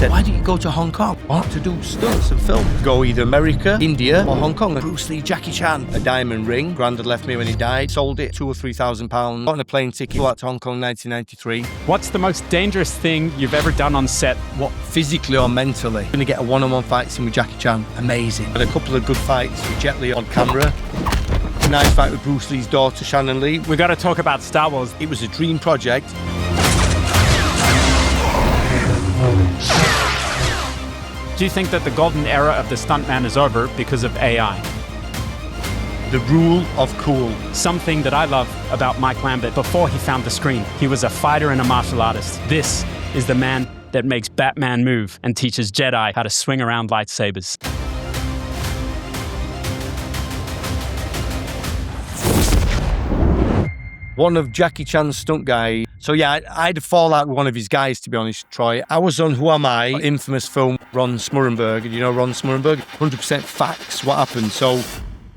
said, why do you go to Hong Kong? What? To do stunts and film. Go either America, India, or Hong Kong. Bruce Lee, Jackie Chan. A diamond ring. Granddad left me when he died. Sold it, £2,000 or £3,000. Got on a plane ticket. Flew out to Hong Kong 1993. What's the most dangerous thing you've ever done on set? What, physically or mentally? Going to get a one-on-one fight scene with Jackie Chan. Amazing. And a couple of good fights with Jet Li on camera. A nice fight with Bruce Lee's daughter, Shannon Lee. We got to talk about Star Wars. It was a dream project. Do you think that the golden era of the stuntman is over because of AI? The rule of cool. Something that I love about Mike Lambert before he found the screen. He was a fighter and a martial artist. This is the man that makes Batman move and teaches Jedi how to swing around lightsabers. One of Jackie Chan's stunt guy. So yeah, I had a fallout with one of his guys, to be honest, Troy. I was on Who Am I? Infamous film, Ron Smurrenberg. You know Ron Smurrenberg? 100% facts, what happened. So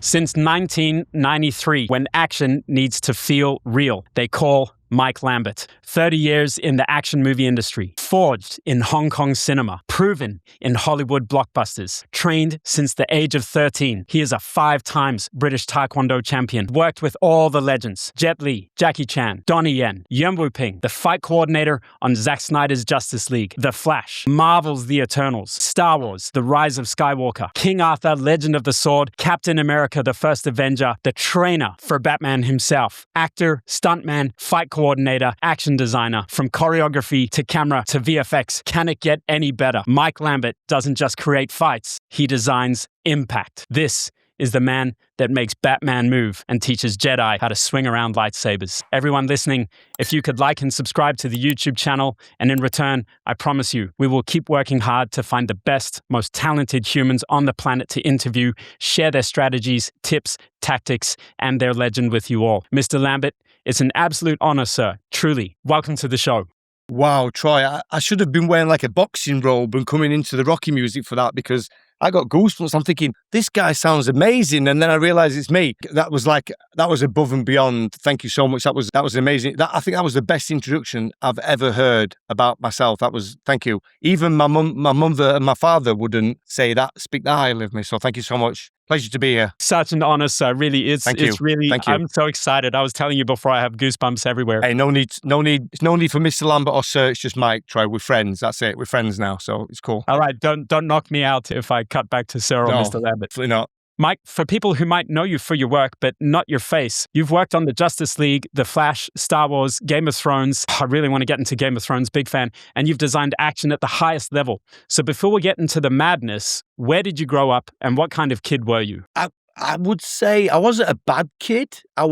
since 1993, when action needs to feel real, they call Mike Lambert. 30 years in the action movie industry, forged in Hong Kong cinema, proven in Hollywood blockbusters, trained since the age of 13. He is a 5 times British Taekwondo champion, worked with all the legends, Jet Li, Jackie Chan, Donnie Yen, Yuen Woo-ping, the fight coordinator on Zack Snyder's Justice League, The Flash, Marvel's The Eternals, Star Wars, The Rise of Skywalker, King Arthur, Legend of the Sword, Captain America, The First Avenger, the trainer for Batman himself, actor, stuntman, fight coordinator, action designer, from choreography to camera to VFX. Can it get any better? Mike Lambert doesn't just create fights, he designs impact. This is the man that makes Batman move and teaches Jedi how to swing around lightsabers. Everyone listening, if you could like and subscribe to the YouTube channel, and in return, I promise you, we will keep working hard to find the best, most talented humans on the planet to interview, share their strategies, tips, tactics, and their legend with you all. Mr. Lambert, it's an absolute honor, sir. Truly. Welcome to the show. wow, Troy, I should have been wearing like a boxing robe and coming into the Rocky music for that, because I got goosebumps. I'm thinking, this guy sounds amazing. And then I realized it's me. That was above and beyond. Thank you so much. That was amazing. I think that was the best introduction I've ever heard about myself. Thank you. Even my mother and my father wouldn't say that, speak that highly of me. So thank you so much. Pleasure to be here. Such an honor, sir. Really, it's Thank you. Really. Thank you. I'm so excited. I was telling you before, I have goosebumps everywhere. Hey, no need for Mr. Lambert or Sir. It's just Mike. Troy, we're friends. That's it. We're friends now, so it's cool. All right, don't knock me out if I cut back to Sir or No, Mr. Lambert. absolutely not. Mike, for people who might know you for your work, but not your face, you've worked on the Justice League, The Flash, Star Wars, Game of Thrones. I really want to get into Game of Thrones, big fan. And you've designed action at the highest level. So before we get into the madness, where did you grow up and what kind of kid were you? I would say I wasn't a bad kid. I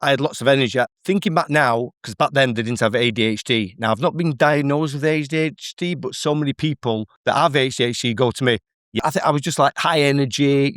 had lots of energy. Thinking back now, because back then they didn't have ADHD. Now, I've not been diagnosed with ADHD, but so many people that have ADHD go to me. Yeah, I think I was just like high energy,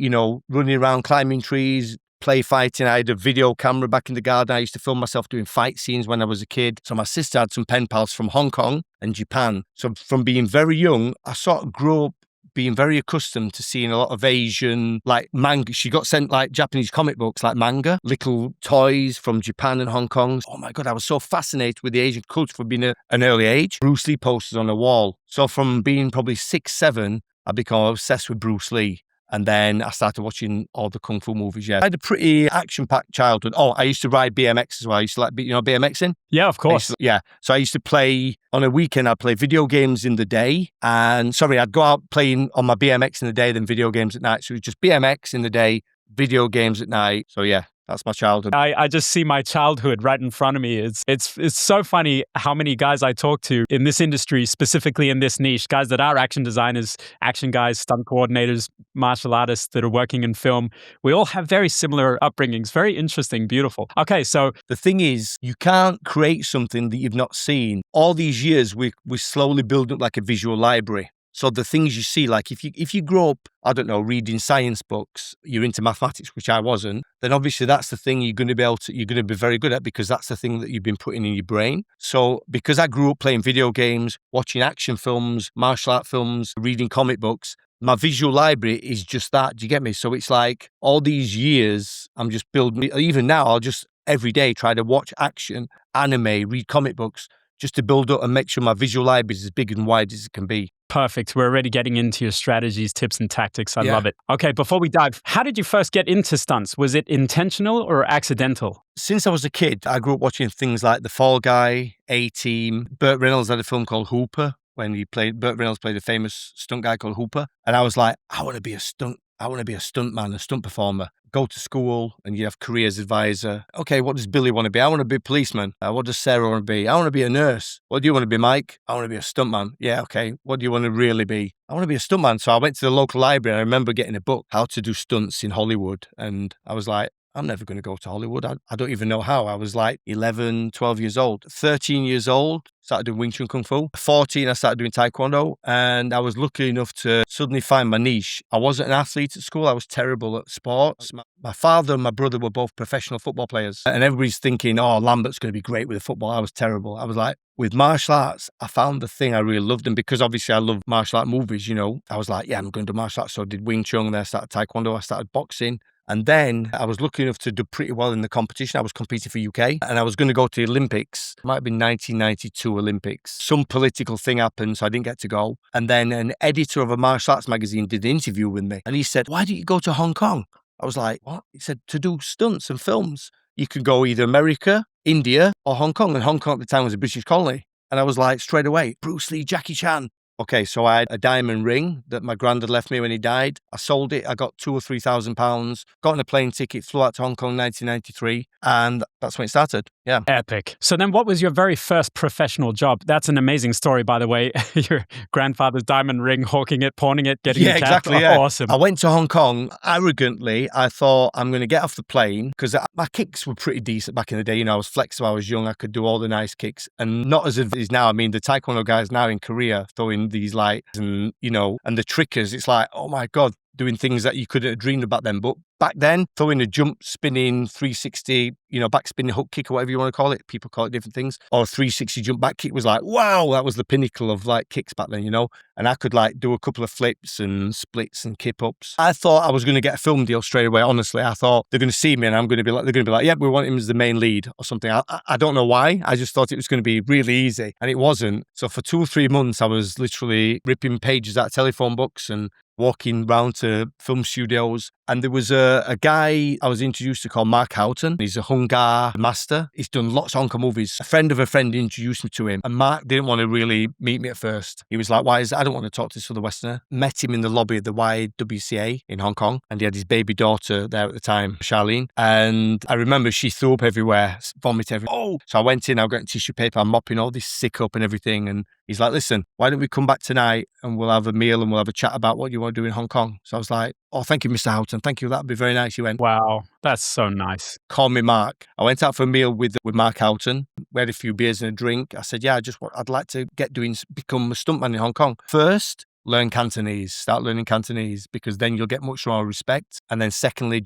running around, climbing trees, play fighting. I had a video camera back in the garden. I used to film myself doing fight scenes when I was a kid. So my sister had some pen pals from Hong Kong and Japan. So from being very young, I sort of grew up being very accustomed to seeing a lot of Asian, like manga. She got sent like Japanese comic books, like manga, little toys from Japan and Hong Kong. Oh my God, I was so fascinated with the Asian culture from being an early age. Bruce Lee posters on the wall. So from being probably 6, 7, I became obsessed with Bruce Lee. And then I started watching all the Kung Fu movies, yeah. I had a pretty action-packed childhood. Oh, I used to ride BMX as well. I used to like, BMXing? Yeah, of course. So I used to play, on a weekend, I'd play video games in the day. I'd go out playing on my BMX in the day, then video games at night. So it was just BMX in the day, video games at night. So yeah. That's my childhood. I just see my childhood right in front of me. It's so funny how many guys I talk to in this industry, specifically in this niche, guys that are action designers, action guys, stunt coordinators, martial artists that are working in film. We all have very similar upbringings. Very interesting, beautiful. Okay, so the thing is, you can't create something that you've not seen. All these years, we slowly build up like a visual library. So the things you see, like if you grow up, I don't know, reading science books, you're into mathematics, which I wasn't, then obviously that's the thing you're going to be very good at, because that's the thing that you've been putting in your brain. So because I grew up playing video games, watching action films, martial art films, reading comic books, my visual library is just that. Do you get me? So it's like all these years, I'm just building, even now, I'll just every day try to watch action, anime, read comic books, just to build up and make sure my visual library is as big and wide as it can be. Perfect. We're already getting into your strategies, tips, and tactics. I love it. Okay, before we dive, how did you first get into stunts? Was it intentional or accidental? Since I was a kid, I grew up watching things like The Fall Guy, A-Team. Burt Reynolds had a film called Hooper when Burt Reynolds played a famous stunt guy called Hooper. And I was like, I want to be a stuntman, a stunt performer. Go to school and you have careers advisor. Okay, what does Billy want to be? I want to be a policeman. What does Sarah want to be? I want to be a nurse. What do you want to be, Mike? I want to be a stuntman. Yeah, okay. What do you want to really be? I want to be a stuntman. So I went to the local library and I remember getting a book, How to Do Stunts in Hollywood. And I was like, I'm never going to go to Hollywood. I don't even know how. I was like 11, 12 years old. 13 years old, started doing Wing Chun Kung Fu. 14, I started doing Taekwondo. And I was lucky enough to suddenly find my niche. I wasn't an athlete at school. I was terrible at sports. My father and my brother were both professional football players. And everybody's thinking, oh, Lambert's going to be great with the football. I was terrible. I was like, with martial arts, I found the thing I really loved. And because obviously I love martial art movies, I was like, yeah, I'm going to do martial arts. So I did Wing Chun. Then I started Taekwondo. I started boxing. And then I was lucky enough to do pretty well in the competition. I was competing for UK and I was going to go to the Olympics. It might have been 1992 Olympics. Some political thing happened, so I didn't get to go. And then an editor of a martial arts magazine did an interview with me. And he said, why didn't you go to Hong Kong? I was like, what? He said, to do stunts and films. You could go either America, India, or Hong Kong. And Hong Kong at the time was a British colony. And I was like, straight away, Bruce Lee, Jackie Chan. Okay, so I had a diamond ring that my granddad left me when he died. I sold it. I got £2,000 or £3,000, got on a plane ticket, flew out to Hong Kong 1993, and that's when it started. Yeah. Epic. So then what was your very first professional job? That's an amazing story, by the way. Your grandfather's diamond ring, hawking it, pawning it, getting a cap. Exactly, yeah. Awesome. I went to Hong Kong. Arrogantly, I thought I'm going to get off the plane because my kicks were pretty decent back in the day. I was flexible, I was young, I could do all the nice kicks and not as it is now. I mean, the Taekwondo guys now in Korea throwing these lights and, and the trickers, it's like, oh my God, doing things that you couldn't have dreamed about then. But back then, throwing a jump, spinning, 360, back spinning hook kick or whatever you want to call it. People call it different things. Or 360 jump back kick was like, wow, that was the pinnacle of like kicks back then, And I could like do a couple of flips and splits and kip ups. I thought I was going to get a film deal straight away. Honestly, I they're going to see me and they're going to be like, yeah, we want him as the main lead or something. I don't know why. I just thought it was going to be really easy and it wasn't. So for 2 or 3 months, I was literally ripping pages out of telephone books and walking round to film studios. And there was a guy I was introduced to called Mark Houghton. He's a Hung Gar master. He's done lots of Hong Kong movies. A friend of a friend introduced me to him. And Mark didn't want to really meet me at first. He was like, why is it? I don't want to talk to this other Westerner. Met him in the lobby of the YWCA in Hong Kong. And he had his baby daughter there at the time, Charlene. And I remember she threw up everywhere, vomit everywhere. Oh! So I went in, I got tissue paper, I'm mopping all this sick up and everything. And he's like, listen, why don't we come back tonight and we'll have a meal and we'll have a chat about what you want to do in Hong Kong. So I was like, oh, thank you, Mr. Houghton. Thank you. That'd be very nice. He went, wow, that's so nice. Call me Mark. I went out for a meal with Mark Houghton. We had a few beers and a drink. I said, yeah, I'd like to become a stuntman in Hong Kong. First, learn Cantonese, start learning Cantonese because then you'll get much more respect. And then secondly,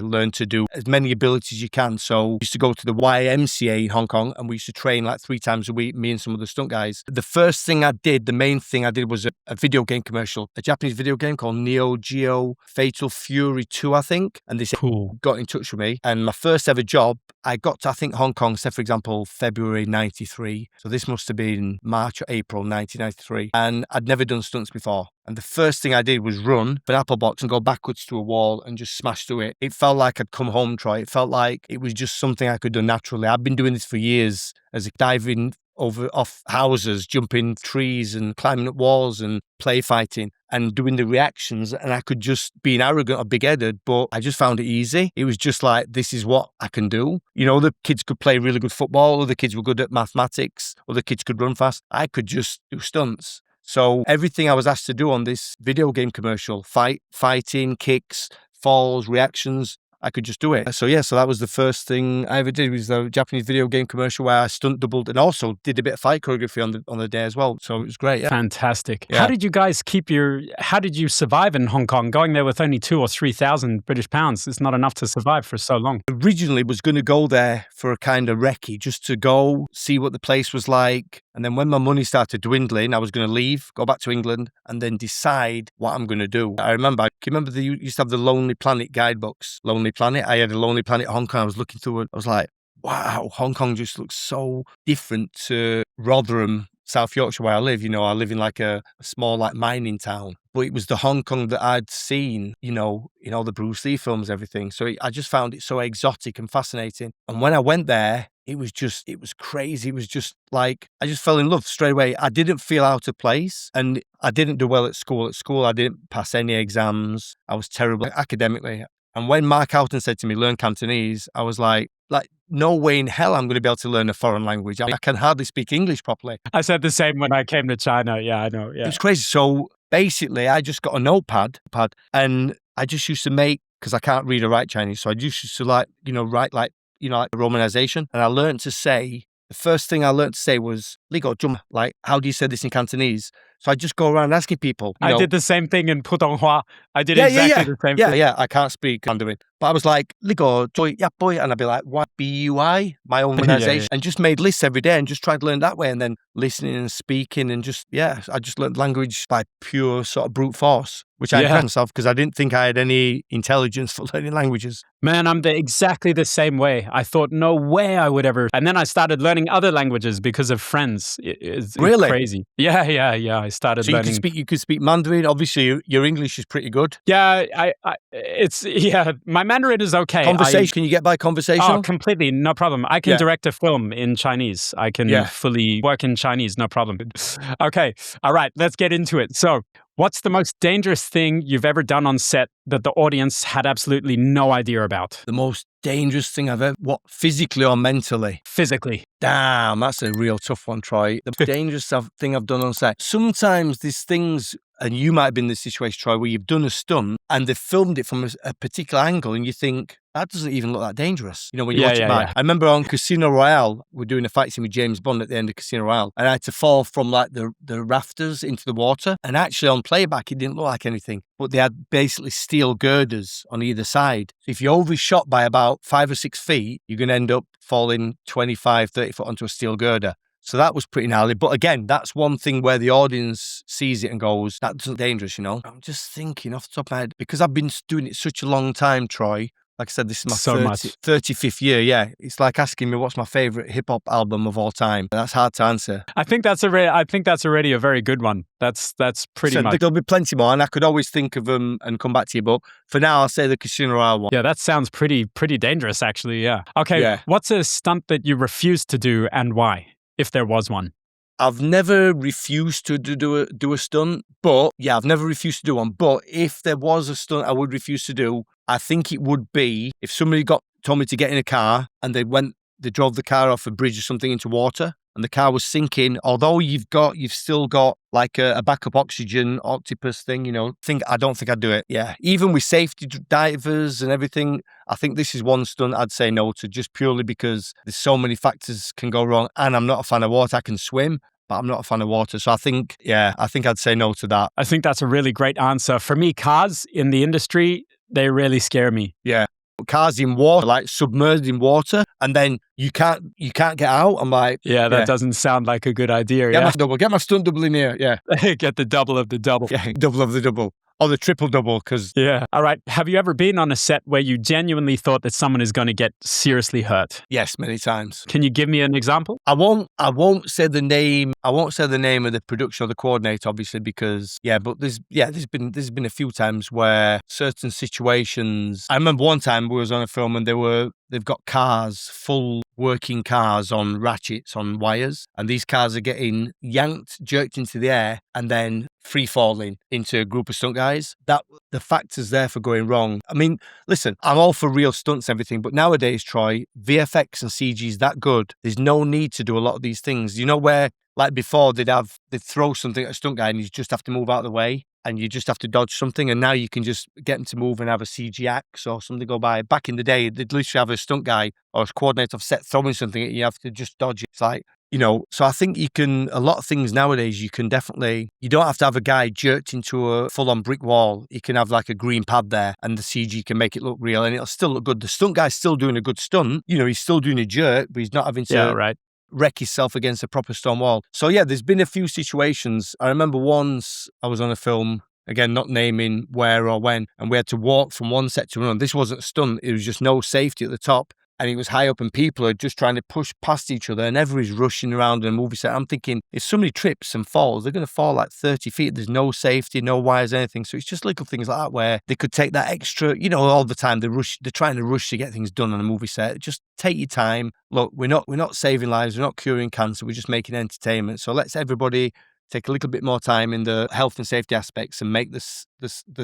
learn to do as many abilities as you can. So we used to go to the YMCA in Hong Kong and we used to train like 3 times a week, me and some of the stunt guys. The first thing I did, the main thing I did was a video game commercial, a Japanese video game called Neo Geo Fatal Fury 2, I think. And they got in touch with me. And my first ever job, I got to, I think, Hong Kong, say for example, February 93. So this must have been March or April 1993. And I'd never done stunts before. And the first thing I did was run an apple box and go backwards to a wall and just smash through it. It felt like I'd come home, Troy. It felt like it was just something I could do naturally. I've been doing this for years as a diving off houses, jumping trees and climbing up walls and play fighting and doing the reactions. And I could just be arrogant or big-headed, but I just found it easy. It was just like, this is what I can do. The kids could play really good football. Other kids were good at mathematics. Other kids could run fast. I could just do stunts. So everything I was asked to do on this video game commercial, fighting, kicks, falls, reactions, I could just do it. So that was the first thing I ever did was the Japanese video game commercial where I stunt doubled and also did a bit of fight choreography on the day as well. So it was great. Yeah. Fantastic. Yeah. How did you guys how did you survive in Hong Kong? Going there with only 2,000 or 3,000 British pounds is not enough to survive for so long. Originally was going to go there for a kind of recce, just to go see what the place was like. And then when my money started dwindling, I was going to leave, go back to England and then decide what I'm going to do. I remember you used to have the Lonely Planet guidebooks. Lonely Planet. I had a Lonely Planet Hong Kong. I was looking through it. I was like, wow, Hong Kong just looks so different to Rotherham, South Yorkshire, where I live. I live in like a small like mining town. But it was the Hong Kong that I'd seen, in all the Bruce Lee films, everything. So I just found it so exotic and fascinating. And when I went there, it was crazy. It was just like, I just fell in love straight away. I didn't feel out of place, and I didn't do well at school. At school, I didn't pass any exams. I was terrible academically. And when Mark Houghton said to me, learn Cantonese, I was like, no way in hell I'm going to be able to learn a foreign language. I can hardly speak English properly. I said the same when I came to China. Yeah, I know. Yeah. It was crazy. So basically, I just got a notepad and I just used to make, because I can't read or write Chinese, so I just used to write like romanization. And I learned to say, the first thing I learned to say was, Ligo Jum, like, how do you say this in Cantonese? So I just go around asking people. I did the same thing in Putonghua. I did exactly the same thing. Yeah, I can't speak Mandarin. But I was like, Ligo, joy, yeah, boy. And I'd be like, what, BUI? My own pronunciation. And just made lists every day and just tried to learn that way. And then listening and speaking and I just learned language by pure sort of brute force, which I impressed myself because I didn't think I had any intelligence for learning languages. Man, I'm exactly the same way. I thought, no way I would ever. And then I started learning other languages because of friends. It's really crazy. Yeah. I started learning. You could speak Mandarin. Obviously, your English is pretty good. Yeah, my Mandarin is okay. Conversation, can you get by conversation? Oh, completely, no problem. I can direct a film in Chinese. I can fully work in Chinese, no problem. Okay, all right, let's get into it. So, what's the most dangerous thing you've ever done on set that the audience had absolutely no idea about? The most dangerous thing I've ever, physically or mentally? Physically. Damn, that's a real tough one, Troy. The dangerous thing I've done on set. Sometimes there's things, and you might have been in this situation, Troy, where you've done a stunt and they've filmed it from a particular angle and you think, that doesn't even look that dangerous. When you watch it back. I remember on Casino Royale, we're doing a fight scene with James Bond at the end of Casino Royale, and I had to fall from like the rafters into the water. And actually on playback, it didn't look like anything, but they had basically steel girders on either side. So if you overshot by about 5 or 6 feet, you're going to end up falling 25, 30 foot onto a steel girder. So that was pretty gnarly. But again, that's one thing where the audience sees it and goes, that's dangerous, I'm just thinking off the top of my head, because I've been doing it such a long time, Troy. Like I said, this is my 35th year. Yeah, it's like asking me what's my favorite hip hop album of all time. That's hard to answer. I think that's already a very good one. That's pretty much. There'll be plenty more, and I could always think of them and come back to you. But for now, I'll say the Casino Royale one. Yeah, that sounds pretty dangerous, actually. Yeah. Okay. Yeah. What's a stunt that you refused to do and why, if there was one? I've never refused to do a stunt, but I've never refused to do one. But if there was a stunt I would refuse to do, I think it would be if somebody told me to get in a car and they drove the car off a bridge or something into water and the car was sinking. Although you've still got like a backup oxygen octopus thing, I don't think I'd do it. Yeah, even with safety divers and everything, I think this is one stunt I'd say no to, just purely because there's so many factors can go wrong, and I'm not a fan of water. I can swim, but I'm not a fan of water. So I think I'd say no to that. I think that's a really great answer. For me, cars in the industry, they really scare me. Yeah. Cars in water, like submerged in water, and then you can't get out. I'm like, that doesn't sound like a good idea. Get my stunt double in here. Yeah. Get the double of the double. Yeah, double of the double. Or the triple double, because... Yeah. All right. Have you ever been on a set where you genuinely thought that someone is going to get seriously hurt? Yes, many times. Can you give me an example? I won't say the name. I won't say the name of the production or the coordinator, obviously, because but there's been a few times where certain situations. I remember one time we was on a film and they've got cars, full working cars on ratchets, on wires, and these cars are getting yanked, jerked into the air, and then free falling into a group of stunt guys. That the factors there for going wrong. I mean, listen, I'm all for real stunts and everything, but nowadays, Troy, VFX and CG is that good. There's no need to do a lot of these things. Where like before they'd throw something at a stunt guy and you just have to move out of the way and you just have to dodge something, and now you can just get them to move and have a CG axe or something go by. Back in the day, they'd literally have a stunt guy or a coordinator of set throwing something at you, you have to just dodge it. It's like, so I think a lot of things nowadays, you don't have to have a guy jerked into a full-on brick wall. You can have like a green pad there and the CG can make it look real and it'll still look good. The stunt guy's still doing a good stunt. He's still doing a jerk, but he's not having to wreck himself against a proper stone wall. So there's been a few situations. I remember once I was on a film, again, not naming where or when, and we had to walk from one set to another. This wasn't a stunt. It was just no safety at the top. and it was high up and people are just trying to push past each other and everybody's rushing around in a movie set. I'm thinking, if somebody trips and falls, they're going to fall like 30 feet. There's no safety, no wires, anything. So it's just little things like that where they could take that extra, all the time they're trying to rush to get things done on a movie set. Just take your time. Look, we're not saving lives. We're not curing cancer. We're just making entertainment. So let's everybody take a little bit more time in the health and safety aspects and make the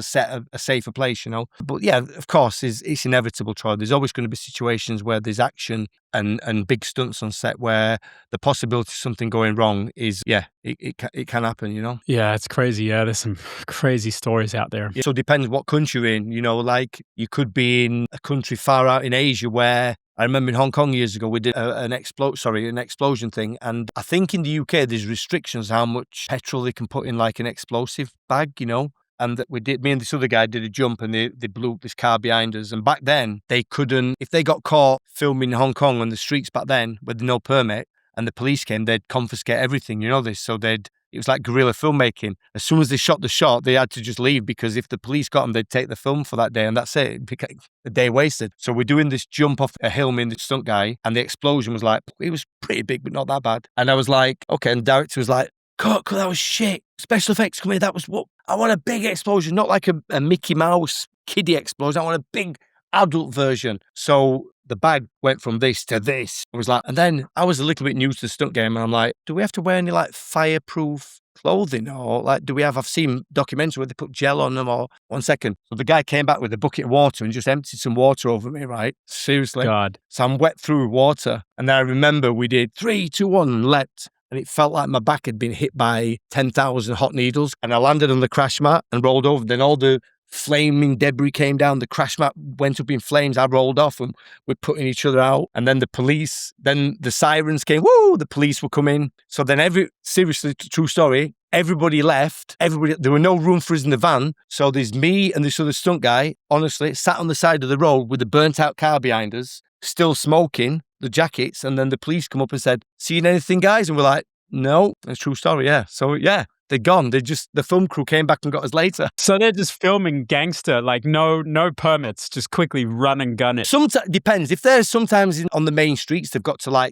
set a safer place, But yeah, of course, it's inevitable, Troy. There's always going to be situations where there's action and big stunts on set where the possibility of something going wrong is, it can happen, Yeah, it's crazy. Yeah, there's some crazy stories out there. Yeah, so it depends what country you're in, like you could be in a country far out in Asia where I remember in Hong Kong years ago, we did an explosion thing. And I think in the UK, there's restrictions how much petrol they can put in like an explosive bag, And that me and this other guy did a jump and they blew up this car behind us. And back then, they couldn't, if they got caught filming in Hong Kong on the streets back then with no permit and the police came, they'd confiscate everything, this. So it was like guerrilla filmmaking. As soon as they shot the shot, they had to just leave because if the police got them, they'd take the film for that day and that's it. It'd be a day wasted. So we're doing this jump off a hill, me and the stunt guy, and the explosion was like, it was pretty big, but not that bad. And I was like, okay, and the director was like, cut, that was shit. Special effects come here, that was what, I want a big explosion, not like a Mickey Mouse kiddie explosion. I want a big adult version. So the bag went from this to this. I was like, and then I was a little bit new to the stunt game and I'm like, do we have to wear any like fireproof clothing or like, I've seen documentaries where they put gel on them or 1 second. So the guy came back with a bucket of water and just emptied some water over me, right? Seriously. God. So I'm wet through water. And then I remember we did 3, 2, 1 and leapt. And it felt like my back had been hit by 10,000 hot needles. And I landed on the crash mat and rolled over. Then all the flaming debris came down. The crash mat went up in flames. I rolled off and we're putting each other out. And then the sirens came. Woo! The police were coming. So then seriously, true story, everybody left. There were no room for us in the van. So there's me and this other stunt guy, honestly, sat on the side of the road with a burnt out car behind us, still smoking the jackets. And then the police come up and said, "Seen anything, guys?" And we're like, "No." It's a true story, yeah. So yeah. They're gone. The film crew came back and got us later. So they're just filming gangster, like no permits, just quickly run and gun it. Sometimes depends. If they're sometimes on the main streets, they've got to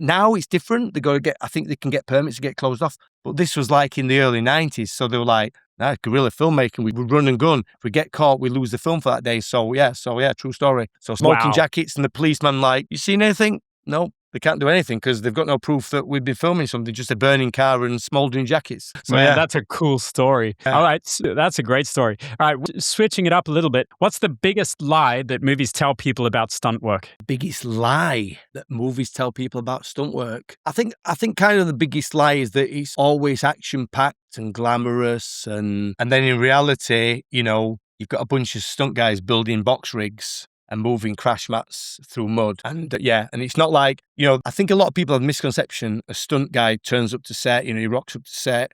now it's different. They got to I think they can get permits to get closed off. But this was like in the early 90s. So they were like, nah, guerrilla filmmaking, we would run and gun. If we get caught, we lose the film for that day. So yeah, true story. So smoking jackets and the policeman like, you seen anything? No. They can't do anything because they've got no proof that we've been filming something, just a burning car and smouldering jackets. So, man, that's a cool story. Yeah. All right, that's a great story. All right, switching it up a little bit, what's the biggest lie that movies tell people about stunt work? Biggest lie that movies tell people about stunt work? I think kind of the biggest lie is that it's always action-packed and glamorous, and then in reality, you've got a bunch of stunt guys building box rigs and moving crash mats through mud. And and it's not like, I think a lot of people have a misconception. A stunt guy turns up to set, he rocks up to set,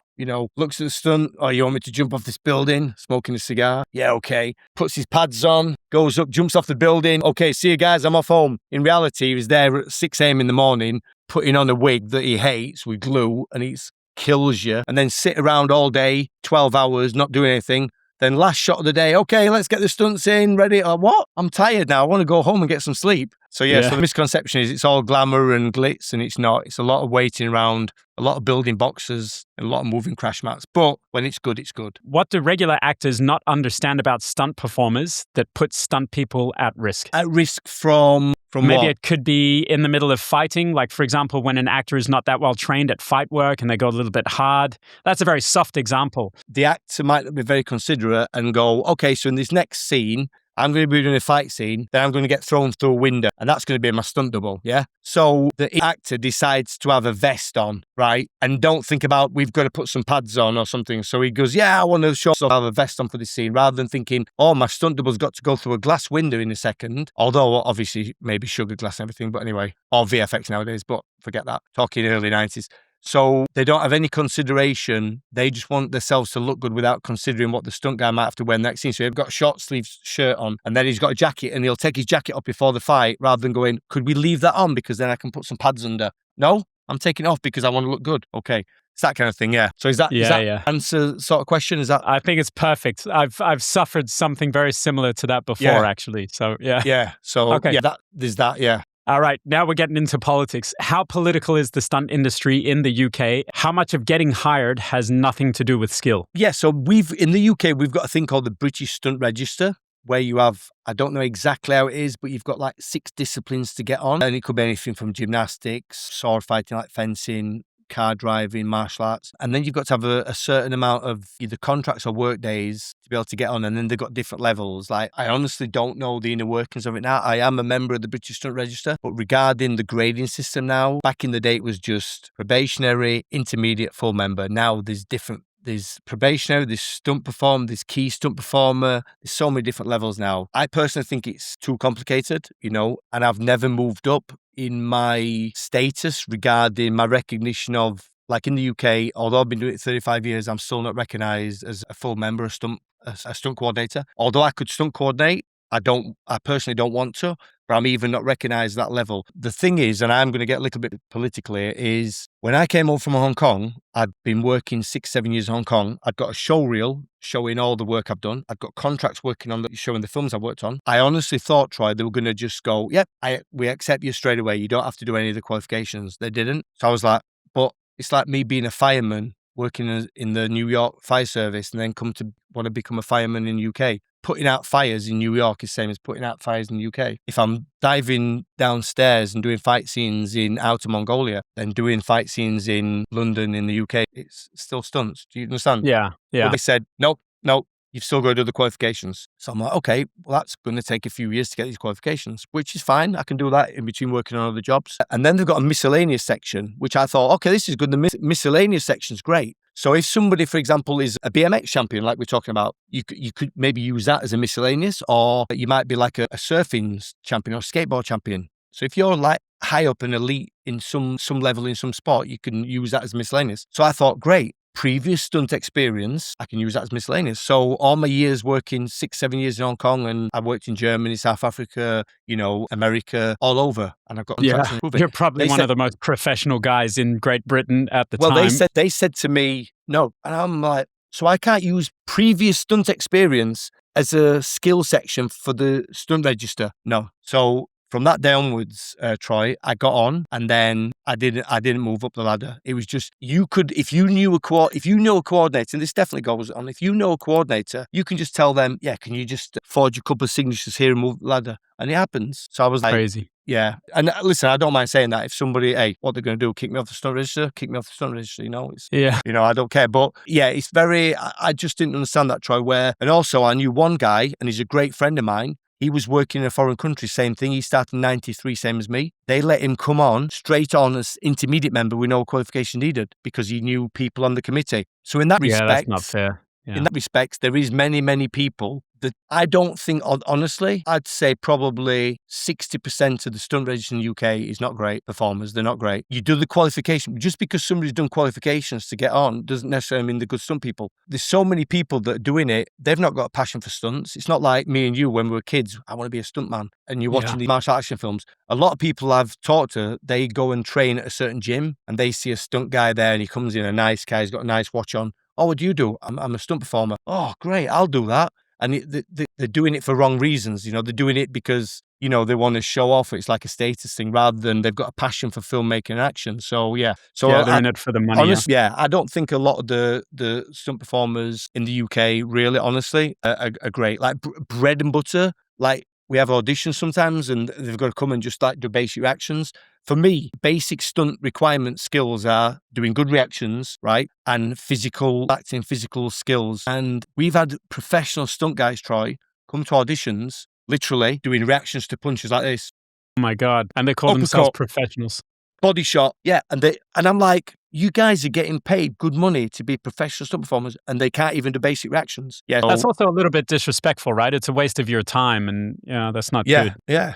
looks at the stunt, "Oh, you want me to jump off this building?" Smoking a cigar. Yeah, okay. Puts his pads on, goes up, jumps off the building. "Okay, see you guys, I'm off home." In reality, he was there at 6 a.m. in the morning, putting on a wig that he hates with glue, and it kills you. And then sit around all day, 12 hours, not doing anything. Then last shot of the day, "Okay, let's get the stunts in, ready." "Oh, what? I'm tired now. I want to go home and get some sleep." So so the misconception is it's all glamour and glitz, and it's not. It's a lot of waiting around, a lot of building boxes, and a lot of moving crash mats. But when it's good, it's good. What do regular actors not understand about stunt performers that puts stunt people at risk? At risk from maybe what? It could be in the middle of fighting. Like, for example, when an actor is not that well trained at fight work and they go a little bit hard. That's a very soft example. The actor might be very considerate and go, "Okay, so in this next scene, I'm going to be doing a fight scene, then I'm going to get thrown through a window, and that's going to be my stunt double," yeah? So the actor decides to have a vest on, right? And don't think about, we've got to put some pads on or something. So he goes, "Yeah, I want to show myself I have a vest on for this scene," rather than thinking, "Oh, my stunt double's got to go through a glass window in a second." Although, obviously, maybe sugar glass and everything, but anyway, or VFX nowadays, but forget that. Talking early 90s. So they don't have any consideration. They just want themselves to look good without considering what the stunt guy might have to wear next scene. So he's got a short sleeve shirt on and then he's got a jacket and he'll take his jacket off before the fight rather than going, "Could we leave that on because then I can put some pads under?" "No, I'm taking it off because I want to look good." Okay. It's that kind of thing, yeah. So is that answer sort of question? Is that? I think it's perfect. I've suffered something very similar to that before, actually. So yeah. Yeah. So there's that, yeah. All right, now we're getting into politics. How political is the stunt industry in the UK? How much of getting hired has nothing to do with skill? Yeah, so in the UK, we've got a thing called the British Stunt Register, where you have, I don't know exactly how it is, but you've got like 6 disciplines to get on. And it could be anything from gymnastics, sword fighting like fencing, car driving, martial arts. And then you've got to have a certain amount of either contracts or work days to be able to get on. And then they've got different levels. Like, I honestly don't know the inner workings of it now. I am a member of the British Stunt Register, but regarding the grading system now, back in the day, it was just probationary, intermediate, full member. Now there's probationary, there's stunt performer, there's key stunt performer. There's so many different levels now. I personally think it's too complicated, and I've never moved up in my status regarding my recognition of, like in the UK, although I've been doing it 35 years, I'm still not recognised as a full member of a stunt coordinator. Although I could stunt coordinate, I personally don't want to, but I'm even not recognised at that level. The thing is, and I'm going to get a little bit political here, is when I came home from Hong Kong, I'd been working 6-7 years in Hong Kong. I'd got a show reel showing all the work I've done. I'd got contracts working on showing the films I've worked on. I honestly thought, Troy, they were going to just go, yep, we accept you straight away. You don't have to do any of the qualifications. They didn't. So I was like, but it's like me being a fireman working in the New York fire service and then come to want to become a fireman in the UK. Putting out fires in New York is the same as putting out fires in the UK. If I'm diving downstairs and doing fight scenes in Outer Mongolia, then doing fight scenes in London in the UK, it's still stunts. Do you understand? Yeah. But they said, nope, you've still got to do the qualifications. So I'm like, okay, well, that's going to take a few years to get these qualifications, which is fine. I can do that in between working on other jobs. And then they've got a miscellaneous section, which I thought, okay, this is good. The miscellaneous section's great. So if somebody, for example, is a BMX champion, like we're talking about, you could maybe use that as a miscellaneous, or you might be like a surfing champion or skateboard champion. So if you're like high up and elite in some level in some sport, you can use that as miscellaneous. So I thought, great. Previous stunt experience, I can use that as miscellaneous. So all my years working 6-7 years in Hong Kong, and I've worked in Germany, South Africa, America, all over, and I've got contracts to prove it. You're probably one of the most professional guys in Great Britain at the time. Well, they said to me, no, and I'm like, so I can't use previous stunt experience as a skill section for the stunt register. No. So from that day onwards, Troy, I got on, and then I didn't move up the ladder. It was just, you could, if you know a coordinator, and this definitely goes on, if you know a coordinator, you can just tell them, yeah, can you just forge a couple of signatures here and move the ladder? And it happens. So I was like, crazy. Yeah. And listen, I don't mind saying that. If somebody, hey, what they're going to do, kick me off the stunt register, kick me off the stunt register, I don't care. But yeah, it's I just didn't understand that, Troy, and also I knew one guy, and he's a great friend of mine. He was working in a foreign country, same thing. He started in 93, same as me. They let him come on straight on as intermediate member with no qualification needed because he knew people on the committee. So in that respect, that's not fair. Yeah. In that respect, there is many, many people that I don't think, honestly, I'd say probably 60% of the stunt register in the UK is not great performers. They're not great. You do the qualification. Just because somebody's done qualifications to get on doesn't necessarily mean they're good stunt people. There's so many people that are doing it. They've not got a passion for stunts. It's not like me and you when we were kids. I want to be a stuntman. And you're watching these martial action films. A lot of people I've talked to, they go and train at a certain gym and they see a stunt guy there and he comes in, a nice guy, he's got a nice watch on. Oh, what do you do? I'm a stunt performer. Oh, great. I'll do that. And they're doing it for wrong reasons. They're doing it because, they want to show off. It's like a status thing rather than they've got a passion for filmmaking and action. So, yeah. So they're in it for the money. Honestly, I don't think a lot of the stunt performers in the UK really, honestly, are great. Like bread and butter, like we have auditions sometimes and they've got to come and just like do basic reactions. For me, basic stunt requirement skills are doing good reactions, right? And acting, physical skills. And we've had professional stunt guys, Troy, come to auditions, literally doing reactions to punches like this. Oh my God. And they call themselves professionals. Body shot. Yeah. And I'm like, you guys are getting paid good money to be professional stunt performers and they can't even do basic reactions. Yeah. That's also a little bit disrespectful, right? It's a waste of your time and that's not good. Yeah.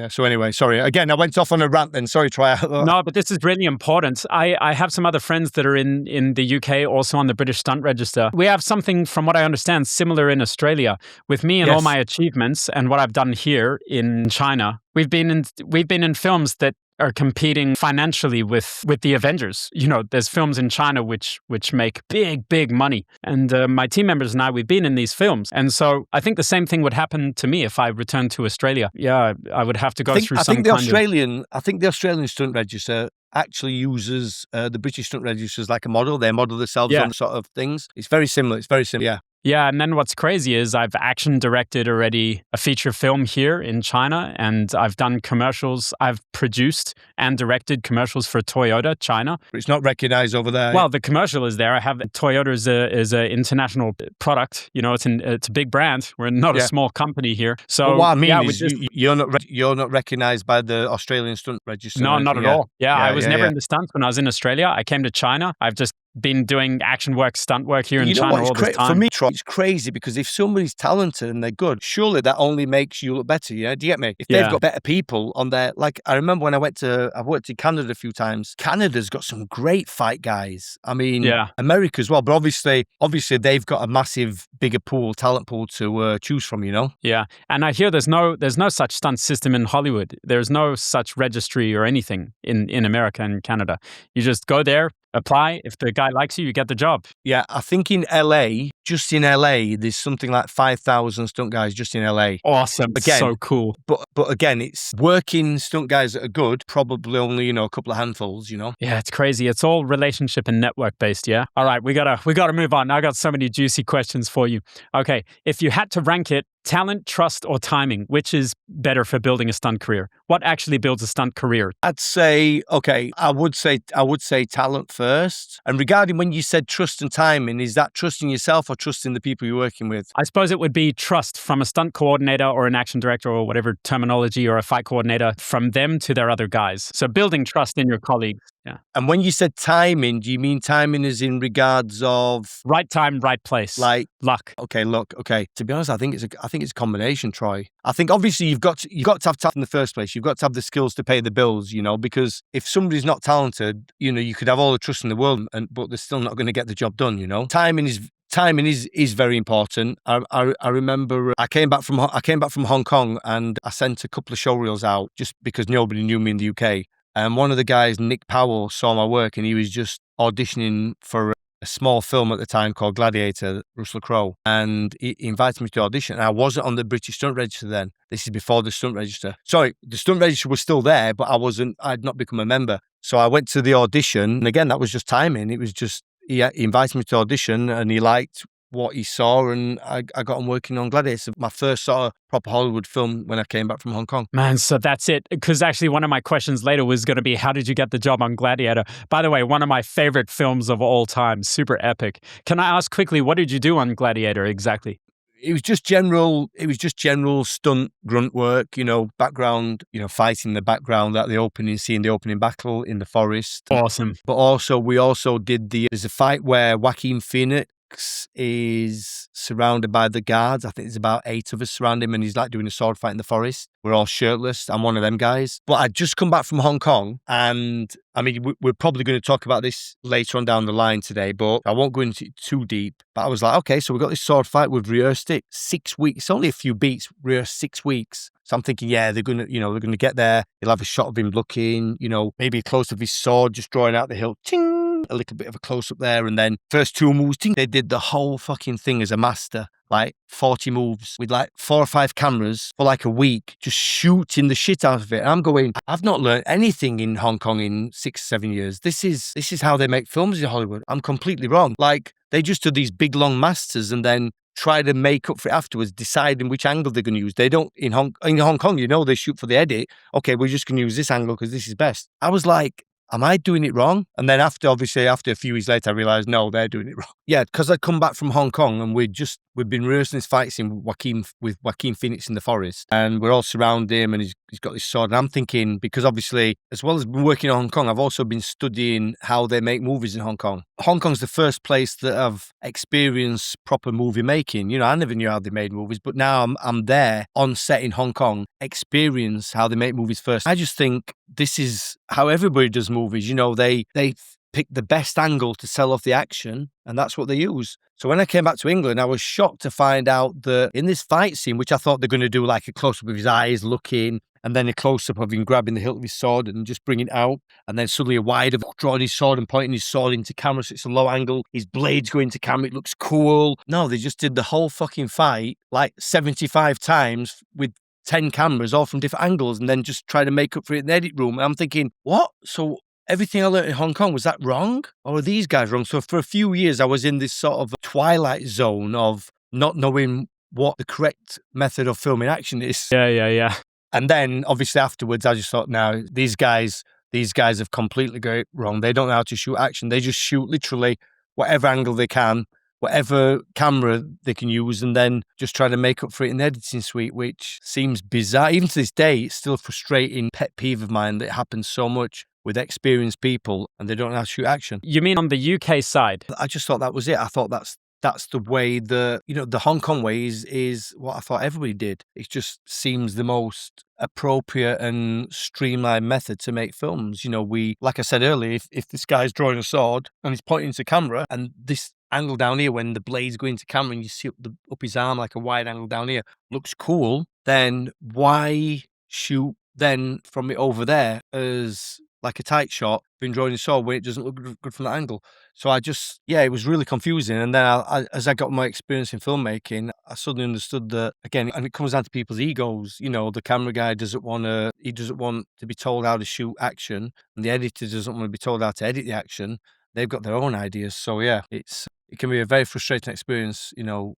So anyway, sorry. Again, I went off on a rant then. Sorry, Troy. No, but this is really important. I have some other friends that are in the UK, also on the British Stunt Register. We have something, from what I understand, similar in Australia. With me and all my achievements and what I've done here in China, we've been in films that are competing financially with the Avengers. You know, there's films in China which make big money. And my team members and I, we've been in these films. And so I think the same thing would happen to me if I returned to Australia. Yeah, I would have to go through some kind of... I think the Australian Stunt Register actually uses the British Stunt Register as like a model. They model themselves on sort of things. It's very similar. Yeah. Yeah, and then what's crazy is I've action directed already a feature film here in China, and I've done commercials. I've produced and directed commercials for Toyota, China. But it's not recognized over there. Well, the commercial is there. I have Toyota is a international product. You know, it's a big brand. We're not a small company here. So but what I mean is you're not recognized by the Australian Stunt Register. No, not at all. Yeah, I was never in the stunts when I was in Australia. I came to China. I've just been doing action work, stunt work here in China all this time. For me, Troy, it's crazy because if somebody's talented and they're good, surely that only makes you look better. Yeah, do you get me? If they've got better people on there, like I remember when I've worked in Canada a few times. Canada's got some great fight guys. I mean, America as well, but obviously they've got a massive, bigger talent pool to choose from. You know? Yeah, and I hear there's no such stunt system in Hollywood. There's no such registry or anything in America and Canada. You just go there, apply. If the guy likes you, you get the job. Yeah, I think just in LA, there's something like 5,000 stunt guys just in LA. Awesome. Again, so cool. But again, it's working stunt guys that are good, probably only, a couple of handfuls, Yeah, it's crazy. It's all relationship and network based, yeah? All right, we gotta move on. I got so many juicy questions for you. Okay, if you had to rank it, talent, trust, or timing, which is better for building a stunt career? What actually builds a stunt career? I'd say, I would say talent first. And regarding when you said trust and timing, is that trusting yourself or trusting the people you're working with? I suppose it would be trust from a stunt coordinator or an action director or whatever terminology, or a fight coordinator, from them to their other guys. So building trust in your colleagues. Yeah. And when you said timing, do you mean timing as in regards of right time, right place, like luck? Okay, luck. Okay. To be honest, I think it's a combination, Troy. I think obviously you've got to have talent in the first place. You've got to have the skills to pay the bills, because if somebody's not talented, you could have all the trust in the world, but they're still not going to get the job done. Timing is very important. I remember I came back from Hong Kong and I sent a couple of show reels out just because nobody knew me in the UK. And one of the guys, Nick Powell, saw my work and he was just auditioning for a small film at the time called Gladiator, Russell Crowe. And he invited me to audition. And I wasn't on the British Stunt Register then. This is before the Stunt Register. Sorry, the Stunt Register was still there, but I'd not become a member. So I went to the audition. And again, that was just timing. It was just, he invited me to audition and he liked what he saw, and I got him working on Gladiator, my first sort of proper Hollywood film when I came back from Hong Kong. Man, so that's it. Because actually one of my questions later was going to be, how did you get the job on Gladiator? By the way, one of my favorite films of all time, super epic. Can I ask quickly, what did you do on Gladiator exactly? It was just general stunt grunt work, background, fighting in the background at the opening scene, the opening battle in the forest. Awesome. But also, we also did there's a fight where Joaquin Phoenix is surrounded by the guards. I think there's about 8 of us around him and he's like doing a sword fight in the forest. We're all shirtless. I'm one of them guys. But I'd just come back from Hong Kong and I mean, we're probably going to talk about this later on down the line today, but I won't go into it too deep. But I was like, okay, so we've got this sword fight. We've rehearsed it 6 weeks. It's only a few beats, rehearsed 6 weeks. So I'm thinking, yeah, they're going to get there. He'll have a shot of him looking, maybe a close of his sword, just drawing out the hilt. Ting! A little bit of a close-up there, and then first 2 moves, they did the whole fucking thing as a master, like 40 moves with like 4 or 5 cameras for like a week, just shooting the shit out of it. And I'm going, I've not learned anything in Hong Kong in 6-7 years. This is how they make films in Hollywood. I'm completely wrong. Like they just do these big long masters and then try to make up for it afterwards, deciding which angle they're going to use. They don't in Hong Kong, they shoot for the edit. Okay, we're just going to use this angle because this is best. I was like, am I doing it wrong? And then after a few years later, I realized, no, they're doing it wrong. Yeah, because I'd come back from Hong Kong and we'd been rehearsing this fight scene with Joaquin Phoenix in the forest, and we're all surrounding him and he's got this sword. And I'm thinking, because obviously, as well as been working in Hong Kong, I've also been studying how they make movies in Hong Kong. Hong Kong's the first place that I've experienced proper movie making. I never knew how they made movies, but now I'm there on set in Hong Kong, experience how they make movies first. I just think this is how everybody does movies. They pick the best angle to sell off the action, and that's what they use. So when I came back to England, I was shocked to find out that in this fight scene, which I thought they're going to do like a close-up of his eyes looking, and then a close-up of him grabbing the hilt of his sword and just bringing it out, and then suddenly a wide of drawing his sword and pointing his sword into camera, so it's a low angle, his blades go into camera, it looks cool. No, they just did the whole fucking fight like 75 times with 10 cameras all from different angles, and then just try to make up for it in the edit room. And I'm thinking, what? So everything I learned in Hong Kong, was that wrong? Or are these guys wrong? So for a few years, I was in this sort of twilight zone of not knowing what the correct method of filming action is. Yeah. And then obviously afterwards, I just thought, now these guys have completely got it wrong. They don't know how to shoot action. They just shoot literally whatever angle they can, whatever camera they can use, and then just try to make up for it in the editing suite, which seems bizarre. Even to this day, it's still a frustrating pet peeve of mine that it happens so much with experienced people and they don't know how to shoot action. You mean on the UK side? I just thought that was it. I thought that's the way the Hong Kong way is what I thought everybody did. It just seems the most appropriate and streamlined method to make films. We, like I said earlier, if this guy's drawing a sword and he's pointing to camera, and this angle down here when the blades go into camera and you see up his arm like a wide angle down here looks cool, then why shoot then from it over there as like a tight shot, been drawing a sword when it doesn't look good from that angle? So it was really confusing. And then as I got my experience in filmmaking, I suddenly understood that, again, and it comes down to people's egos. The camera guy doesn't want to be told how to shoot action, and the editor doesn't want to be told how to edit the action. They've got their own ideas. So yeah, it can be a very frustrating experience,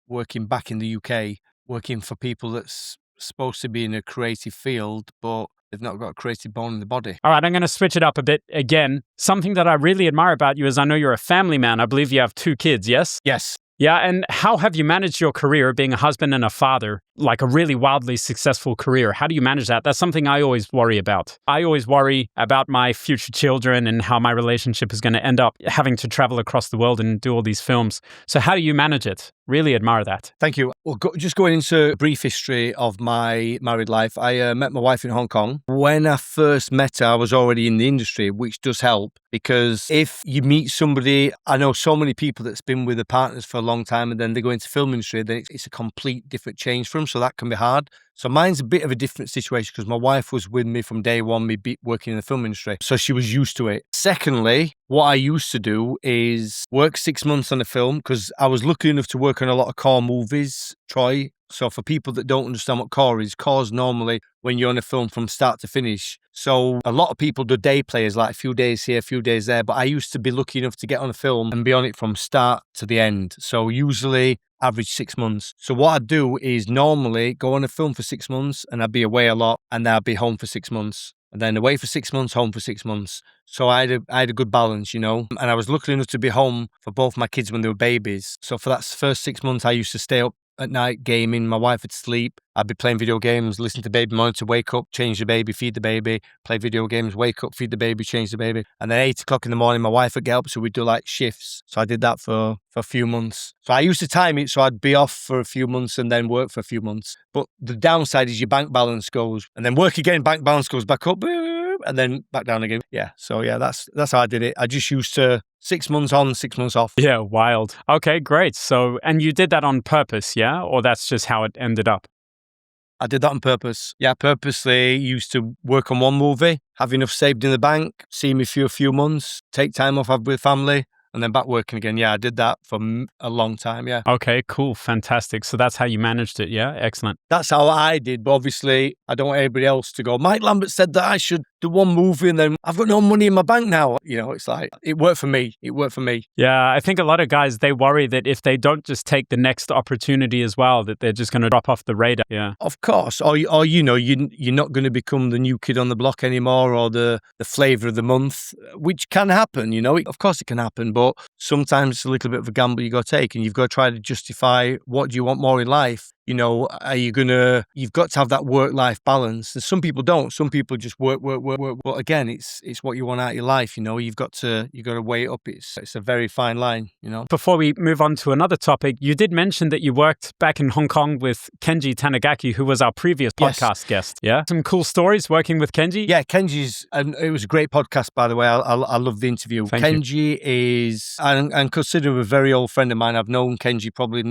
working back in the UK, working for people that's supposed to be in a creative field, but they've not got a creative bone in the body. All right, I'm going to switch it up a bit again. Something that I really admire about you is I know you're a family man. I believe you have 2 kids, yes? Yes. Yeah, and how have you managed your career being a husband and a father, like a really wildly successful career? How do you manage that? That's something I always worry about. I always worry about my future children and how my relationship is going to end up having to travel across the world and do all these films. So how do you manage it? Really admire that. Thank you. Well, just going into a brief history of my married life, I met my wife in Hong Kong. When I first met her, I was already in the industry, which does help, because if you meet somebody, I know so many people that's been with their partners for a long time and then they go into film industry, then it's a complete different change for them. So that can be hard. So mine's a bit of a different situation because my wife was with me from day one, me working in the film industry. So she was used to it. Secondly, what I used to do is work 6 months on a film because I was lucky enough to work on a lot of core movies, Troy. So for people that don't understand what core is normally when you're on a film from start to finish. So a lot of people do day players, like a few days here, a few days there. But I used to be lucky enough to get on a film and be on it from start to the end. So usually average 6 months. So what I'd do is normally go on a film for 6 months and I'd be away a lot and then I'd be home for 6 months. And then away for 6 months, home for 6 months. So I had a good balance, And I was lucky enough to be home for both my kids when they were babies. So for that first 6 months, I used to stay up at night gaming. My wife would sleep. I'd be playing video games, listen to baby monitor, wake up, change the baby, feed the baby, play video games, wake up, feed the baby, change the baby. And then 8 o'clock in the morning, my wife would get up. So we'd do like shifts. So I did that for a few months. So I used to time it. So I'd be off for a few months and then work for a few months. But the downside is your bank balance goes and then work again, bank balance goes back up and then back down again. Yeah. So yeah, that's how I did it. I just used to 6 months on, 6 months off. Yeah, wild. Okay, great. So, and you did that on purpose, yeah? Or that's just how it ended up? I did that on purpose. Yeah, purposely used to work on one movie, have enough saved in the bank, see me for a few months, take time off with family, and then back working again. Yeah, I did that for a long time, yeah. Okay, cool. Fantastic. So that's how you managed it, yeah? Excellent. That's how I did, but obviously I don't want everybody else to go, Mike Lambert said that I should do one movie and then I've got no money in my bank now. It's like, it worked for me. It worked for me. Yeah, I think a lot of guys, they worry that if they don't just take the next opportunity as well, that they're just going to drop off the radar. Yeah. Of course. Or you're not going to become the new kid on the block anymore or the flavour of the month, which can happen, Of course it can happen, but sometimes it's a little bit of a gamble you got to take and you've got to try to justify what do you want more in life. You've got to have that work-life balance. And some people don't. Some people just work. But again, it's what you want out of your life. You've got to weigh it up. It's a very fine line. Before we move on to another topic, you did mention that you worked back in Hong Kong with Kenji Tanigaki, who was our previous podcast guest. Yeah, some cool stories working with Kenji. Yeah, Kenji's, and it was a great podcast, by the way. I love the interview. Thank Kenji is, and consider him a very old friend of mine. I've known Kenji probably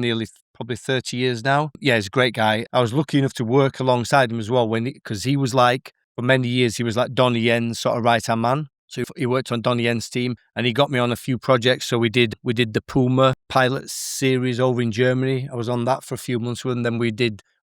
probably 30 years now. Yeah, he's a great guy. I was lucky enough to work alongside him as well because he was like, for many years, he was like Donnie Yen's sort of right-hand man. So he worked on Donnie Yen's team and he got me on a few projects. So we did the Puma pilot series over in Germany. I was on that for a few months with him. Then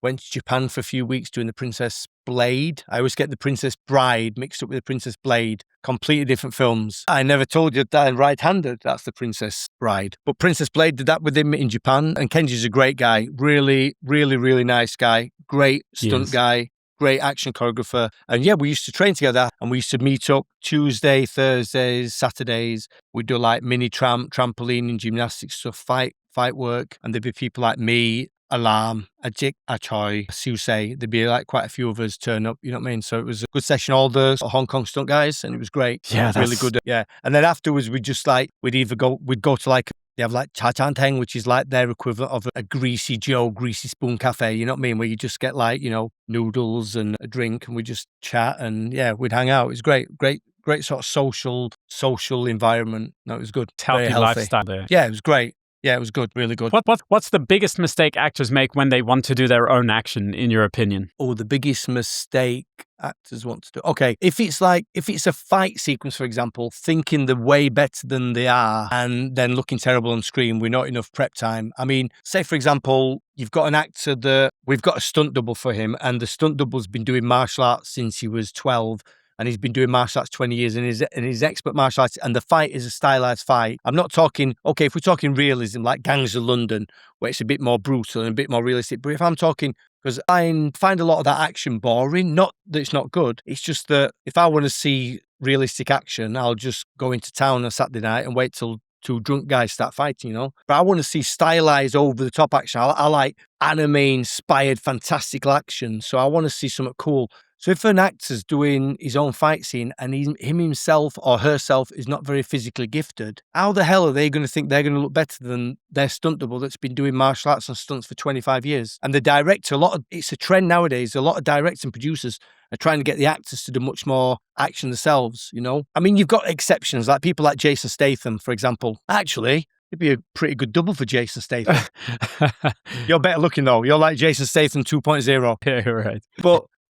went to Japan for a few weeks doing the Princess Blade. I always get the Princess Bride mixed up with the Princess Blade. Completely different films. I never told you that I'm right-handed. That's the Princess Bride. But Princess Blade did that with him in Japan. And Kenji's a great guy. Really, really, really nice guy. Great stunt guy. Great action choreographer. And yeah, we used to train together and we used to meet up Tuesday, Thursdays, Saturdays. We'd do like mini trampoline and gymnastics stuff, fight work. And there'd be people like me, Alarm, Ajik, Achoy, Susei. There'd be like quite a few of us turn up, you know what I mean? So it was a good session, all the Hong Kong stunt guys, and it was great. Yeah, it was really good. Yeah. And then afterwards, we'd go to like, they have like Cha Chan Teng, which is like their equivalent of a Greasy Joe, Greasy Spoon cafe, you know what I mean? Where you just get like, noodles and a drink and we just chat and yeah, we'd hang out. It was great sort of social environment. No, it was good. It's healthy lifestyle there. Yeah, it was great. Yeah, it was good, really good. What's the biggest mistake actors make when they want to do their own action, in your opinion? Oh, the biggest mistake actors want to do. Okay, if it's a fight sequence, for example, thinking they're way better than they are and then looking terrible on screen with not enough prep time. I mean, say, for example, you've got an actor we've got a stunt double for him and the stunt double's been doing martial arts since he was 12. And he's been doing martial arts 20 years and he's expert martial arts and the fight is a stylized fight. I'm not talking, okay, if we're talking realism like Gangs of London, where it's a bit more brutal and a bit more realistic, but if I'm talking, because I find a lot of that action boring, not that it's not good, it's just that if I want to see realistic action, I'll just go into town on Saturday night and wait till two drunk guys start fighting, But I want to see stylized over-the-top action. I like anime-inspired fantastical action, so I want to see something cool. So if an actor's doing his own fight scene and him himself or herself is not very physically gifted, how the hell are they going to think they're going to look better than their stunt double that's been doing martial arts and stunts for 25 years? And the director, it's a trend nowadays, a lot of directors and producers are trying to get the actors to do much more action themselves, I mean, you've got exceptions, like people like Jason Statham, for example. Actually, it'd be a pretty good double for Jason Statham. You're better looking, though. You're like Jason Statham 2.0. Yeah, you're right.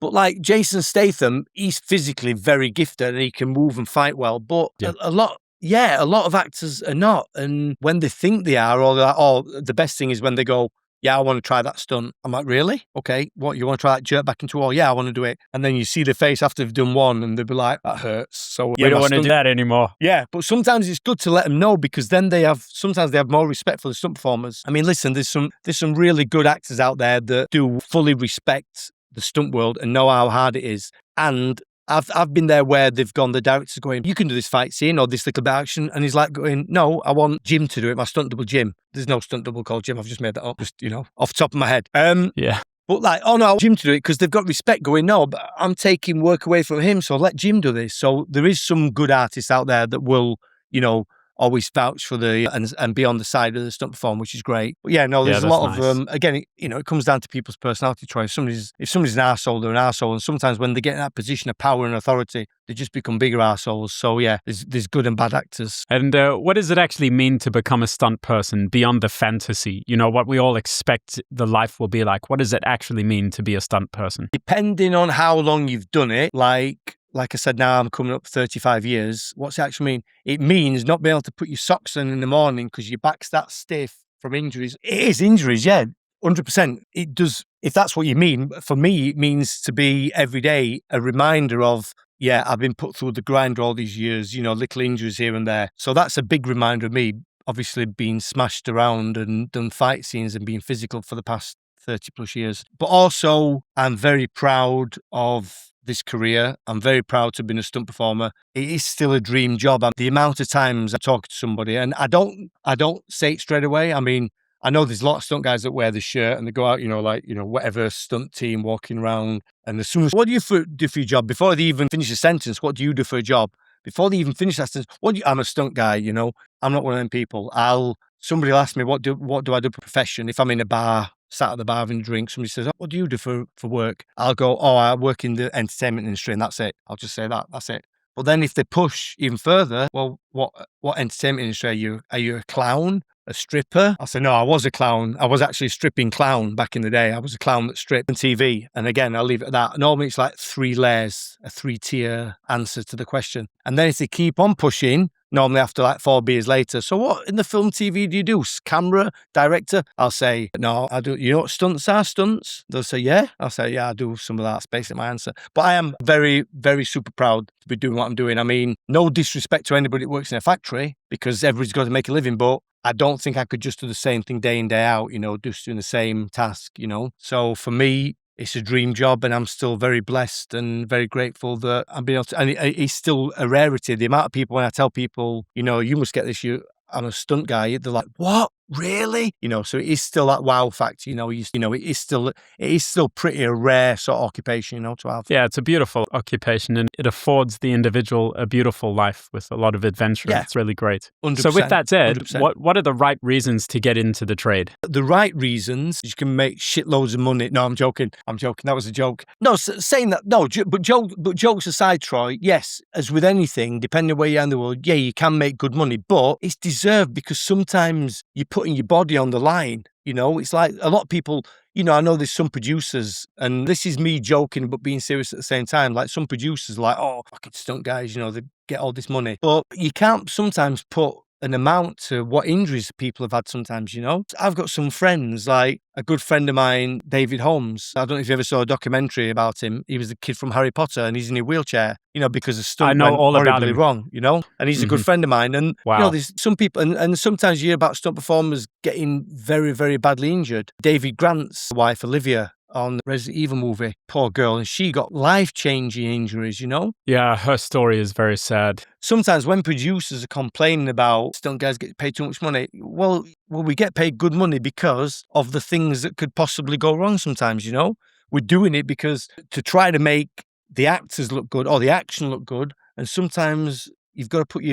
But like Jason Statham, he's physically very gifted and he can move and fight well. But a lot of actors are not. And when they think they are, or they're like, oh, the best thing is when they go, yeah, I want to try that stunt. I'm like, really? Okay, what, you want to try that jerk back into a wall? Yeah, I want to do it. And then you see the face after they've done one and they'll be like, that hurts. So we don't want to do that anymore. Yeah, but sometimes it's good to let them know because then sometimes they have more respect for the stunt performers. I mean, listen, there's some really good actors out there that do fully respect the stunt world and know how hard it is. And I've been there where the director's going, you can do this fight scene or this little bit of action. And he's like going, no, I want Jim to do it, my stunt double Jim. There's no stunt double called Jim. I've just made that up, just, off the top of my head. Yeah. But like, oh no, Jim to do it because they've got respect going, no, but I'm taking work away from him. So let Jim do this. So there is some good artists out there that will, always vouch for and be on the side of the stunt performer, which is great. But yeah, no, there's a lot of again, it comes down to people's personality choice. If somebody's an arsehole, they're an arsehole. And sometimes when they get in that position of power and authority, they just become bigger arseholes. So yeah, there's good and bad actors. And what does it actually mean to become a stunt person beyond the fantasy? What we all expect the life will be like. What does it actually mean to be a stunt person? Depending on how long you've done it, like I said, now I'm coming up 35 years. What's it actually mean? It means not being able to put your socks on in the morning because your back's that stiff from injuries. It is injuries, yeah, 100%. It does, if that's what you mean. For me, it means to be every day a reminder of, yeah, I've been put through the grind all these years, little injuries here and there. So that's a big reminder of me, obviously being smashed around and done fight scenes and being physical for the past 30 plus years. But also, I'm very proud of this career. I'm very proud to have been a stunt performer. It is still a dream job. The amount of times I talk to somebody and I don't say it straight away. I mean, I know there's a lot of stunt guys that wear the shirt and they go out, whatever stunt team walking around. And as soon as, what do you do for your job? Before they even finish a sentence, what do you do for a job? Before they even finish that sentence, I'm a stunt guy, I'm not one of them people. Somebody will ask me, what do I do for profession? If I'm in a bar, sat at the bar having a drink, somebody says, what do you do for work? I'll go, I work in the entertainment industry and that's it. I'll just say that's it. But then if they push even further, well, what entertainment industry are you? Are you a clown? a stripper. I said, no, I was a clown. I was actually a stripping clown back in the day. I was a clown that stripped on TV. And again, I'll leave it at that. Normally it's like 3 layers, a 3-tier answer to the question. And then if they keep on pushing, normally after like 4 beers later, so what in the film TV do you do? Camera, director? I'll say, no, I do. You know what stunts are? Stunts? They'll say, yeah. I'll say, yeah, I do some of that. That's basically my answer. But I am very, very super proud to be doing what I'm doing. I mean, no disrespect to anybody that works in a factory because everybody's got to make a living, but I don't think I could just do the same thing day in, day out, just doing the same task, So for me, it's a dream job and I'm still very blessed and very grateful that I'm being able to, and it's still a rarity. The amount of people, when I tell people, you must get this, I'm a stunt guy, they're like, what? Really? So it is still that wow factor, it is still pretty a rare sort of occupation, to have. Yeah, it's a beautiful occupation and it affords the individual a beautiful life with a lot of adventure. Yeah. It's really great. 100%, so with that said, 100%. what are the right reasons to get into the trade? The right reasons, you can make shitloads of money. No, I'm joking. That was a joke. No, saying that, no, but jokes aside, Troy, yes, as with anything, depending on where you are in the world, yeah, you can make good money, but it's deserved because sometimes you're putting your body on the line. It's like a lot of people, I know there's some producers, and this is me joking, but being serious at the same time. Like some producers are like, oh, fucking stunt guys, they get all this money. But you can't sometimes put an amount to what injuries people have had sometimes, I've got some friends, like a good friend of mine, David Holmes. I don't know if you ever saw a documentary about him. He was the kid from Harry Potter and he's in a wheelchair, because a stunt went horribly wrong, and he's a good friend of mine. And, there's some people, and sometimes you hear about stunt performers getting very, very badly injured. David Grant's wife, Olivia, on the Resident Evil movie, poor girl, and she got life-changing injuries, Yeah, her story is very sad. Sometimes when producers are complaining about stunt guys get paid too much money, well, we get paid good money because of the things that could possibly go wrong sometimes, We're doing it because to try to make the actors look good or the action look good, and sometimes you've got to put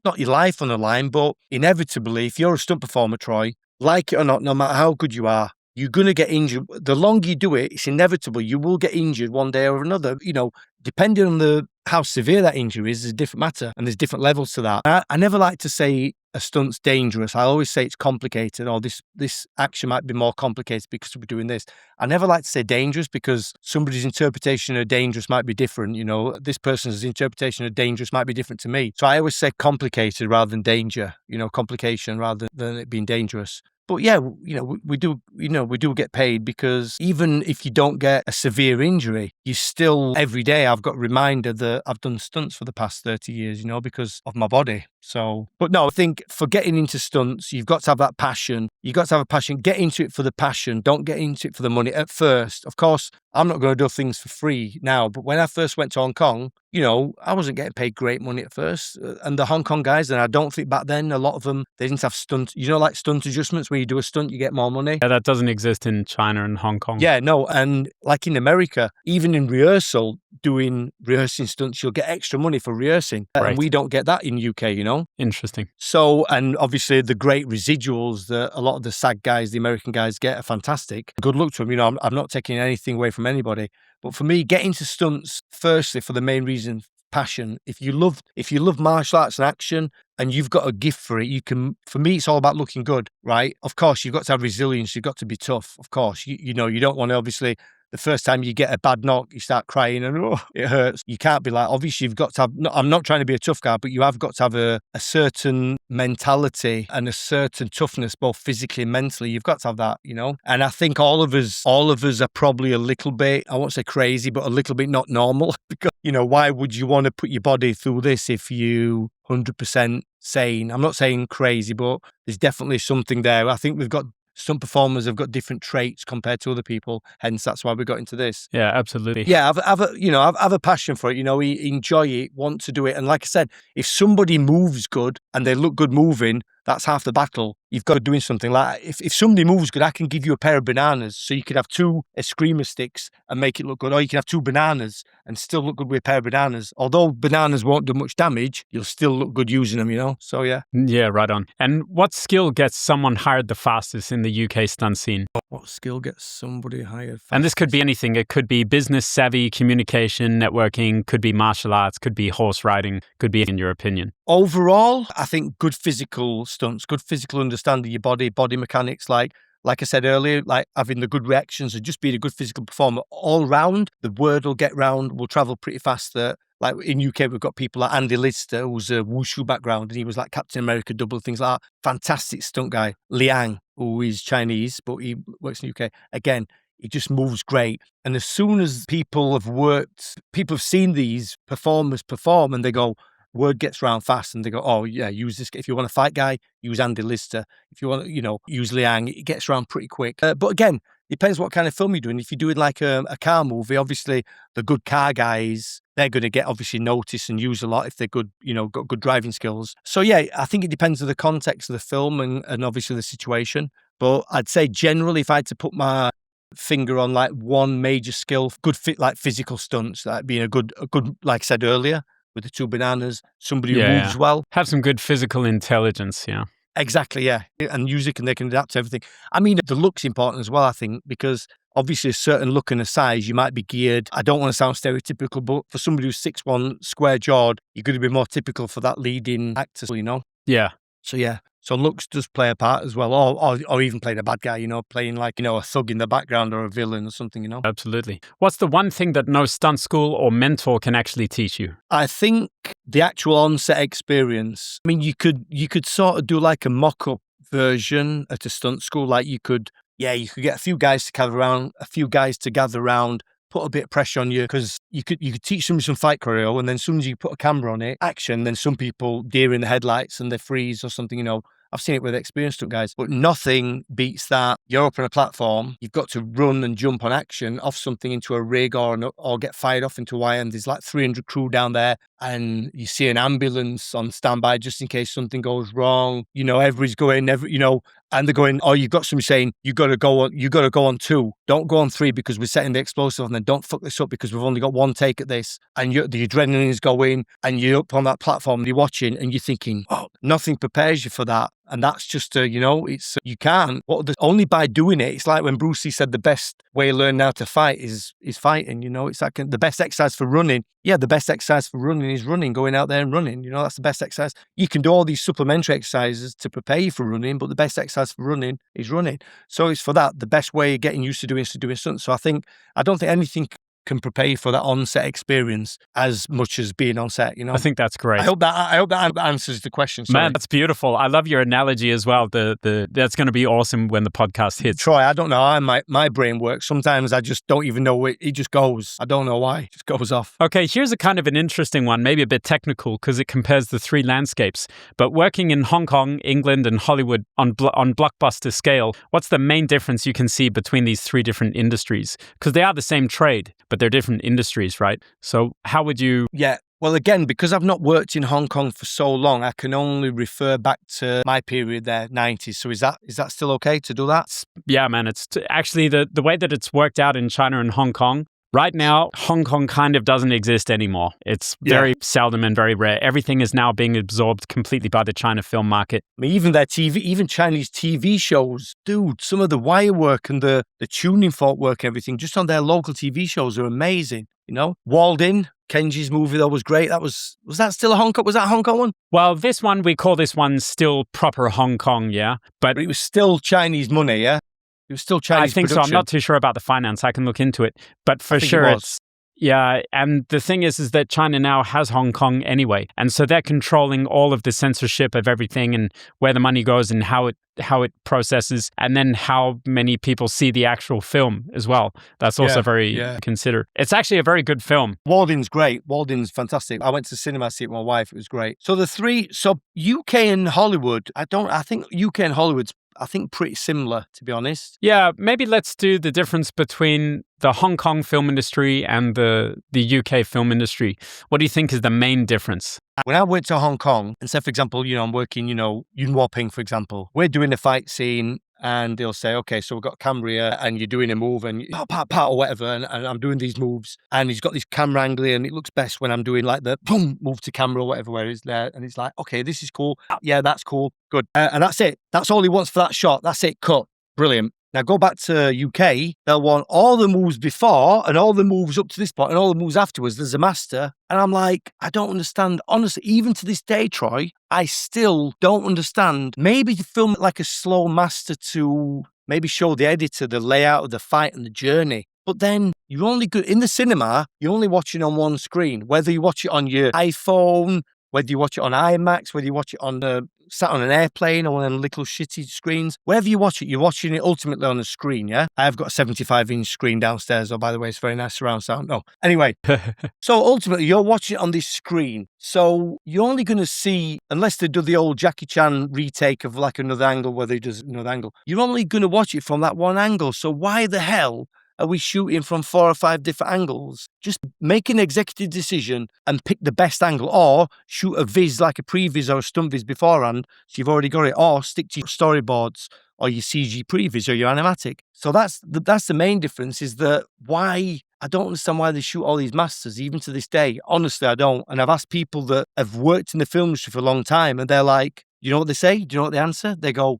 not your life on the line, but inevitably, if you're a stunt performer, Troy, like it or not, no matter how good you are, you're going to get injured. The longer you do it, it's inevitable. You will get injured one day or another. Depending on how severe that injury is a different matter, and there's different levels to that. I never like to say a stunt's dangerous. I always say it's complicated, or this action might be more complicated because we're doing this. I never like to say dangerous because somebody's interpretation of dangerous might be different. This person's interpretation of dangerous might be different to me. So I always say complicated rather than danger. Complication rather than it being dangerous. But yeah, we do get paid because even if you don't get a severe injury, you still, every day I've got a reminder that I've done stunts for the past 30 years, because of my body. So, but no, I think for getting into stunts, you've got to have that passion. You've got to have a passion. Get into it for the passion. Don't get into it for the money at first. Of course, I'm not going to do things for free now, but when I first went to Hong Kong, I wasn't getting paid great money at first. And the Hong Kong guys, and I don't think back then, a lot of them, they didn't have stunt, like stunt adjustments. When you do a stunt, you get more money. Yeah, that doesn't exist in China and Hong Kong. Yeah, no. And like in America, even in rehearsing stunts, you'll get extra money for rehearsing. Right. And we don't get that in UK, Interesting. So, and obviously the great residuals that a lot of the SAG guys, the American guys get are fantastic. Good luck to them. I'm not taking anything away from anybody. But for me, getting to stunts, firstly, for the main reason, passion. If you love martial arts and action and you've got a gift for it, for me, it's all about looking good, right? Of course, you've got to have resilience. You've got to be tough. Of course, you don't want to, obviously, the first time you get a bad knock, you start crying and it hurts. You can't be like, obviously you've got to have, I'm not trying to be a tough guy, but you have got to have a certain mentality and a certain toughness, both physically and mentally. You've got to have that, And I think all of us are probably a little bit, I won't say crazy, but a little bit not normal. Because, why would you want to put your body through this if you 100% sane? I'm not saying crazy, but there's definitely something there. I think some performers have got different traits compared to other people. Hence, that's why we got into this. Yeah, absolutely. Yeah, I've a passion for it. Enjoy it, want to do it. And like I said, if somebody moves good and they look good moving, that's half the battle. You've got to doing something like if somebody moves good, I can give you a pair of bananas. So you could have 2 eskrima sticks and make it look good. Or you can have 2 bananas and still look good with a pair of bananas. Although bananas won't do much damage, you'll still look good using them, So yeah. Yeah, right on. And what skill gets someone hired the fastest in the UK stunt scene? What skill gets somebody hired fast? And this could be anything. It could be business savvy, communication, networking, could be martial arts, could be horse riding, could be, in your opinion. Overall, I think good physical stunts, good physical understanding of your body mechanics, like I said earlier, like having the good reactions and just being a good physical performer all round. The word will get round, will travel pretty fast. Like in UK, we've got people like Andy Lister, who's a wushu background, and he was like Captain America double, things like that. Fantastic stunt guy. Liang, who is Chinese, but he works in the UK. Again, he just moves great. And as soon as people have seen these performers perform and they go, word gets round fast and they go, oh yeah, use this. If you want a fight guy, use Andy Lister. If you want to, use Liang, it gets around pretty quick. But again, depends what kind of film you're doing. If you're doing like a car movie, obviously the good car guys, they're going to get obviously noticed and used a lot if they're good, got good driving skills. So yeah, I think it depends on the context of the film and obviously the situation. But I'd say generally, if I had to put my finger on like one major skill, good fit, like physical stunts, like being a good, like I said earlier, with the two bananas, somebody who moves well. Have some good physical intelligence, yeah. Exactly, yeah. And music, and they can adapt to everything. I mean, the look's important as well, I think, because obviously a certain look and a size, you might be geared. I don't want to sound stereotypical, but for somebody who's 6'1", square-jawed, you're going to be more typical for that leading actor, Yeah. So yeah. So looks does play a part as well, or even playing a bad guy, playing like, a thug in the background or a villain or something, Absolutely. What's the one thing that no stunt school or mentor can actually teach you? I think the actual on-set experience. I mean, you could sort of do like a mock-up version at a stunt school. Like you could get a few guys to gather around, put a bit of pressure on you, because you could teach them some fight choreo, and then as soon as you put a camera on it, action, then some people deer in the headlights and they freeze or something, I've seen it with experienced stunt guys, but nothing beats that. You're up on a platform, you've got to run and jump on action off something into a rig or get fired off into a wire, and there's like 300 crew down there, and you see an ambulance on standby just in case something goes wrong. Everybody's going, and they're going, oh, you've got somebody saying, you got to go on 2. Don't go on 3 because we're setting the explosive, and then don't fuck this up because we've only got one take at this. And the adrenaline is going, and you're up on that platform, and you're watching, and you're thinking, oh, nothing prepares you for that. And that's just, it's, you can't. Only by doing it. It's like when Bruce Lee said the best way of learning how to fight is fighting, it's like the best exercise for running. Yeah, the best exercise for running is running, going out there and running. That's the best exercise. You can do all these supplementary exercises to prepare you for running, but the best exercise for running is running. So it's for that, the best way of getting used to doing stunts. So I don't think anything can prepare you for that on-set experience as much as being on set, I think that's great. I hope that answers the question. Sorry. Man, that's beautiful. I love your analogy as well. That's going to be awesome when the podcast hits. Troy, I don't know how my brain works. Sometimes I just don't even know it just goes. I don't know why. It just goes off. Okay, here's a kind of an interesting one, maybe a bit technical because it compares the 3 landscapes. But working in Hong Kong, England, and Hollywood on blockbuster scale, what's the main difference you can see between these 3 different industries? Because they are the same trade, but they're different industries, right? So how would you... Yeah, well, again, because I've not worked in Hong Kong for so long, I can only refer back to my period there, 90s. So is that still okay to do that? Yeah, man, it's actually the way that it's worked out in China and Hong Kong. Right now, Hong Kong kind of doesn't exist anymore. It's very seldom and very rare. Everything is now being absorbed completely by the China film market. I mean, even Chinese TV shows, dude, some of the wire work and the tuning fork work, everything, just on their local TV shows are amazing. Walled In, Kenji's movie, that was great. Was that still a Hong Kong? Was that a Hong Kong one? Well, we call this one still proper Hong Kong, yeah. But it was still Chinese money, yeah? It was still Chinese I think production. so. I'm not too sure about the finance. I can look into it. But for sure, it's... Yeah, and the thing is that China now has Hong Kong anyway. And so they're controlling all of the censorship of everything and where the money goes and how it processes, and then how many people see the actual film as well. That's also very considered. It's actually a very good film. Walden's great. Walden's fantastic. I went to cinema to see it with my wife. It was great. So UK and Hollywood, I think UK and Hollywood's pretty similar, to be honest. Yeah, maybe let's do the difference between the Hong Kong film industry and the UK film industry. What do you think is the main difference? When I went to Hong Kong, and say, for example, I'm working, Yun Waping, for example, we're doing a fight scene, and they'll say, okay, so we've got a camera here, and you're doing a move, and pat or whatever, and I'm doing these moves, and he's got this camera angle, and it looks best when I'm doing like the boom, move to camera or whatever, where he's there, and it's like, okay, this is cool. Yeah, that's cool. Good. And that's it. That's all he wants for that shot. That's it. Cut. Brilliant. Now go back to UK, they'll want all the moves before and all the moves up to this point and all the moves afterwards. There's a master. And I'm like, I don't understand. Honestly, even to this day, Troy, I still don't understand. Maybe to film it like a slow master to maybe show the editor the layout of the fight and the journey. But then you're only good in the cinema, you're only watching on one screen, whether you watch it on your iPhone, whether you watch it on IMAX, whether you watch it on sat on an airplane or on them little shitty screens, wherever you watch it, you're watching it ultimately on a screen, yeah? I've got a 75-inch screen downstairs, by the way, it's very nice surround sound. No. Anyway, so ultimately you're watching it on this screen. So you're only going to see, unless they do the old Jackie Chan retake of like another angle where they does another angle, you're only going to watch it from that one angle. So why the hell are we shooting from 4 or 5 different angles? Just make an executive decision and pick the best angle, or shoot a viz like a previs or a stunt viz beforehand, so you've already got it, or stick to your storyboards or your CG previs or your animatic. So that's the main difference, is that why, I don't understand why they shoot all these masters, even to this day. Honestly, I don't. And I've asked people that have worked in the film industry for a long time, and they're like, you know what they say? Do you know what they answer? They go,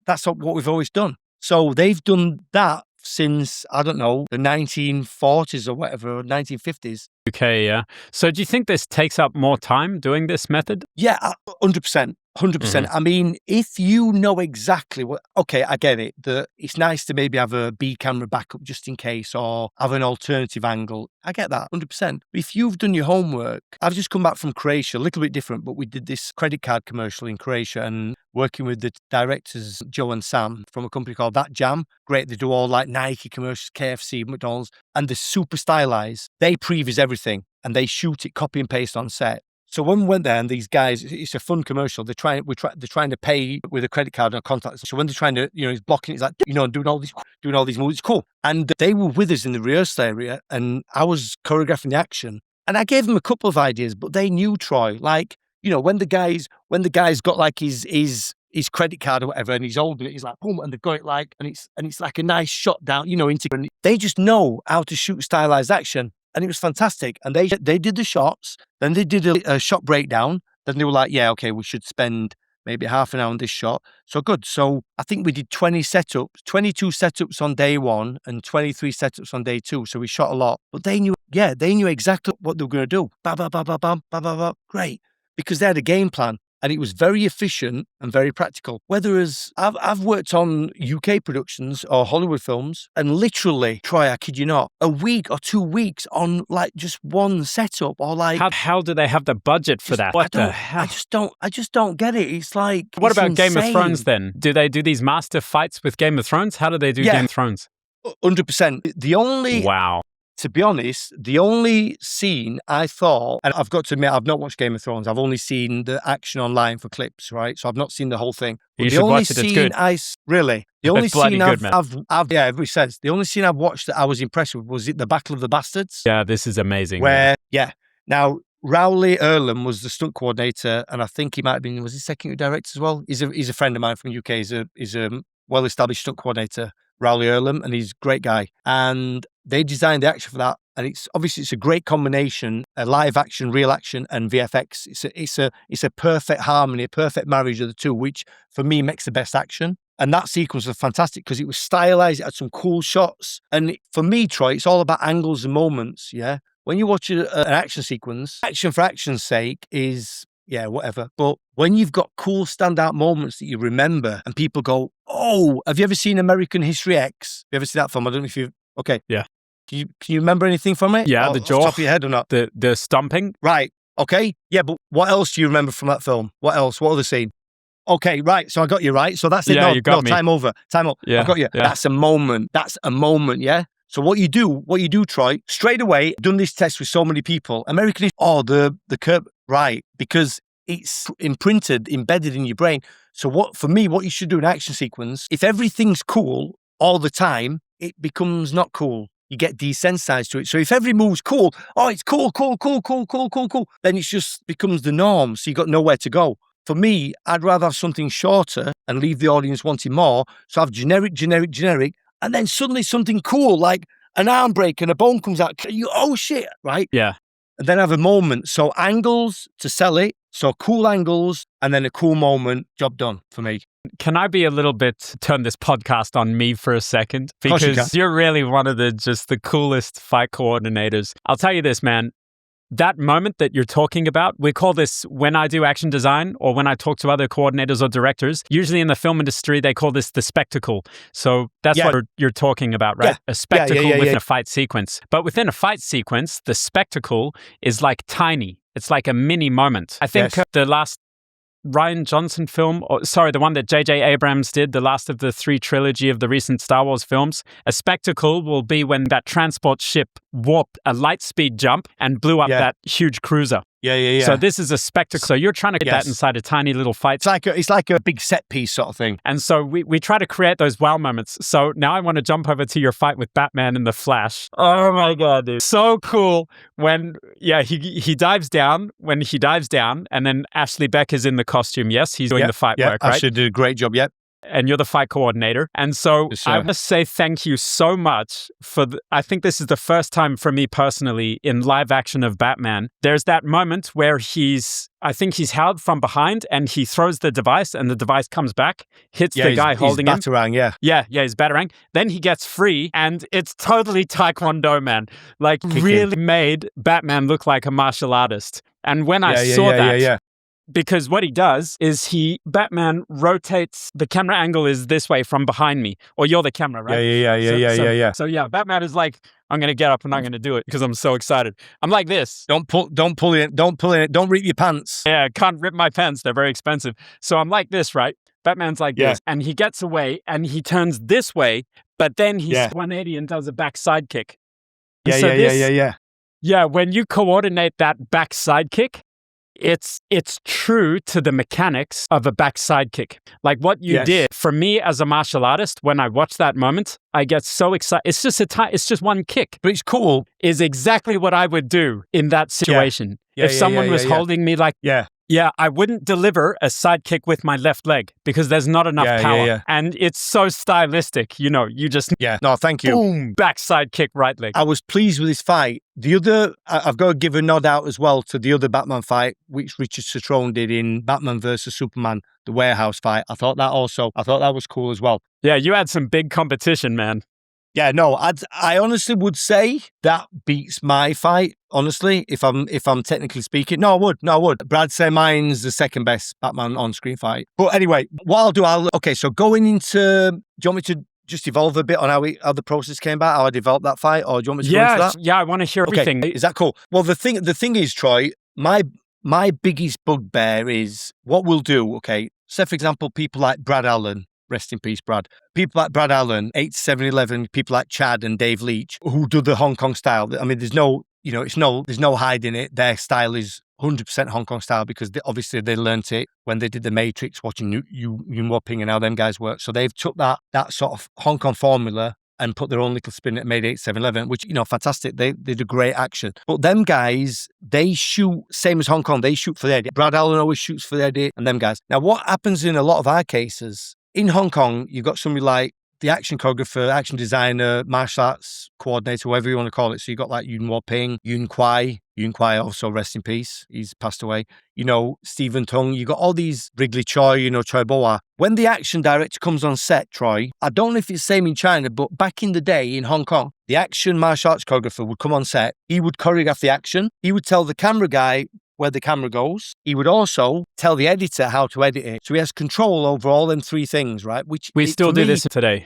that's not what we've always done. So they've done that since, I don't know, the 1940s or whatever, or 1950s. Okay, yeah. So do you think this takes up more time doing this method? Yeah, 100%. 100%. I mean, if you know exactly what, okay, I get it, that it's nice to maybe have a B camera backup just in case, or have an alternative angle. I get that, 100%. But if you've done your homework, I've just come back from Croatia, a little bit different, but we did this credit card commercial in Croatia, and working with the directors, Joe and Sam, from a company called That Jam. Great, they do all like Nike commercials, KFC, McDonald's, and they're super stylized. They previs everything, and they shoot it, copy and paste on set. So when we went there, and these guys, it's a fun commercial. They're trying to pay with a credit card and a contact. So when they're trying to, he's blocking, it's like, doing all these moves. It's cool. And they were with us in the rehearsal area, and I was choreographing the action. And I gave them a couple of ideas, but they knew, Troy, like, when the guy's got like his credit card or whatever, and he's holding it, he's like, boom, and they've got it like, and it's like a nice shot down, into, and they just know how to shoot stylized action. And it was fantastic. And they did the shots, then they did a shot breakdown. Then they were like, yeah, okay, we should spend maybe half an hour on this shot. So good. So I think we did 22 setups on day one and 23 setups on day two. So we shot a lot. But they knew exactly what they were going to do. Ba, ba, ba, ba, ba, ba, ba, ba. Great. Because they had a game plan. And it was very efficient and very practical. Whereas I've worked on UK productions or Hollywood films, and literally, Troy, I kid you not, a week or 2 weeks on like just one setup, or like, how do they have the budget for that? What the hell? I just don't get it. It's like, what it's about insane. Game of Thrones then? Do they do these master fights with Game of Thrones? How do they do Game of Thrones? 100%. Wow. To be honest, the only scene I thought, and I've got to admit, I've not watched Game of Thrones. I've only seen the action online for clips, right? So I've not seen the whole thing. You should watch it. It's good. The only scene everybody says, the only scene I've watched that I was impressed with was the Battle of the Bastards. Yeah, this is amazing. Now, Rowley Earlham was the stunt coordinator, and I think he might have been, was he second director as well? He's a friend of mine from the UK. He's a well-established stunt coordinator, Rowley Earlham, and he's a great guy. And they designed the action for that, and it's a great combination: live action, real action, and VFX. It's a perfect harmony, a perfect marriage of the two, which for me makes the best action. And that sequence was fantastic because it was stylized, it had some cool shots, and for me, Troy, it's all about angles and moments. Yeah, when you watch an action sequence, action for action's sake is, yeah, whatever. But when you've got cool standout moments that you remember, and people go, "Oh, have you ever seen American History X? Have you ever seen that film? I don't know if you've." Okay. Yeah. Can you remember anything from it? Yeah, the jaw. Off the top of your head or not? The stomping. Right. Okay. Yeah, but what else do you remember from that film? What else? What other scene? Okay, right. So I got you right. So that's it. Yeah, you got me. Time over. Time up. Yeah, I got you. yeah. That's a moment. Yeah. So what you do, Troy, straight away, done this test with so many people. American, the curve, right? Because it's embedded in your brain. So what you should do in an action sequence, if everything's cool all the time, it becomes not cool. You get desensitized to it. So if every move's cool, it's cool, then it just becomes the norm. So you got nowhere to go. For me, I'd rather have something shorter and leave the audience wanting more. So have generic, and then suddenly something cool, like an arm break and a bone comes out. Oh shit, right? Yeah. And then have a moment. So angles to sell it, So cool angles and then a cool moment, job done for me. Can I be a little bit, turn this podcast on me for a second? Of course you Because can. you're really one of the coolest fight coordinators. I'll tell you this, man. That moment that you're talking about, we call this, when I do action design or when I talk to other coordinators or directors, usually in the film industry, they call this the spectacle. So that's what you're talking about, right? A spectacle within a fight sequence. But within a fight sequence, the spectacle is like tiny. It's like a mini moment. I think the last Rian Johnson film, the one that J.J. Abrams did, the last of the 3 trilogy of the recent Star Wars films, a spectacle will be when that transport ship warped a light speed jump and blew up that huge cruiser. Yeah. So this is a spectacle. So you're trying to get that inside a tiny little fight. It's like a big set piece sort of thing. And so we try to create those wow moments. So now I want to jump over to your fight with Batman and the Flash. Oh my God, dude. So cool when, he dives down, and then Ashley Beck is in the costume. Yes, he's doing the fight work, right? Ashley did a great job, and you're the fight coordinator. And so I want to say thank you so much for, I think this is the first time for me personally in live action of Batman. There's that moment where I think he's held from behind and he throws the device and the device comes back, hits the guy holding him. Batarang, Yeah, he's Batarang. Then he gets free and it's totally Taekwondo, man. Like really made Batman look like a martial artist. And when I saw that, because what he does is Batman rotates, the camera angle is this way from behind me, or you're the camera, right? Yeah. So Batman is like, I'm going to get up and I'm going to do it because I'm so excited. I'm like this. Don't pull it, don't rip your pants. Yeah, can't rip my pants. They're very expensive. So I'm like this, right? Batman's like this, and he gets away and he turns this way, but then he's 180 and does a back side kick. Yeah, when you coordinate that back side kick, it's true to the mechanics of a back side kick. Like what you did for me as a martial artist, when I watch that moment, I get so excited. It's just one kick. But it's cool. Is exactly what I would do in that situation. If someone was holding me like, I wouldn't deliver a side kick with my left leg because there's not enough power. And it's so stylistic, you just... No, thank you. Boom, backside kick, right leg. I was pleased with this fight. The other, I've got to give a nod out as well to the other Batman fight, which Richard Citrone did in Batman versus Superman, the warehouse fight. I thought that was cool as well. Yeah, you had some big competition, man. Yeah, no, I honestly would say that beats my fight, honestly, if I'm technically speaking. No, I would. Brad say mine's the second best Batman on-screen fight. But anyway, what I'll do, so going into, do you want me to just evolve a bit on how the process came about, how I developed that fight, or do you want me to go into that? Yeah, I want to hear everything. Is that cool? Well, the thing is, Troy, my biggest bugbear is what we'll do, say, for example, people like Brad Allen, rest in peace, Brad. People like Brad Allen, 8-7-11, people like Chad and Dave Leach, who do the Hong Kong style. I mean, there's no hiding it. Their style is 100% Hong Kong style because obviously they learnt it when they did The Matrix, watching Yuen Woo-ping and how them guys work. So they've took that sort of Hong Kong formula and put their own little spin at made 8-7-11, which, fantastic. They do great action. But them guys, they shoot, same as Hong Kong, they shoot for the edit. Brad Allen always shoots for the edit, and them guys. Now, what happens in a lot of our cases, in Hong Kong, you've got somebody like the action choreographer, action designer, martial arts coordinator, whatever you want to call it. So you've got like Yuen Woo-ping, Yuen Kwai also, rest in peace. He's passed away. Stephen Tung. You've got all these, Wrigley Choi, Choi Boa. When the action director comes on set, Troy, I don't know if it's the same in China, but back in the day in Hong Kong, the action martial arts choreographer would come on set. He would choreograph the action. He would tell the camera guy where the camera goes. He would also tell the editor how to edit it. So he has control over all them 3 things, right? Which we still do this today.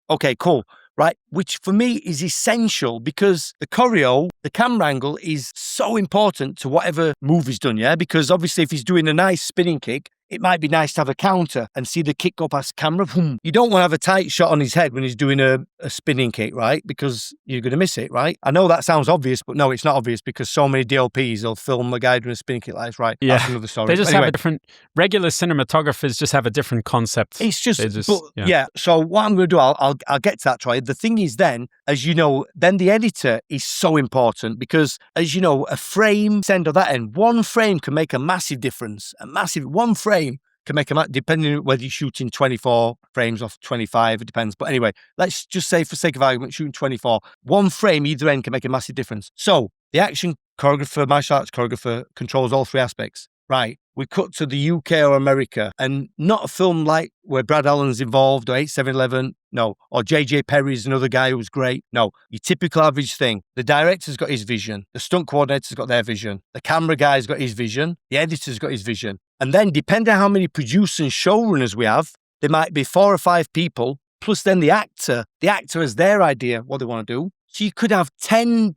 Okay, cool. Right, which for me is essential because the choreo, the camera angle is so important to whatever move he's done, because obviously if he's doing a nice spinning kick, it might be nice to have a counter and see the kick go past the camera. You don't want to have a tight shot on his head when he's doing a spinning kick, right? Because you're going to miss it, right? I know that sounds obvious, but no, it's not obvious because so many DLPs will film a guy doing a spinning kick like this, right? Yeah. That's another story. They just have a different, regular cinematographers just have a different concept. It's just, So what I'm going to do, I'll get to that, Troy. The thing is then, as you know, then the editor is so important because, as you know, a frame, send or that end, one frame can make a massive difference. One frame can make depending on whether you're shooting 24 frames off 25, it depends. But anyway, let's just say for sake of argument, shooting 24, one frame either end can make a massive difference. So the action choreographer, martial arts choreographer controls all 3 aspects, right? we cut to the UK or America, and not a film like where Brad Allen's involved or 8711, no, or JJ Perry's another guy who was great. No, your typical average thing. The director's got his vision, the stunt coordinator's got their vision, the camera guy's got his vision, the editor's got his vision. And then depending on how many producers and showrunners we have, there might be 4 or 5 people, plus then the actor. The actor has their idea what they want to do. So you could have 10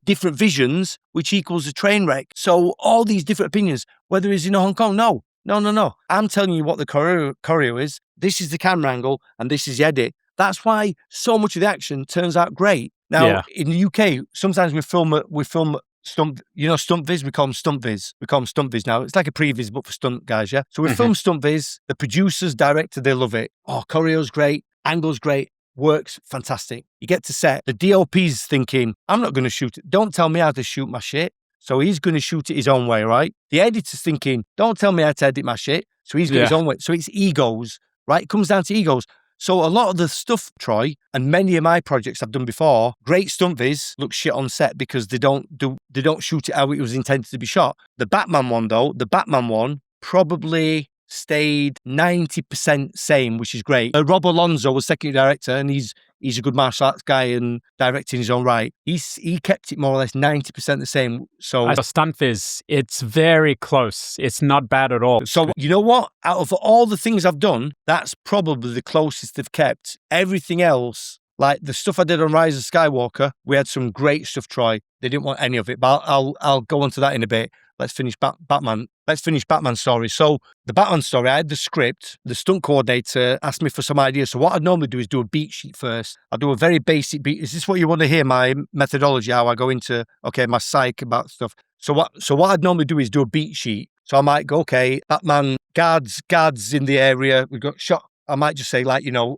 different visions, which equals a train wreck. So all these different opinions, whether it's in Hong Kong, no. I'm telling you what the choreo is. This is the camera angle and this is the edit. That's why so much of the action turns out great. Now, in the UK, sometimes we film stunt, stunt viz, we call them stunt viz. We call them stunt viz now. It's like a previs, but for stunt guys, yeah? So we film stunt viz, the producers, director, they love it. Oh, choreo's great, angle's great, works fantastic. You get to set, the DOP's thinking, I'm not going to shoot it. Don't tell me how to shoot my shit. So he's going to shoot it his own way, right? The editor's thinking, don't tell me how to edit my shit. So he's got his own way. So it's egos, right? It comes down to egos. So a lot of the stuff, Troy, and many of my projects I've done before, great stunt viz looks shit on set because they don't shoot it how it was intended to be shot. The Batman one probably stayed 90% same, which is great. Rob Alonso was second director, and he's a good martial arts guy and directing his own right. He kept it more or less 90% the same. So stunt viz, it's very close. It's not bad at all. So you know what? Out of all the things I've done, that's probably the closest they've kept. Everything else, like the stuff I did on Rise of Skywalker, we had some great stuff, Troy. They didn't want any of it, but I'll go on to that in a bit. Let's finish Batman. Let's finish Batman's story. So the Batman story, I had the script. The stunt coordinator asked me for some ideas. So what I'd normally do is do a beat sheet first. I'll do a very basic beat. Is this what you want to hear? My methodology, how I go into, my psych about stuff. So what I'd normally do is do a beat sheet. So I might go, okay, Batman, guards in the area. We've got shot. I might just say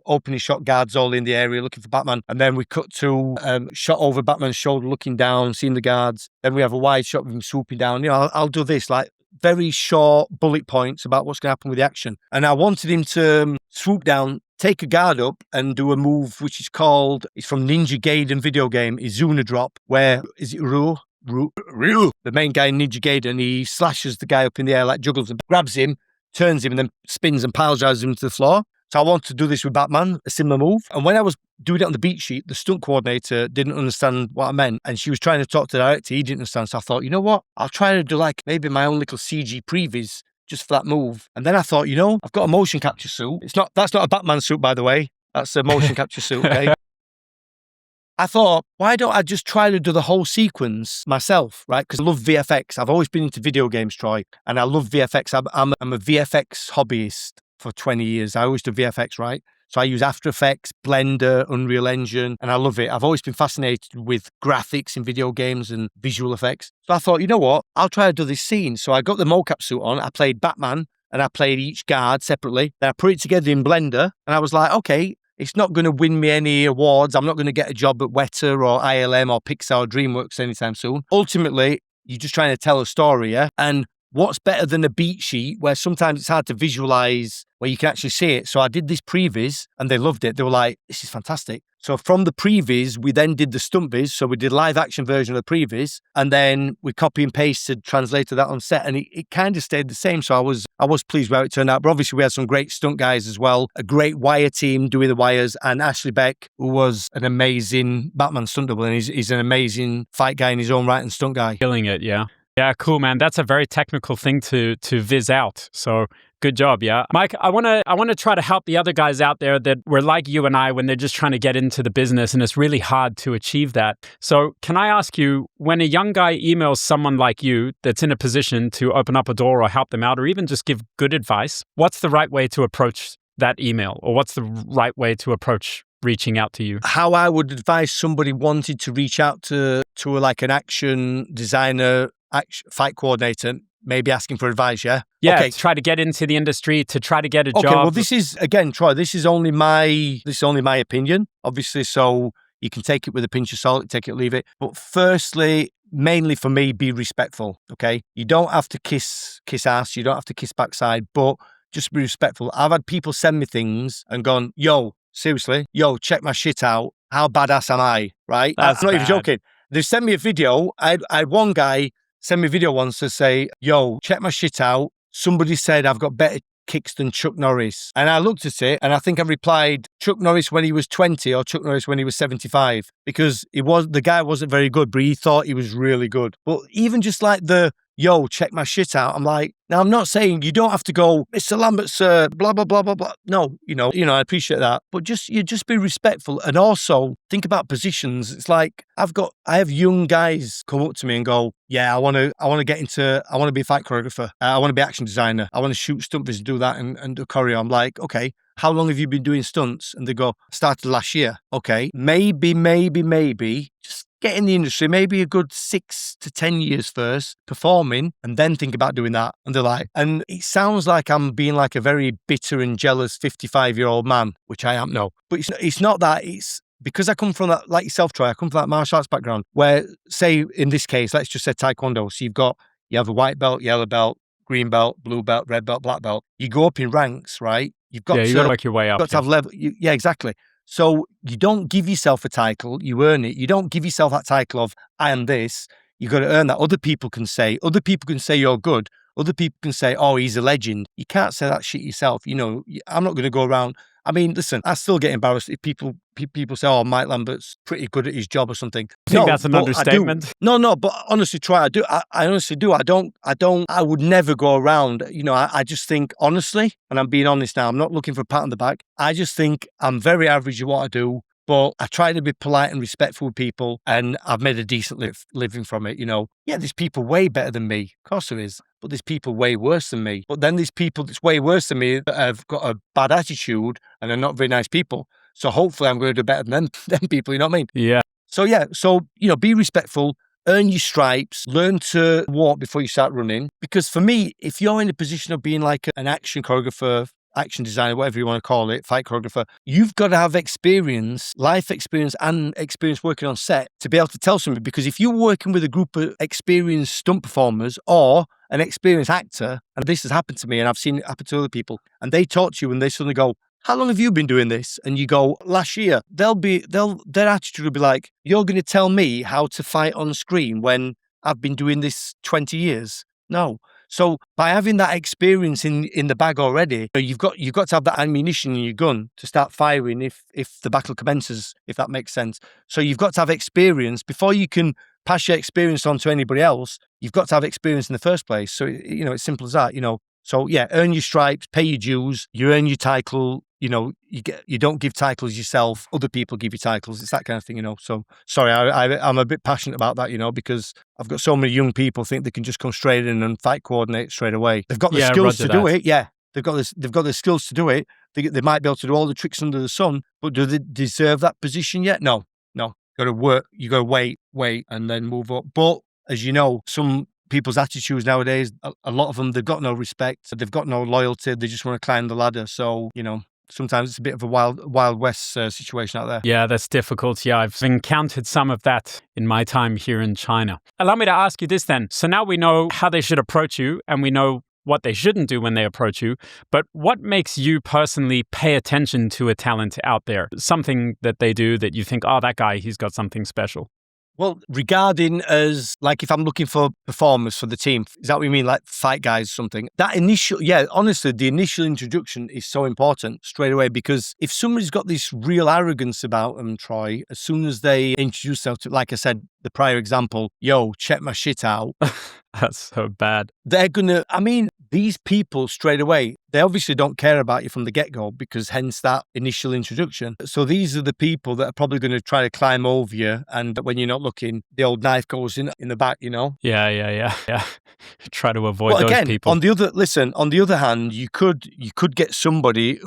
opening shot, guards all in the area looking for Batman. And then we cut to shot over Batman's shoulder, looking down, seeing the guards. Then we have a wide shot of him swooping down. I'll do this, like very short bullet points about what's going to happen with the action. And I wanted him to swoop down, take a guard up and do a move, which is called, it's from Ninja Gaiden video game, Izuna Drop, where, is it Ryu? The main guy in Ninja Gaiden, he slashes the guy up in the air, like juggles him, grabs him, turns him and then spins and pile drives him to the floor. So I wanted to do this with Batman, a similar move. And when I was doing it on the beat sheet, the stunt coordinator didn't understand what I meant. And she was trying to talk to the director. He didn't understand. So I thought, you know what? I'll try to do like maybe my own little CG previs just for that move. And then I thought, I've got a motion capture suit. That's not a Batman suit, by the way. That's a motion capture suit, okay? I thought, why don't I just try to do the whole sequence myself, right? Because I love VFX. I've always been into video games, Troy, and I love VFX. I'm a VFX hobbyist for 20 years. I always do VFX, right? So I use After Effects, Blender, Unreal Engine, and I love it. I've always been fascinated with graphics in video games and visual effects. So I thought, you know what? I'll try to do this scene. So I got the mocap suit on. I played Batman, and I played each guard separately. Then I put it together in Blender, and I was like, okay, it's not going to win me any awards. I'm not going to get a job at Weta or ILM or Pixar or DreamWorks anytime soon. Ultimately, you're just trying to tell a story, yeah? And what's better than a beat sheet where sometimes it's hard to visualize where you can actually see it? So I did this previs and they loved it. They were like, this is fantastic. So from the previs, we then did the stunt viz. So we did live action version of the previs and then we copy and pasted, translated that on set and it kind of stayed the same. So I was pleased with how it turned out. But obviously we had some great stunt guys as well, a great wire team doing the wires and Ashley Beck, who was an amazing Batman stunt double and he's an amazing fight guy in his own right and stunt guy. Killing it, yeah. Yeah, cool, man. That's a very technical thing to viz out. So good job, yeah. Mike, I want to try to help the other guys out there that were like you and I when they're just trying to get into the business and it's really hard to achieve that. So can I ask you, when a young guy emails someone like you that's in a position to open up a door or help them out or even just give good advice, what's the right way to approach that email or what's the right way to approach reaching out to you? How I would advise somebody wanted to reach out to like an action designer, fight coordinator, maybe asking for advice, yeah? Yeah, okay. To try to get into the industry, to try to get a job. Okay, well, this is, again, Troy, this is only my opinion, obviously, so you can take it with a pinch of salt, take it, leave it. But firstly, mainly for me, be respectful, okay? You don't have to kiss ass, you don't have to kiss backside, but just be respectful. I've had people send me things and gone, yo, seriously, check my shit out. How badass am I, right? That's I'm not even bad. joking. They sent me a video. I had one guy send me a video once to say, yo, check my shit out. somebody said I've got better kicks than Chuck Norris. And I looked at it and I think I replied, Chuck Norris when he was 20 or Chuck Norris when he was 75, because the guy wasn't very good, but he thought he was really good. But even just like yo, check my shit out. I'm like, now I'm not saying you don't have to go, Mr. Lambert, sir, blah, blah, blah, blah, blah. No, I appreciate that. But just be respectful. And also think about positions. It's like, I have young guys come up to me and go, yeah, I want to be a fight choreographer. I want to be action designer. I want to shoot stunt vision, do that and do choreo. I'm like, okay, how long have you been doing stunts? And they go, started last year. Okay, maybe, just get in the industry, maybe a good 6 to 10 years first, performing, and then think about doing that. And they're like, and it sounds like I'm being like a very bitter and jealous 55-year-old man, which I am, no. But it's not that. It's because I come from that, like yourself, Troy, I come from that martial arts background where, say, in this case, let's just say Taekwondo. So you have a white belt, yellow belt, green belt, blue belt, red belt, black belt. You go up in ranks, right? You've got to work your way up. You've got to have level. Yeah, exactly. So you don't give yourself a title, you earn it. You don't give yourself that title of, I am this. You got to earn that. Other people can say you're good. Other people can say, oh, he's a legend. You can't say that shit yourself. I'm not going to go around. I mean, listen, I still get embarrassed if people say, oh, Mike Lambert's pretty good at his job or something. I think that's an understatement. No, but honestly, Troy, I honestly do. I would never go around, I just think, honestly, and I'm being honest now, I'm not looking for a pat on the back. I just think I'm very average at what I do, but I try to be polite and respectful with people, and I've made a decent living from it, Yeah, there's people way better than me. Of course there is. But there's people way worse than me. But then there's people that's way worse than me that have got a bad attitude and are not very nice people. So hopefully I'm going to do better than them people, you know what I mean? Yeah. So, be respectful, earn your stripes, learn to walk before you start running. Because for me, if you're in a position of being like an action choreographer, action designer, whatever you want to call it, fight choreographer, you've got to have experience, life experience and experience working on set to be able to tell somebody. Because if you're working with a group of experienced stunt performers or an experienced actor, and this has happened to me and I've seen it happen to other people, and they talk to you and they suddenly go, how long have you been doing this? And you go, last year. Their attitude will be like, you're going to tell me how to fight on screen when I've been doing this 20 years? No. So by having that experience in the bag already, you've got to have that ammunition in your gun to start firing if the battle commences, if that makes sense. So you've got to have experience before you can pass your experience on to anybody else. You've got to have experience in the first place. So it's simple as that. So yeah, earn your stripes, pay your dues, you earn your title. You don't give titles yourself. Other people give you titles. It's that kind of thing, So sorry, I'm a bit passionate about that, because I've got so many young people think they can just come straight in and fight coordinate straight away. They've got the skills to do it. Yeah, they've got the skills to do it. They might be able to do all the tricks under the sun, but do they deserve that position yet? No. Got to work. You got to wait, and then move up. But as you know, some people's attitudes nowadays, a lot of them, they've got no respect. They've got no loyalty. They just want to climb the ladder. So, sometimes it's a bit of a wild west situation out there. Yeah, that's difficult. Yeah, I've encountered some of that in my time here in China. Allow me to ask you this then. So now we know how they should approach you and we know what they shouldn't do when they approach you. But what makes you personally pay attention to a talent out there? Something that they do that you think, oh, that guy, he's got something special. Well, regarding as, like, if I'm looking for performers for the team, is that what you mean, like fight guys or something? That honestly, the initial introduction is so important straight away, because if somebody's got this real arrogance about them, Troy, as soon as they introduce themselves to, like I said, the prior example, yo, check my shit out. That's so bad. They're these people straight away, they obviously don't care about you from the get-go, because hence that initial introduction. So these are the people that are probably going to try to climb over you, and when you're not looking, the old knife goes in the back, Yeah. Try to avoid those people. On the other hand, you could get somebody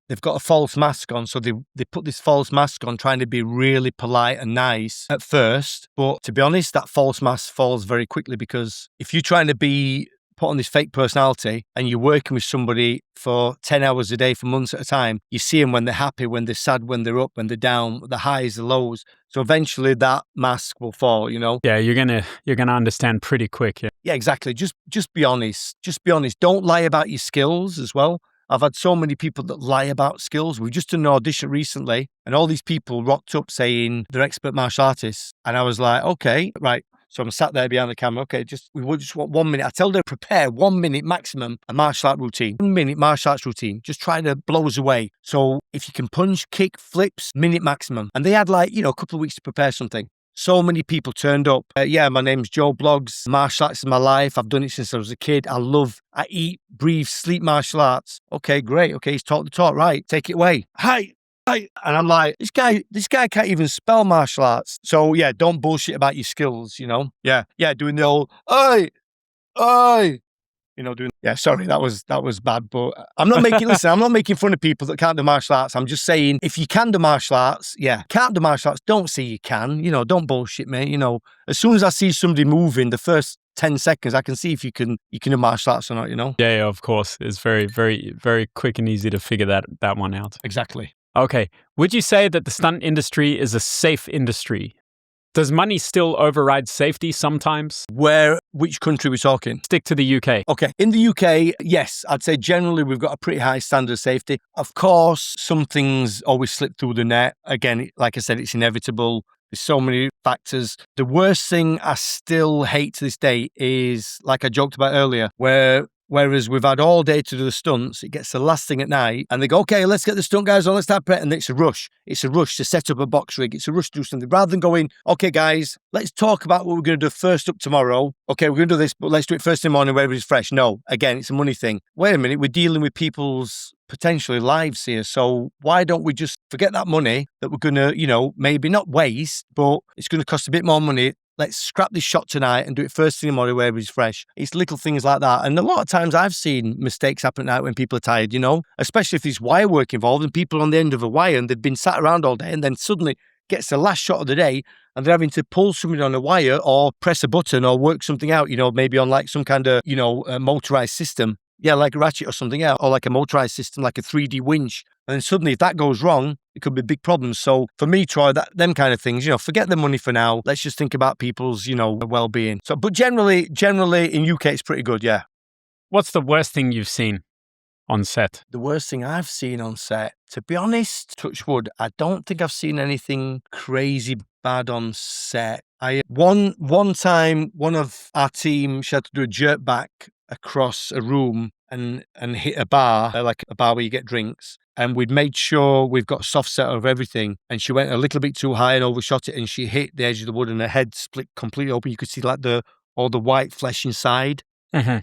they've got a false mask on. So they put this false mask on trying to be really polite and nice at first. But to be honest, that false mask falls very quickly, because if you're trying to be put on this fake personality and you're working with somebody for 10 hours a day for months at a time, you see them when they're happy, when they're sad, when they're up, when they're down, the highs, the lows. So eventually that mask will fall, Yeah, you're gonna understand pretty quick. Yeah, exactly. Just be honest. Just be honest. Don't lie about your skills as well. I've had so many people that lie about skills. We just done an audition recently, and all these people rocked up saying they're expert martial artists. And I was like, okay, right. So I'm sat there behind the camera. Okay, we will just want 1 minute. I tell them to prepare 1 minute maximum a martial art routine. 1 minute martial arts routine. Just try to blow us away. So if you can punch, kick, flips, minute maximum. And they had like, a couple of weeks to prepare something. So many people turned up. My name's Joe Blogs. Martial arts is my life. I've done it since I was a kid. I eat, breathe, sleep martial arts. Okay, great. Okay, he's taught the talk. Right, take it away. Hi. And I'm like, this guy can't even spell martial arts. So yeah, don't bullshit about your skills, Yeah, doing the old, oi, sorry, that was bad, but I'm not making fun of people that can't do martial arts. I'm just saying, if you can do martial arts, can't do martial arts, don't say you can, don't bullshit me, as soon as I see somebody moving, the first 10 seconds, I can see if you can do martial arts or not, Yeah, of course. It's very, very, very quick and easy to figure that one out. Exactly. Okay. Would you say that the stunt industry is a safe industry? Does money still override safety sometimes? Which country are we talking? Stick to the UK. Okay. In the UK, yes, I'd say generally we've got a pretty high standard of safety. Of course, some things always slip through the net. Again, like I said, it's inevitable. There's so many factors. The worst thing I still hate to this day is, like I joked about earlier, whereas we've had all day to do the stunts, it gets the last thing at night, and they go, okay, let's get the stunt guys on, let's start prepping, and it's a rush. It's a rush to set up a box rig. It's a rush to do something. Rather than going, okay, guys, let's talk about what we're going to do first up tomorrow. Okay, we're going to do this, but let's do it first in the morning where everybody's fresh. No, again, it's a money thing. Wait a minute, we're dealing with people's potentially lives here. So why don't we just forget that money that we're going to, maybe not waste, but it's going to cost a bit more money. Let's scrap this shot tonight and do it first thing in the morning where everybody's fresh. It's little things like that. And a lot of times I've seen mistakes happen at night when people are tired, especially if there's wire work involved and people on the end of a wire and they've been sat around all day and then suddenly gets the last shot of the day and they're having to pull something on a wire or press a button or work something out, maybe on like some kind of, a motorized system. Yeah, like a ratchet or something else, or like a motorized system, like a 3D winch. And then suddenly, if that goes wrong, it could be big problems. So for me, Troy, them kind of things, forget the money for now. Let's just think about people's, well-being. So, but generally in UK, it's pretty good, yeah. What's the worst thing you've seen on set? The worst thing I've seen on set, to be honest, touch wood, I don't think I've seen anything crazy bad on set. One time, one of our team, she had to do a jerk back across a room and hit a bar, like a bar where you get drinks. And we'd made sure we've got soft set of everything. And she went a little bit too high and overshot it. And she hit the edge of the wood and her head split completely open. You could see like all the white flesh inside. Mm-hmm.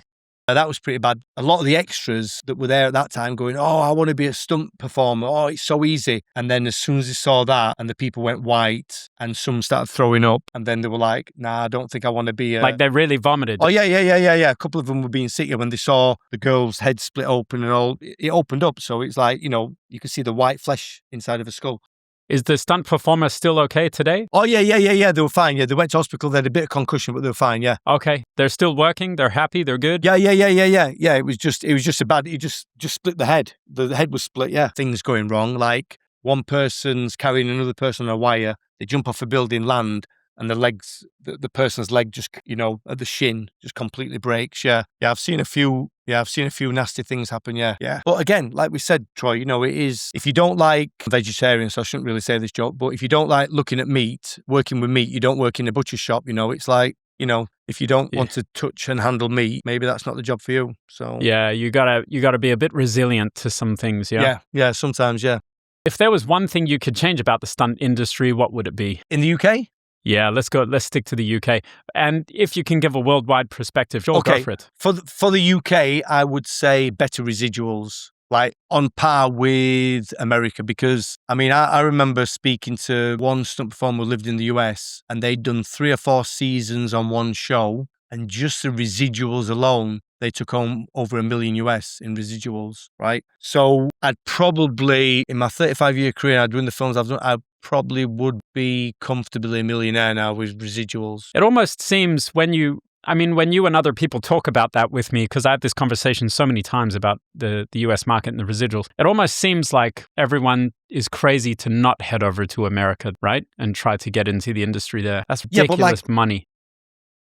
That was pretty bad. A lot of the extras that were there at that time going, oh, I want to be a stunt performer. Oh, it's so easy. And then as soon as they saw that and the people went white and some started throwing up and then they were like, nah, I don't think I want to be Like they really vomited. Oh, yeah. A couple of them were being sick when they saw the girl's head split open and all. It opened up. So it's like, you could see the white flesh inside of a skull. Is the stunt performer still okay today? Oh, yeah. They were fine. Yeah, they went to hospital. They had a bit of concussion, but they were fine. Yeah. Okay. They're still working. They're happy. They're good. Yeah. Yeah, it was just a bad. It just split the head. The head was split. Yeah. Things going wrong. Like one person's carrying another person on a wire. They jump off a building, land, and the person's leg just, at the shin, just completely breaks. Yeah. I've seen a few nasty things happen. Yeah. But again, like we said, Troy, it is, if you don't like vegetarian, so I shouldn't really say this joke, but if you don't like looking at meat, working with meat, you don't work in a butcher shop, it's like, if you don't want to touch and handle meat, maybe that's not the job for you. So yeah, you gotta be a bit resilient to some things. Yeah, sometimes. Yeah. If there was one thing you could change about the stunt industry, what would it be? In the UK? Yeah, let's stick to the UK. And if you can give a worldwide perspective, Joel, go for it. For the UK, I would say better residuals, like on par with America, because I remember speaking to one stunt performer who lived in the US and they'd done 3 or 4 seasons on one show, and just the residuals alone, they took home over $1 million US in residuals, right? So I'd probably, in my 35-year career, I'd run the films I've done, I probably would be comfortably a millionaire now with residuals. It almost seems when you and other people talk about that with me, because I have this conversation so many times about the US market and the residuals, it almost seems like everyone is crazy to not head over to America, right? And try to get into the industry there. That's ridiculous money.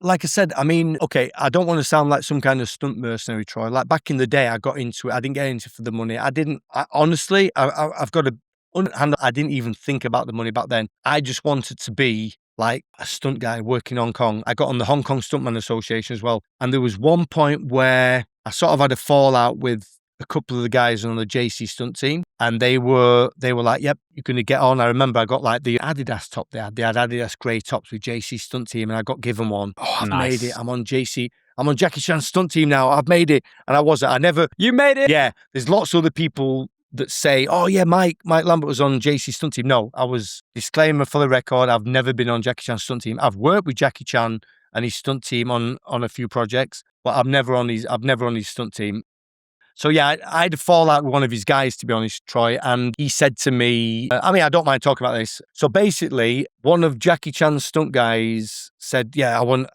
Like I said, okay, I don't want to sound like some kind of stunt mercenary, Troy. Like back in the day, I got into it. I didn't get into it for the money. Honestly, I've got to I didn't even think about the money back then. I just wanted to be like a stunt guy working in Hong Kong. I got on the Hong Kong Stuntman Association as well. And there was one point where I sort of had a fallout with a couple of the guys on the JC stunt team, and they were like, "Yep, you're going to get on." I remember I got like the Adidas top. They had Adidas grey tops with JC stunt team, and I got given one. Oh, I've made it. I'm on Jackie Chan's stunt team now. I've made it, and I wasn't. I never. You made it. Yeah, there's lots of other people that say, "Oh yeah, Mike Lambert was on JC stunt team." No, I was. Disclaimer for the record: I've never been on Jackie Chan's stunt team. I've worked with Jackie Chan and his stunt team on a few projects, but I've never on his stunt team. So yeah, I had a fallout with one of his guys, to be honest, Troy, and he said to me, I don't mind talking about this. So basically, one of Jackie Chan's stunt guys said, "Yeah, I'll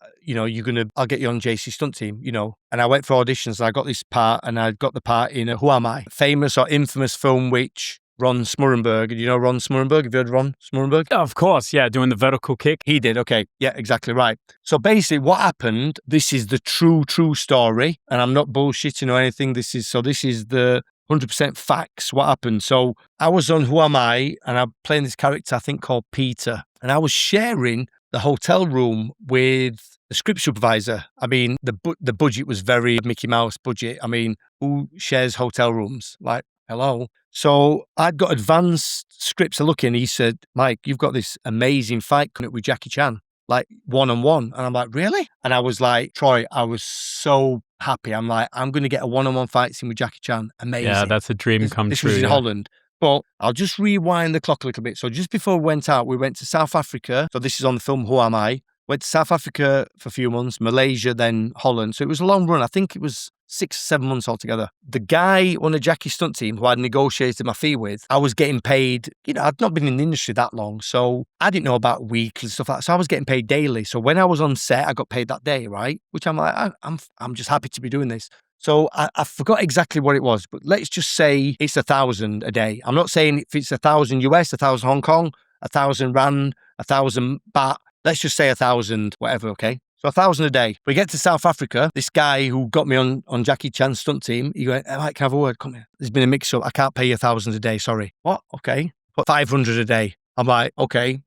get you on JC stunt team, And I went for auditions, and I got this part, and I got the part in Who Am I? Famous or infamous film which Ron Smurrenberg. Do you know Ron Smurrenberg? Have you heard of Ron Smurrenberg? Of course, yeah, doing the vertical kick. He did, okay. Yeah, exactly right. So basically what happened, this is the true story, and I'm not bullshitting or anything. This is the 100% facts, what happened. So I was on Who Am I? And I'm playing this character, I think, called Peter. And I was sharing the hotel room with the script supervisor. I mean, the budget was very Mickey Mouse budget. I mean, who shares hotel rooms? Like, hello. So I'd got advanced scripts to look in. He said, "Mike, you've got this amazing fight coming up with Jackie Chan, like one-on-one." And I'm like, "Really?" And I was like, Troy, I was so happy. I'm like, I'm going to get a one-on-one fight scene with Jackie Chan. Amazing. Yeah, that's a dream come this true. This was in Holland. But I'll just rewind the clock a little bit. So just before we went out, we went to South Africa. So this is on the film Who Am I? Went to South Africa for a few months, Malaysia, then Holland. So it was a long run. I think it was 6 or 7 months altogether. The guy on the Jackie stunt team who I'd negotiated my fee with, I was getting paid, I'd not been in the industry that long. So I didn't know about weeks and stuff like that. So I was getting paid daily. So when I was on set, I got paid that day, right? Which I'm like, I'm just happy to be doing this. So I forgot exactly what it was, but let's just say it's 1,000 a day. I'm not saying if it's 1,000 US, 1,000 Hong Kong, 1,000 Rand, 1,000 Baht. Let's just say 1,000, whatever, okay? So 1,000 a day. We get to South Africa. This guy who got me on Jackie Chan's stunt team, he went, "Mike, can I have a word? Come here. There's been a mix-up. I can't pay you 1,000 a day, sorry." "What? Okay. But 500 a day." I'm like, "Okay.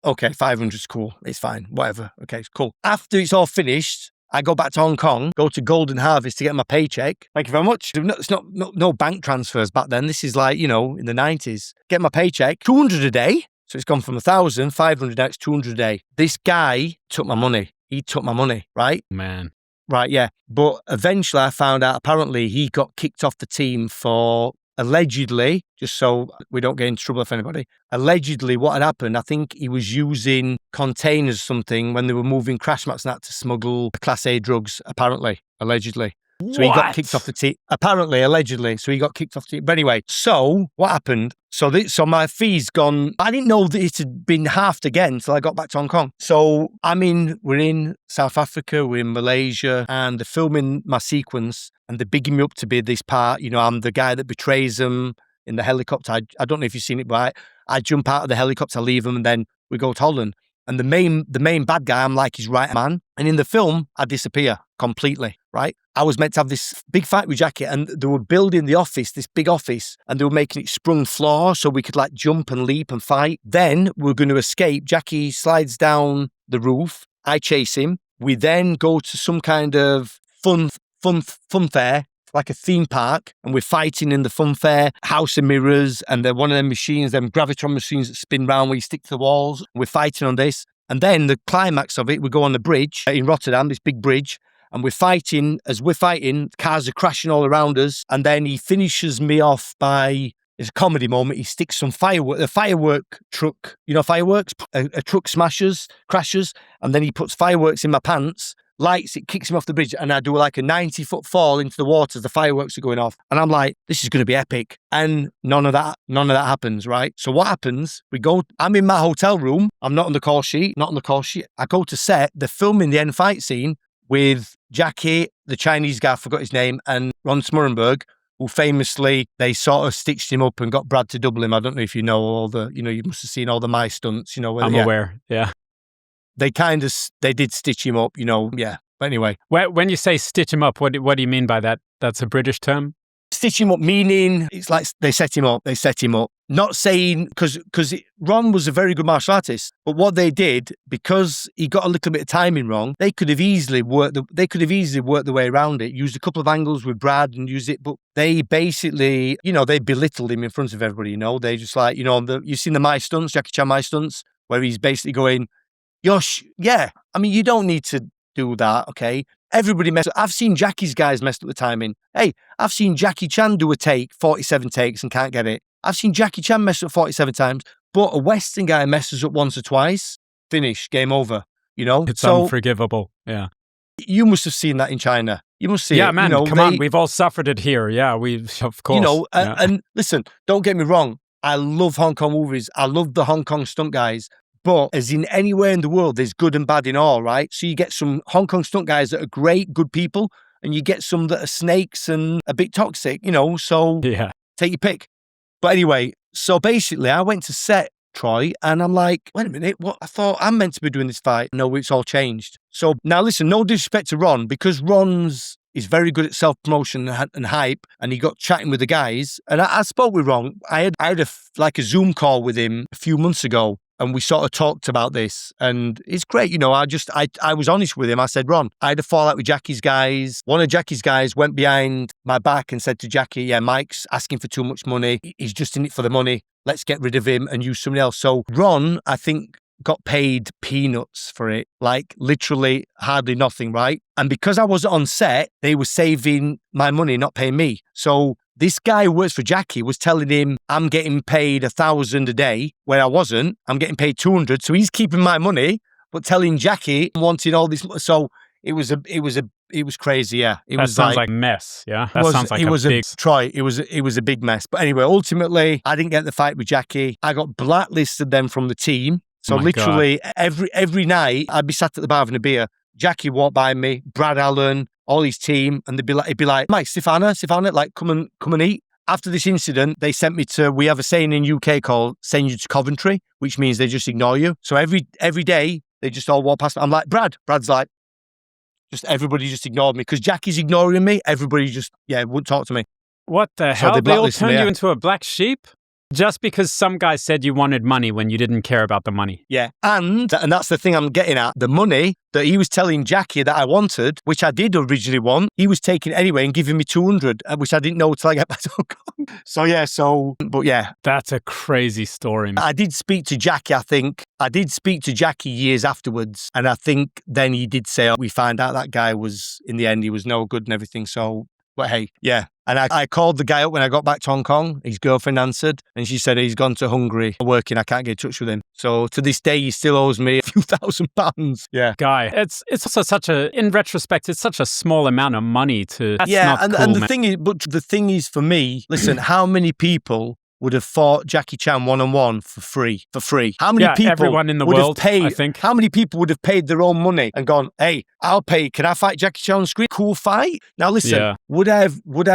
Okay, 500's cool. It's fine. Whatever. Okay, it's cool." After it's all finished, I go back to Hong Kong, go to Golden Harvest to get my paycheck. Thank you very much. It's no bank transfers back then. This is like, in the 90s. Get my paycheck, 200 a day. So it's gone from 1,000, 500, now it's 200 a day. This guy took my money. He took my money, right? Man. Right, yeah. But eventually I found out apparently he got kicked off the team for allegedly, just so we don't get into trouble with anybody, allegedly what had happened, I think he was using containers or something when they were moving crash mats and that to smuggle Class A drugs, apparently, allegedly. So he got kicked off the team. Apparently, allegedly. So he got kicked off the team. But anyway, so what happened? So my fee's gone. I didn't know that it had been halved again until I got back to Hong Kong. So, we're in South Africa, we're in Malaysia, and they're filming my sequence, and they're bigging me up to be this part. I'm the guy that betrays them in the helicopter. I don't know if you've seen it, but I jump out of the helicopter, leave them, and then we go to Holland. And the main bad guy, I'm like his right man. And in the film, I disappear completely, right? I was meant to have this big fight with Jackie, and they were building the office, this big office, and they were making it sprung floor so we could like jump and leap and fight. Then we're going to escape. Jackie slides down the roof. I chase him. We then go to some kind of fun fair, like a theme park, and we're fighting in the fun fair, house of mirrors, and they're one of them machines, them gravitron machines that spin round where you stick to the walls. We're fighting on this. And then the climax of it, we go on the bridge in Rotterdam, this big bridge, and we're fighting. As we're fighting, cars are crashing all around us. And then he finishes me off by, it's a comedy moment, he sticks some a firework truck, fireworks? A truck crashes, and then he puts fireworks in my pants, lights, it kicks him off the bridge, and I do like a 90-foot fall into the water as the fireworks are going off. And I'm like, this is going to be epic. And none of that happens, right? So what happens? I'm in my hotel room. I'm not on the call sheet. I go to set. They're filming the end fight scene with Jackie, the Chinese guy, I forgot his name, and Ron Smurrenberg, who famously, they sort of stitched him up and got Brad to double him. I don't know if you know all the, you must have seen all the My Stunts, I'm aware, yeah. They did stitch him up, yeah. But anyway. When you say stitch him up, what do you mean by that? That's a British term? Stitch him up meaning, it's like they set him up. Not saying because Ron was a very good martial artist, but what they did, because he got a little bit of timing wrong, they could have easily worked the way around it. Used a couple of angles with Brad and used it, but they basically, they belittled him in front of everybody. They just like, you've seen the My Stunts, Jackie Chan My Stunts, where he's basically going, Yosh, yeah. I mean, you don't need to do that, okay? Everybody messed up. I've seen Jackie's guys messed up the timing. Hey, I've seen Jackie Chan do a take, 47 takes and can't get it. I've seen Jackie Chan mess up 47 times, but a Western guy messes up once or twice, finish, game over, It's unforgivable, yeah. You must have seen that in China. You must see it. Yeah, man, come on, we've all suffered it here. Yeah, of course. And listen, don't get me wrong. I love Hong Kong movies. I love the Hong Kong stunt guys. But as in anywhere in the world, there's good and bad in all, right? So you get some Hong Kong stunt guys that are great, good people, and you get some that are snakes and a bit toxic, so take your pick. But anyway, so basically I went to set, Troy, and I'm like, wait a minute, what? I thought I'm meant to be doing this fight. No, it's all changed. So now listen, no disrespect to Ron, because Ron's is very good at self-promotion and hype, and he got chatting with the guys. And I spoke with Ron. I had a Zoom call with him a few months ago, and we sort of talked about this, and it's great. I was honest with him. I said, Ron, I had a fallout with Jackie's guys. One of Jackie's guys went behind my back and said to Jackie, yeah, Mike's asking for too much money. He's just in it for the money. Let's get rid of him and use someone else. So Ron, I think, got paid peanuts for it, like literally hardly nothing, right? And because I wasn't on set, they were saving my money, not paying me. So this guy who works for Jackie was telling him, I'm getting paid 1,000 a day, where I wasn't. I'm getting paid 200. So he's keeping my money, but telling Jackie wanting all this. So it was crazy. Yeah. That sounds like a mess. Yeah. That sounds like a big... Troy, it was a big mess. But anyway, ultimately, I didn't get the fight with Jackie. I got blacklisted then from the team. So literally every night I'd be sat at the bar having a beer. Jackie walked by me, Brad Allen, all his team, and he'd be like, Mike, Stefana, like come and eat. After this incident, they sent me we have a saying in UK called send you to Coventry, which means they just ignore you. So every day they just all walk past me. I'm like, Brad's like, just everybody just ignored me because Jackie's ignoring me. Everybody just, wouldn't talk to me. What the hell? They all turned you into a black sheep? Just because some guy said you wanted money when you didn't care about the money. Yeah. And that's the thing I'm getting at. The money that he was telling Jackie that I wanted, which I did originally want, he was taking it anyway and giving me 200, which I didn't know till I got back to Hong Kong. But yeah. That's a crazy story, man. I did speak to Jackie, I think. I did speak to Jackie years afterwards. And I think then he did say, we found out that guy was, in the end, he was no good and everything. So, but hey, yeah. And I called the guy up when I got back to Hong Kong. His girlfriend answered, and she said he's gone to Hungary working. I can't get in touch with him. So to this day, he still owes me a few £1,000s. Yeah, guy, it's also in retrospect, it's such a small amount of money to. That's yeah, not and cool, and the man. thing is, for me, listen, how many people would have fought Jackie Chan one-on-one for free? How many people everyone in the would world, have paid? I think. How many people would have paid their own money and gone, hey, I'll pay. Can I fight Jackie Chan on screen? Cool fight. Now listen, would I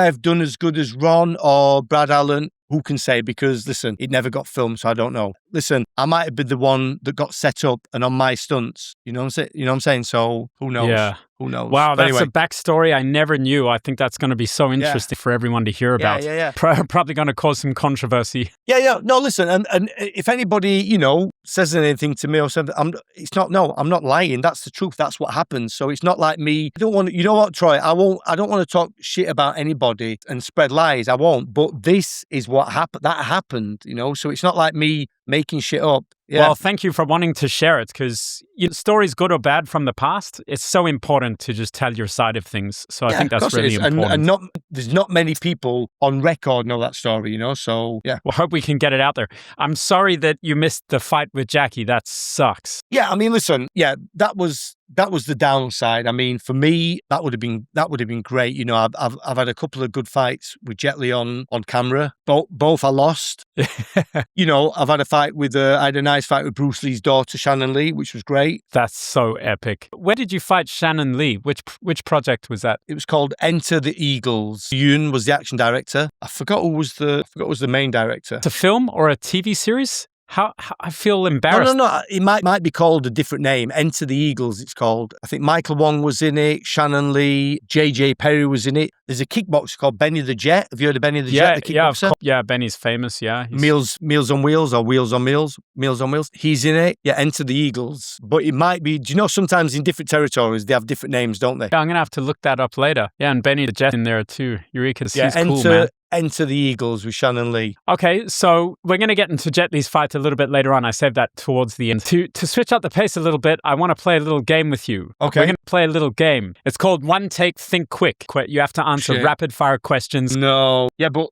have done as good as Ron or Brad Allen? Who can say? Because listen, it never got filmed, so I don't know. Listen, I might have been the one that got set up and on my stunts. You know what I'm saying? So who knows? Yeah. Who knows? Wow, But that's anyway. a backstory I never knew. I think that's going to be so interesting for everyone to hear about. Yeah. Probably going to cause some controversy. Yeah. No, listen, and if anybody, says anything to me or something, I'm not lying. That's the truth. That's what happens. So it's not like me. I don't want to, you know what, Troy? I don't want to talk shit about anybody and spread lies. I won't. But this is what happened. That happened, So it's not like me making shit up. Yeah. Well, thank you for wanting to share it because stories, good or bad from the past, it's so important to just tell your side of things. So I think that's really important. And there's not many people on record know that story, So yeah. Well, hope we can get it out there. I'm sorry that you missed the fight with Jackie. That sucks. Yeah, I mean, listen, that was the downside. I mean, for me, that would have been great. I've had a couple of good fights with Jet Li on camera. Both I lost. I've had a fight I had a nice fight with Bruce Lee's daughter, Shannon Lee, which was great. That's so epic. Where did you fight Shannon Lee? Which project was that? It was called Enter the Eagles. Yoon was the action director. I forgot who was the main director. It's a film or a TV series? How I feel No, embarrassed. no. It might be called a different name. Enter the Eagles, it's called. I think Michael Wong was in it. Shannon Lee, JJ Perry was in it. There's a kickboxer called Benny the Jet. Have you heard of Benny the Jet, the Yeah, of kickboxer? course. Yeah, Benny's famous. Yeah, Meals on Wheels or Wheels on Meals. Meals on Wheels. He's in it. Yeah, Enter the Eagles. But it might be, do you know sometimes in different territories they have different names, don't they? Yeah, I'm going to have to look that up later. Yeah, and Benny the Jet in there too. Urquidez, Yeah, he's cool, man. Enter the Eagles with Shannon Lee. Okay, so we're going to get into Jet Li's fight a little bit later on. I saved that towards the end. To switch up the pace a little bit, I want to play a little game with you. Okay. We're going to play a little game. It's called One Take, Think Quick. You have to answer rapid fire questions. No. Yeah, but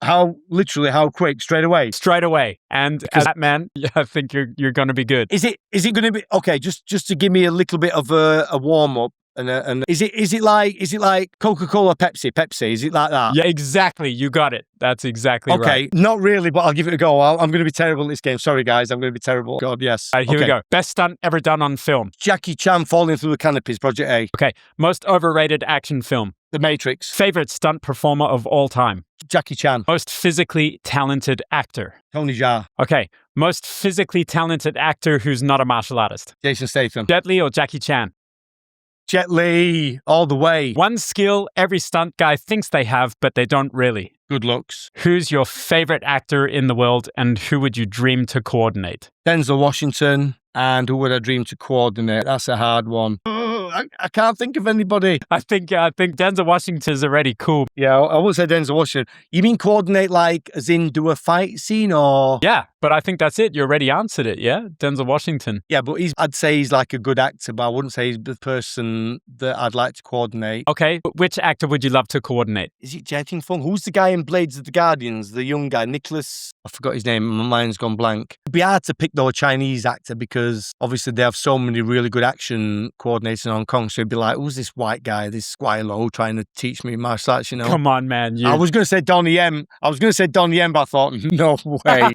how quick? Straight away? Straight away. And as that man, I think you're going to be good. Is it going to be okay? Just to give me a little bit of a warm up. And is it like Coca-Cola, Pepsi? Is it like that? Yeah, exactly. You got it. That's exactly right. Okay, not really, but I'll give it a go. I'm going to be terrible at this game. Sorry, guys, I'm going to be terrible. God, yes. All right, here we go. Best stunt ever done on film. Jackie Chan falling through the canopies, Project A. Okay, most overrated action film. The Matrix. Favorite stunt performer of all time. Jackie Chan. Most physically talented actor. Tony Jaa. Okay, most physically talented actor who's not a martial artist. Jason Statham. Jet Li or Jackie Chan? Jet Li, all the way. One skill every stunt guy thinks they have, but they don't really. Good looks. Who's your favorite actor in the world, and who would you dream to coordinate? Denzel Washington. And who would I dream to coordinate? That's a hard one. I can't think of anybody. I think Denzel Washington is already cool. Yeah, I wouldn't say Denzel Washington. You mean coordinate like as in do a fight scene or? Yeah, but I think that's it. You already answered it, yeah? Denzel Washington. Yeah, but I'd say he's like a good actor, but I wouldn't say he's the person that I'd like to coordinate. Okay, but which actor would you love to coordinate? Is it Jia Fung? Who's the guy in Blades of the Guardians? The young guy, Nicholas? I forgot his name. My mind's gone blank. It'd be hard to pick though a Chinese actor because obviously they have so many really good action coordinators in Hong Kong. So it'd be like, who's this white guy, this Kylo trying to teach me martial arts, you know? Come on, man. I was going to say Donnie Yen. but I thought, no way.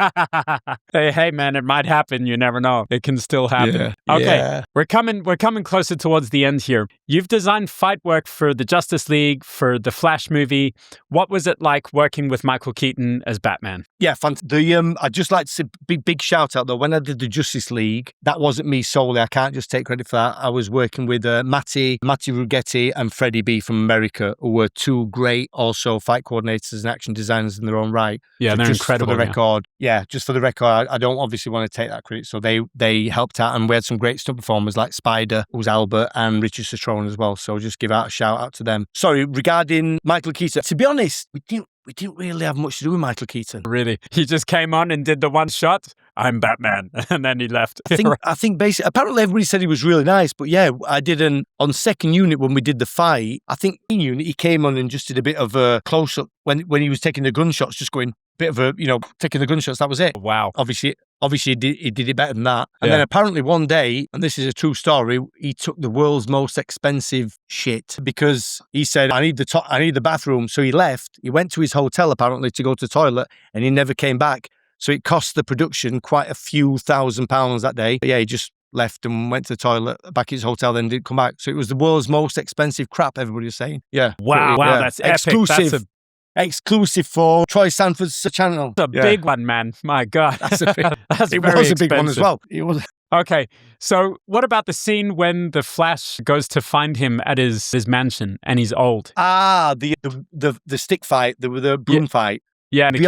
Hey, man, it might happen. You never know. It can still happen. Yeah, okay, yeah. We're coming closer towards the end here. You've designed fight work for the Justice League, for the Flash movie. What was it like working with Michael Keaton as Batman? Yeah, I'd just like to say big shout out though. When I did the Justice League, that wasn't me solely. I can't just take credit for that. I was working with Matti Ruggetti and Freddie B from America, who were two great also fight coordinators and action designers in their own right. Yeah, so they're just incredible. For the record, just for the record, I don't obviously want to take that credit. So they helped out, and we had some great stunt performers like Spider, who's Albert, and Richard Citrone as well. So just give out a shout out to them. Sorry, regarding Michael Keaton, to be honest, we didn't really have much to do with Michael Keaton. Really? He just came on and did the one shot, I'm Batman, and then he left. I think basically, apparently everybody said he was really nice, but yeah, I didn't, on second unit when we did the fight, I think in unit he came on and just did a bit of a close-up when he was taking the gunshots, just going, bit of a, taking the gunshots, that was it. Wow. Obviously he did it better than that. And then apparently one day, and this is a true story, he took the world's most expensive shit because he said, I need the bathroom. So he left. He went to his hotel apparently to go to the toilet and he never came back. So it cost the production quite a few £1,000s that day. But yeah, he just left and went to the toilet back at his hotel, then didn't come back. So it was the world's most expensive crap, everybody was saying. Yeah. Wow, that's epic. Exclusive. Exclusive for Troy Sanford's channel. That's a big one, man. My God. That's a big, it was a big one as well. It was. Okay, so what about the scene when the Flash goes to find him at his mansion and he's old? The stick fight, the broom fight. Yeah, to be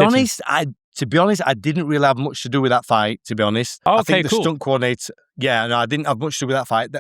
honest, I didn't really have much to do with that fight, to be honest. Oh, I think the cool. stunt coordinator, I didn't have much to do with that fight.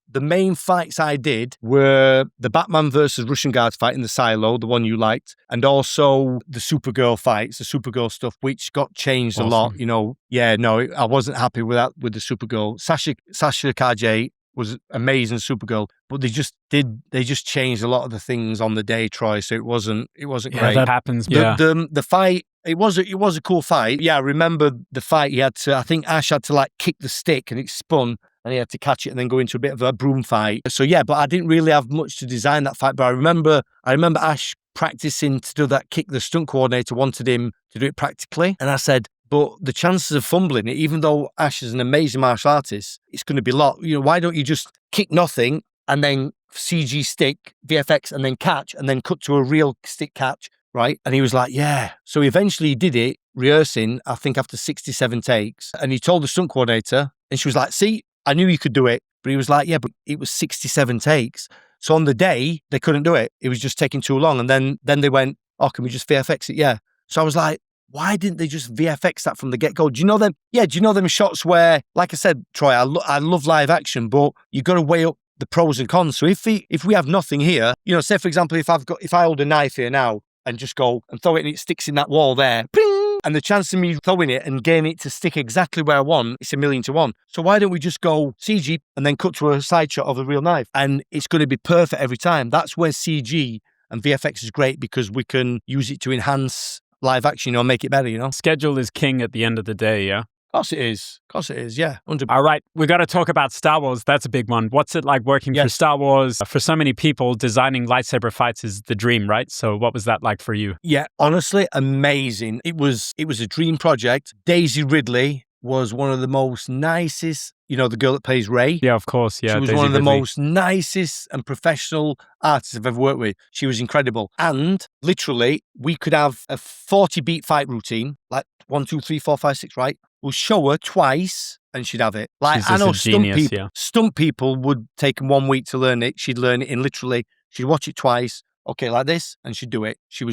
The main fights I did were the Batman versus Russian guards fight in the silo, the one you liked, and also the Supergirl fights, the Supergirl stuff, which got changed a lot. I wasn't happy with that, with the Supergirl. Sasha Kajay was amazing Supergirl, but they just changed a lot of the things on the day, Troy. So it wasn't great. That happens. The fight. It was a cool fight. Yeah, I remember the fight. I think Ash had to like kick the stick and it spun and he had to catch it and then go into a bit of a broom fight. So yeah, but I didn't really have much to design that fight. But I remember Ash practicing to do that kick. The stunt coordinator wanted him to do it practically. And I said, but the chances of fumbling it, even though Ash is an amazing martial artist, it's going to be a lot. Why don't you just kick nothing and then CG stick, VFX, and then catch, and then cut to a real stick catch, right? And he was like, yeah. So eventually he did it, rehearsing, I think after 67 takes. And he told the stunt coordinator, and she was like, see, I knew you could do it. But he was like, yeah, but it was 67 takes. So on the day, they couldn't do it. It was just taking too long. And then they went, oh, can we just VFX it? Yeah. So I was like, why didn't they just VFX that from the get-go? Do you know them? Yeah, do you know them shots where, like I said, Troy, I love live action, but you got to weigh up the pros and cons. So if we have nothing here, say for example, if I hold a knife here now and just go and throw it and it sticks in that wall there, ping, and the chance of me throwing it and getting it to stick exactly where I want, it's 1,000,000 to 1. So why don't we just go CG and then cut to a side shot of a real knife? And it's going to be perfect every time. That's where CG and VFX is great, because we can use it to enhance live action or make it better, Schedule is king at the end of the day, yeah? Of course it is, yeah. 100%. All right, we got to talk about Star Wars. That's a big one. What's it like working for Star Wars? For so many people, designing lightsaber fights is the dream, right? So what was that like for you? Yeah, honestly, amazing. It was a dream project. Daisy Ridley was one of the most nicest, the girl that plays Rey. Yeah, of course. Yeah, she was Daisy one of the Ridley. most nicest and professional artists I've ever worked with. She was incredible. And literally, we could have a 40-beat fight routine, like 1, 2, 3, 4, 5, 6, right? We'll show her twice and she'd have it. Like, She's I know a genius, stunt people would take 1 week to learn it. She'd learn it in literally, she'd watch it twice, okay, like this, and she'd do it. She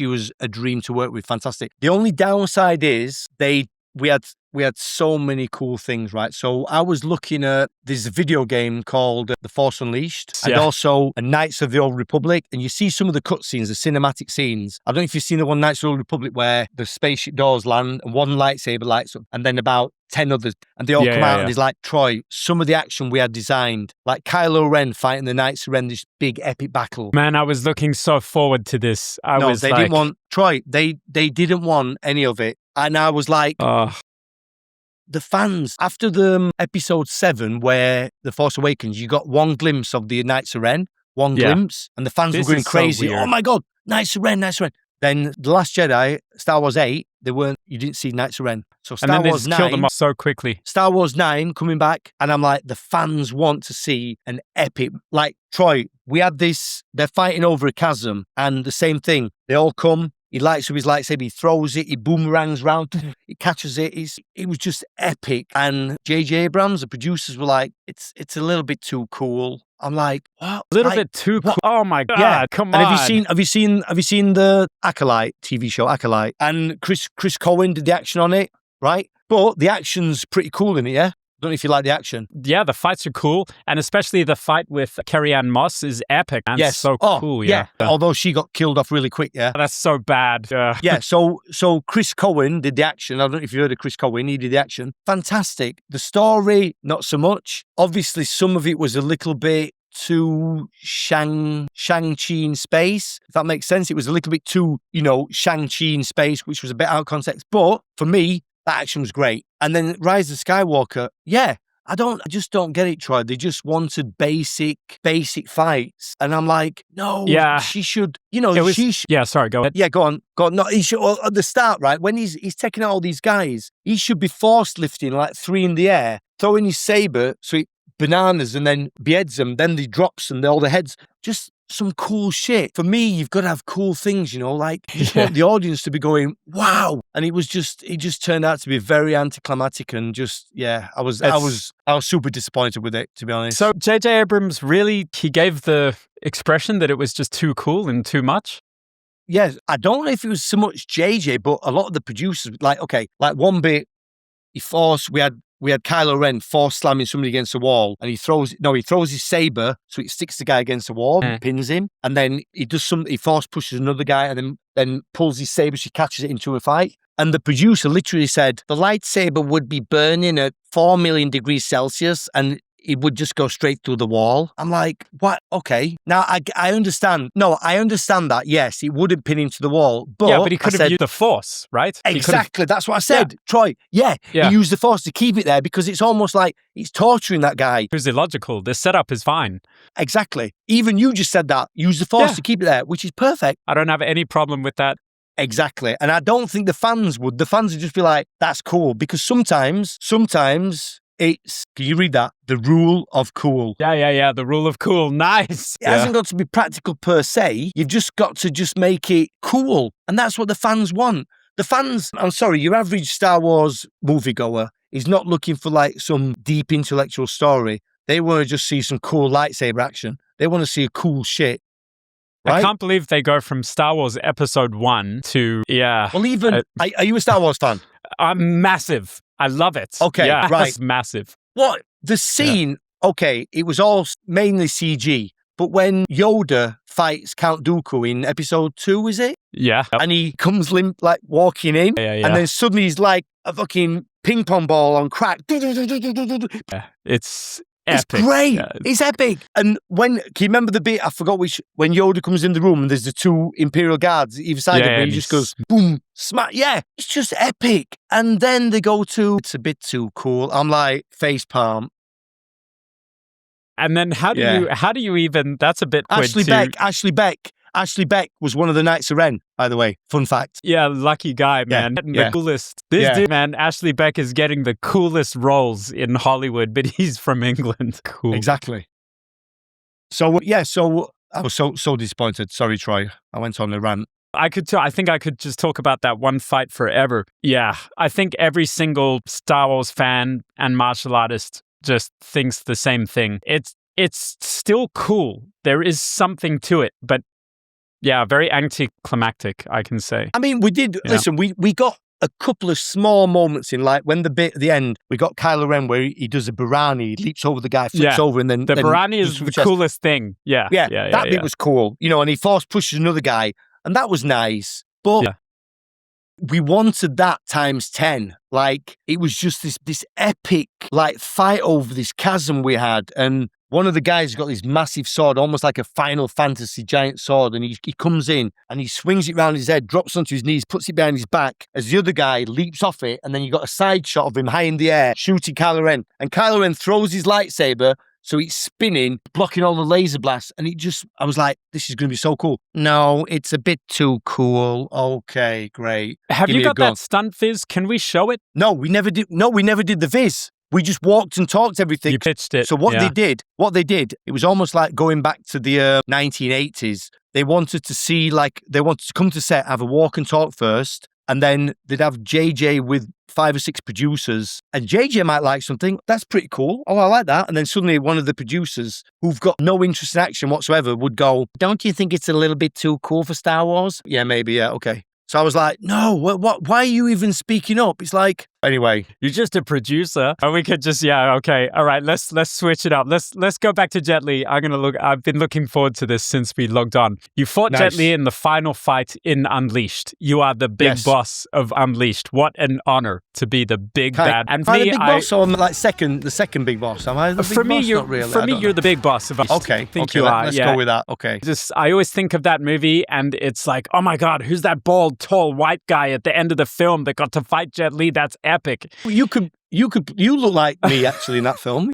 was a dream to work with, fantastic. The only downside is we had so many cool things, right? So I was looking at this video game called The Force Unleashed, and also a Knights of the Old Republic. And you see some of the cutscenes, the cinematic scenes. I don't know if you've seen the one Knights of the Old Republic where the spaceship doors land and one lightsaber lights up, and then about 10 others, and they all come out and it's like, Troy, some of the action we had designed, like Kylo Ren fighting the Knights of Ren, this big epic battle. Man, I was looking so forward to this. They didn't want, Troy, they didn't want any of it. And I was like, the fans, after the episode 7, where The Force Awakens, you got one glimpse of the Knights of Ren, glimpse, and the fans were going crazy. Oh my God, Knights of Ren, Knights of Ren. Then The Last Jedi, Star Wars 8, you didn't see Knights of Ren. So Star Wars 9, killed them off so quickly. Star Wars 9 coming back, and I'm like, the fans want to see an epic, like, Troy, we had this, they're fighting over a chasm, and the same thing, they all come, he lights up his lightsaber, he throws it, he boomerangs round, he catches it. It was just epic. And J.J. Abrams, the producers, were like, it's a little bit too cool. I'm like, what? A little bit too cool. Oh my God, yeah. Come on. And have you seen the Acolyte TV show, Acolyte? And Chris Cohen did the action on it, right? But the action's pretty cool in it, yeah? I don't know if you like the action. Yeah, the fights are cool. And especially the fight with Carrie-Anne Moss is epic. And yes. So cool, yeah. Although she got killed off really quick, yeah. That's so bad. Yeah, so Chris Cohen did the action. I don't know if you heard of Chris Cohen. He did the action. Fantastic. The story, not so much. Obviously, some of it was a little bit too Shang-Chi in space, if that makes sense. It was a little bit too, Shang-Chi in space, which was a bit out of context. But for me, that action was great. And then Rise of Skywalker, I just don't get it, Troy. They just wanted basic fights. And I'm like, no, she should, sorry, go ahead. Yeah, go on. No, he should, at the start, right, when he's taking out all these guys, he should be force lifting like 3 in the air, throwing his saber, so he bananas and then beheads them, then he drops and all the heads. Just some cool shit. For me, you've got to have cool things, like you just want the audience to be going, wow. And it just turned out to be very anticlimactic, and just, I was super disappointed with it, to be honest. So J.J. Abrams really, he gave the expression that it was just too cool and too much? Yeah, I don't know if it was so much JJ, but a lot of the producers, like one bit, we had Kylo Ren force slamming somebody against a wall, and he throws his saber, so it sticks the guy against the wall, and pins him, and then he force pushes another guy, and then pulls his saber, so he catches it into a fight. And the producer literally said, the lightsaber would be burning at 4 million degrees Celsius, and it would just go straight through the wall. I'm like, what? Okay. Now, I understand. No, I understand that. Yes, it wouldn't pin into the wall. But he could have used the force, right? Exactly. That's what I said. Troy, he used the force to keep it there, because it's almost like he's torturing that guy. It was illogical. The setup is fine. Exactly. Even you just said that. Use the force to keep it there, which is perfect. I don't have any problem with that. Exactly. And I don't think the fans would. The fans would just be like, that's cool. Because sometimes It's, can you read that? The rule of cool. Yeah. The rule of cool. Nice. It hasn't got to be practical per se. You've just got to just make it cool. And that's what the fans want. The fans, I'm sorry, your average Star Wars moviegoer is not looking for like some deep intellectual story. They want to just see some cool lightsaber action. They want to see a cool shit. Right? I can't believe they go from Star Wars Episode 1 to, Well, even, are you a Star Wars fan? I'm massive. I love it. Okay, yeah, right. It's massive. What? The scene, okay, it was all mainly CG. But when Yoda fights Count Dooku in Episode 2, is it? Yeah. And he comes limp, like walking in, and then suddenly he's like a fucking ping pong ball on crack. It's epic. It's great. Yeah. It's epic. And when, can you remember the bit, I forgot which, when Yoda comes in the room and there's the two Imperial guards either side of him, and he just goes, boom, smack. Yeah, it's just epic. And then they go to, it's a bit too cool. I'm like, face palm. And then how do you even, that's a bit Ashley Beck was one of the Knights of Ren, by the way. Fun fact. Yeah, lucky guy, man. The coolest. This dude, man, Ashley Beck is getting the coolest roles in Hollywood, but he's from England. Cool. Exactly. So, I was so disappointed. Sorry, Troy. I went on a rant. I think I could just talk about that one fight forever. Yeah, I think every single Star Wars fan and martial artist just thinks the same thing. It's still cool. There is something to it, but yeah, very anticlimactic, I can say. I mean, we did, listen, we got a couple of small moments in, like, when the bit at the end, we got Kylo Ren where he does a Barani, he leaps over the guy, flips over, and then... The Barani is the coolest thing. Yeah. That bit was cool. You know, and he force pushes another guy, and that was nice. But we wanted that times 10. Like, it was just this epic, like, fight over this chasm we had, and one of the guys got this massive sword, almost like a Final Fantasy giant sword, and he comes in and he swings it round his head, drops onto his knees, puts it behind his back as the other guy leaps off it, and then you got a side shot of him high in the air shooting Kylo Ren. And Kylo Ren throws his lightsaber, so it's spinning, blocking all the laser blasts, and I was like, this is going to be so cool. No, it's a bit too cool. Okay, great. Have you got that stunt viz? Can we show it? No, we never did. No, we never did the viz. We just walked and talked everything. You pitched it. So what they did, it was almost like going back to the 1980s. They wanted to come to set, have a walk and talk first, and then they'd have JJ with 5 or 6 producers, and JJ might like something. That's pretty cool. Oh, I like that. And then suddenly one of the producers who've got no interest in action whatsoever would go, don't you think it's a little bit too cool for Star Wars? Yeah, maybe. Yeah, okay. So I was like, no, what? Why are you even speaking up? It's like, anyway. You're just a producer. And we could just, okay. All right, let's switch it up. Let's go back to Jet Li. I've been looking forward to this since we logged on. You fought Jet Li in the final fight in Unleashed. You are the big boss of Unleashed. What an honor to be the big bad. And for me, the big boss, so I'm like the second big boss. Am I the big boss? Not really. For me, you're the big boss of Unleashed. Okay. I think you are. Let's go with that. Okay. I always think of that movie and it's like, oh my God, who's that bald, tall, white guy at the end of the film that got to fight Jet Li? That's epic. You look like me actually in that film.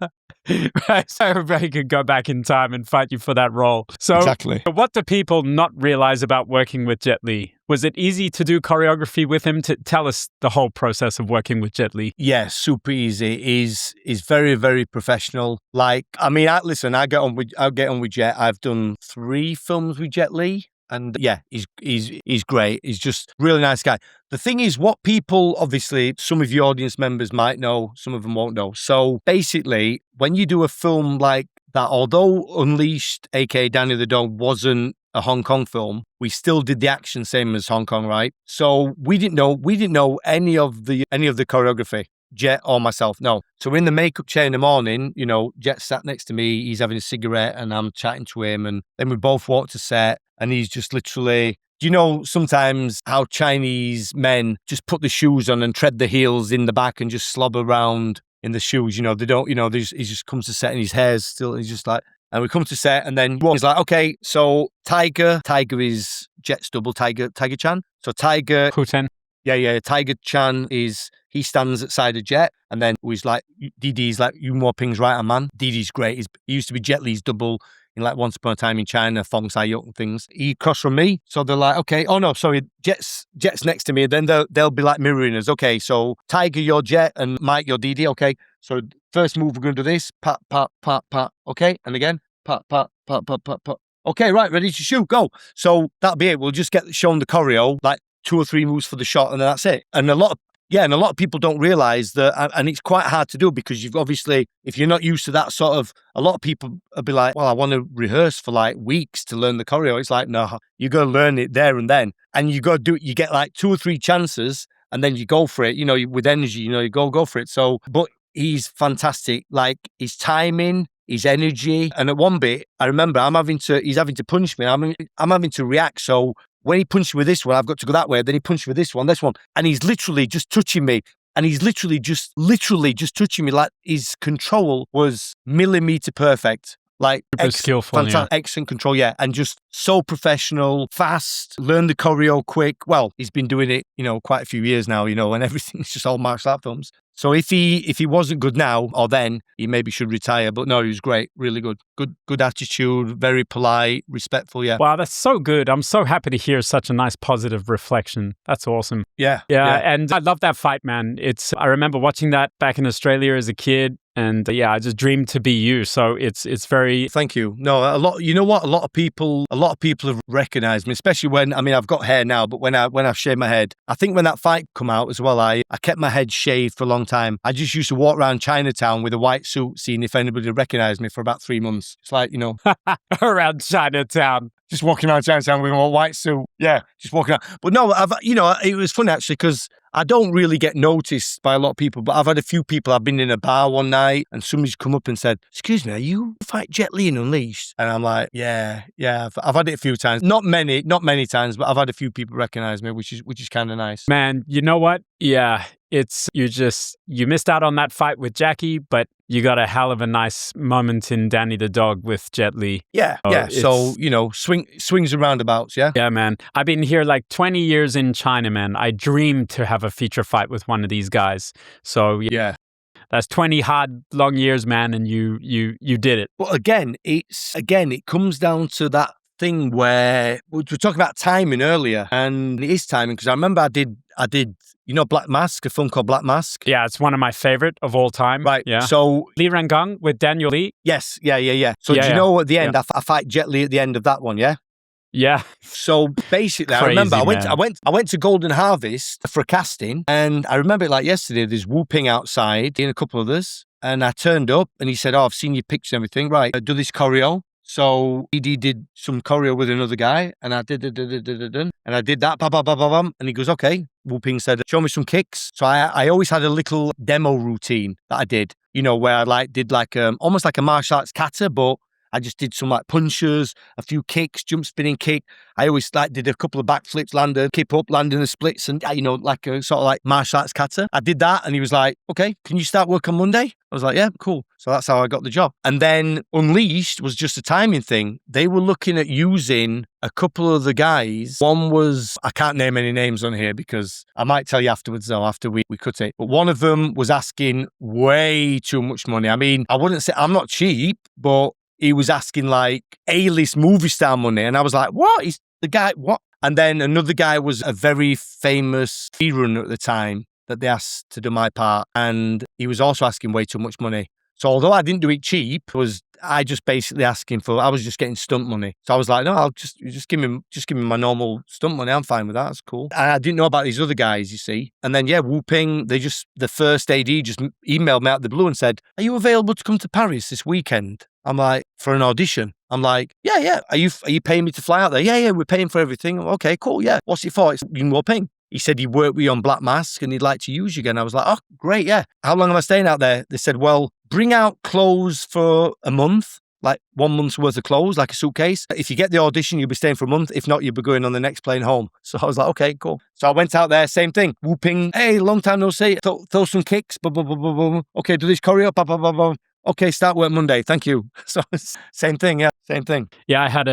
Right, so everybody could go back in time and fight you for that role. So exactly. What do people not realize about working with Jet Li? Was it easy to do choreography with him? To tell us the whole process of working with Jet Li. Yeah, super easy. He's very, very professional. Like, I mean, I'll get on with Jet. I've done 3 films with Jet Li. And yeah, he's great. He's just a really nice guy. The thing is, what people, obviously, some of your audience members might know, some of them won't know. So basically, when you do a film like that, although Unleashed, aka Danny the Dog, wasn't a Hong Kong film, we still did the action same as Hong Kong, right? So we didn't know any of the choreography. Jet or myself, no. So we're in the makeup chair in the morning, you know, Jet sat next to me, he's having a cigarette and I'm chatting to him, and then we both walked to set and he's just literally, you know, sometimes how Chinese men just put the shoes on and tread the heels in the back and just slob around in the shoes, you know, they don't, you know, he just comes to set and his hair's still, he's just like, and we come to set and then he's like, okay, so Tiger is Jet's double, Tiger Chan. So Tiger... Hu-Ten. Yeah. Tiger Chan he stands at side of Jet, and then he's like, DD's like, you more pings right on, man. DD's great. He used to be Jet Li's double in like Once Upon a Time in China, Fong Sai-yuk and things. He crossed from me, so they're like, okay, oh no, sorry, Jet's next to me, and then they'll be like mirroring us. Okay, so Tiger, you're Jet, and Mike, you're DD. Okay, so First move, we're going to do this. Pat, pat, pat, pat. Okay. And again, pat, pat, pat, pat, pat, pat. Okay, right, ready to shoot, go. So that'll be it. We'll just get shown the choreo, like 2 or 3 moves for the shot, and then that's it. And a lot of people don't realize that, and it's quite hard to do because you've obviously, if you're not used to that sort of, a lot of people will be like, well, I want to rehearse for like weeks to learn the choreo. It's like, no, you got to learn it there and then. And you got to do it, you get like 2 or 3 chances and then you go for it, with energy, you go for it. So, but he's fantastic. Like his timing, his energy. And at one bit, I remember he's having to punch me. I'm having to react. So when he punched me with this one, I've got to go that way. Then he punched me with this one. And he's literally just touching me. And he's literally just touching me. Like his control was millimeter perfect. Like skillful, excellent control, yeah. And just so professional, fast, learn the choreo quick. Well, he's been doing it, quite a few years now, and everything's just all martial art films. So if he wasn't good now or then, he maybe should retire. But no, he was great, really good. Good attitude, very polite, respectful, yeah. Wow, that's so good. I'm so happy to hear such a nice positive reflection. That's awesome. Yeah. And I love that fight, man. I remember watching that back in Australia as a kid. And I just dreamed to be you. So it's very. Thank you. No, a lot. You know what? A lot of people have recognized me, especially when I've got hair now. But when I've shaved my head, I think when that fight come out as well, I kept my head shaved for a long time. I just used to walk around Chinatown with a white suit, seeing if anybody recognized me for about 3 months. It's like around Chinatown. Just walking around Chinatown with a white suit. Yeah, just walking around. But no, it was funny actually because I don't really get noticed by a lot of people, but I've had a few people. I've been in a bar one night and somebody's come up and said, "Excuse me, are you fight Jet Li in Unleashed?" And I'm like, yeah, I've had it a few times. Not many times, but I've had a few people recognize me, which is kind of nice. Man, you know what? Yeah, you missed out on that fight with Jackie, but you got a hell of a nice moment in Danny the Dog with Jet Li. Yeah. So, swings and roundabouts, yeah? Yeah, man. I've been here like 20 years in China, man. I dreamed to have a feature fight with one of these guys. So, yeah. That's 20 hard, long years, man, and you did it. But again, it comes down to that thing where we were talking about timing earlier, and it is timing because I remember I did Black Mask, a film called Black Mask. Yeah, it's one of my favorite of all time. Right. Yeah. So Li Rengang with Daniel Lee. Yes. Yeah. So do you know at the end I fight Jet Li at the end of that one? Yeah. Yeah. So basically, Crazy, I remember I went to Golden Harvest for a casting, and I remember it like yesterday. There's Wu Ping outside and a couple others, and I turned up, and he said, "Oh, I've seen your picture and everything. Right, do this choreo." So he did some choreo with another guy, and I did and I did that, and he goes, "Okay." Wu Ping said, "Show me some kicks." So I always had a little demo routine that I did, where I did almost like a martial arts kata, but I just did some punches, a few kicks, jump spinning kick. I always did a couple of backflips, landed, keep up, landing the splits, and like a sort of like martial arts kata. I did that, and he was like, "Okay, can you start work on Monday?" I was like, "Yeah, cool." So that's how I got the job. And then Unleashed was just a timing thing. They were looking at using a couple of the guys. One was, I can't name any names on here because I might tell you afterwards though, after we cut it. But one of them was asking way too much money. I mean, I wouldn't say I'm not cheap, but he was asking like A-list movie star money. And I was like, what? He's the guy, what? And then another guy was a very famous runner at the time that they asked to do my part. And he was also asking way too much money. So although I didn't do it cheap, I just basically asking I was just getting stunt money. So I was like, no, I'll just give me my normal stunt money. I'm fine with that. That's cool. And I didn't know about these other guys, you see. And then, Wu Ping, the first AD just emailed me out of the blue and said, "Are you available to come to Paris this weekend?" I'm like, for an audition. I'm like, yeah. Are you paying me to fly out there? Yeah, we're paying for everything. Okay, cool, yeah. What's it for? It's Wu Ping. He said he worked with you on Black Mask and he'd like to use you again. I was like, oh, great, yeah. How long am I staying out there? They said, well, bring out clothes for a month, like 1 month's worth of clothes, like a suitcase. If you get the audition, you'll be staying for a month. If not, you'll be going on the next plane home. So I was like, okay, cool. So I went out there, same thing. Wu Ping, hey, long time no see. Throw some kicks. Okay, do this choreo. Okay, start work Monday. Thank you. So same thing, yeah, same thing. Yeah, I had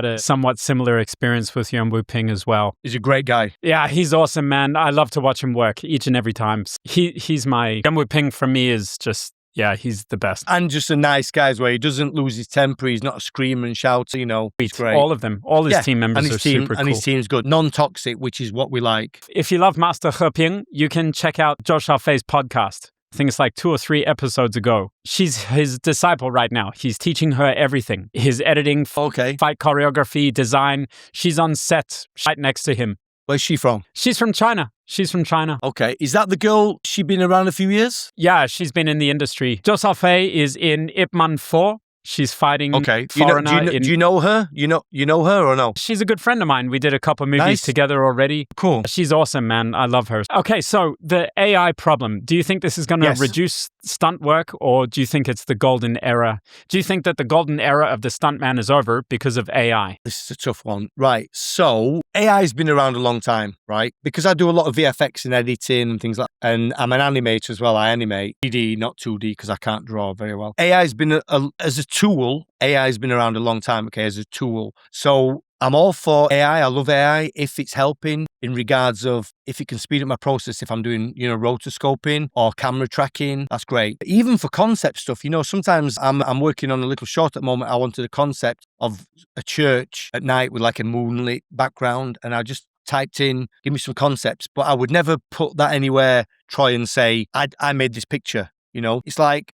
a somewhat similar experience with Yuan Wu Ping as well. He's a great guy. Yeah, he's awesome, man. I love to watch him work each and every time. He's my Yuan Wu Ping for me is just. Yeah, he's the best. And just a nice guy as well. He doesn't lose his temper. He's not a screamer and shouter, He's great. All of them. All his team members are super cool. And his team's good. Non-toxic, which is what we like. If you love Master He Ping, you can check out Josh Alfei's podcast, I think it's like 2 or 3 episodes ago. She's his disciple right now. He's teaching her everything. His editing, Okay. fight choreography, design. She's on set right next to him. Where's she from? She's from China. She's from China. Okay. Is that the girl? She been around a few years? Yeah, she's been in the industry. Zhou Shaofei is in Ip Man 4. She's fighting foreigner. Do you know her? You know her or no? She's a good friend of mine. We did a couple movies Nice. together already. Cool. She's awesome, man. I love her. Okay, so the AI problem. Do you think this is going to Yes. reduce stunt work, or do you think it's the golden era? Do you think that the golden era of the stuntman is over because of AI? This is a tough one. Right. So AI has been around a long time, right? Because I do a lot of VFX and editing and things like that. And I'm an animator as well. I animate 3D, not 2D, because I can't draw very well. AI has been, as a tool, AI has been around a long time, okay, as a tool. So I'm all for AI. I love AI if it's helping in regards of if it can speed up my process, if I'm doing, rotoscoping or camera tracking, that's great. Even for concept stuff, sometimes I'm working on a little short at the moment. I wanted a concept of a church at night with like a moonlit background, and I just typed in, give me some concepts, but I would never put that anywhere, try and say, I made this picture, It's like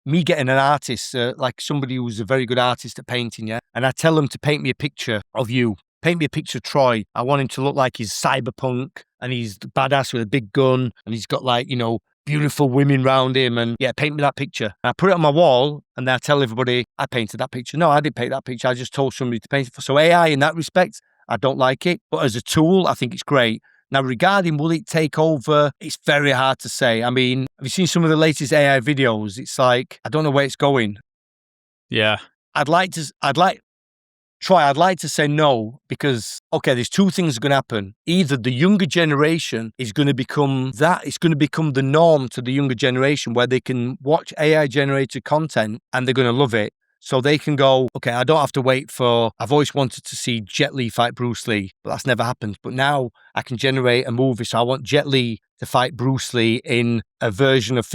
me getting an artist, like somebody who's a very good artist at painting, yeah? And I tell them to paint me a picture of you. Paint me a picture of Troy. I want him to look like he's cyberpunk and he's badass with a big gun and he's got like, beautiful women around him. And yeah, paint me that picture. And I put it on my wall and then I tell everybody, I painted that picture. No, I didn't paint that picture. I just told somebody to paint it. So AI in that respect, I don't like it. But as a tool, I think it's great. Now, regarding will it take over, it's very hard to say. I mean, have you seen some of the latest AI videos? It's like, I don't know where it's going. Yeah. I'd like to say no, because, okay, there's two things that are going to happen. Either the younger generation is going to become it's going to become the norm to the younger generation where they can watch AI-generated content and they're going to love it. So they can go, okay, I don't have to wait I've always wanted to see Jet Li fight Bruce Lee, but that's never happened. But now I can generate a movie. So I want Jet Li to fight Bruce Lee in a version of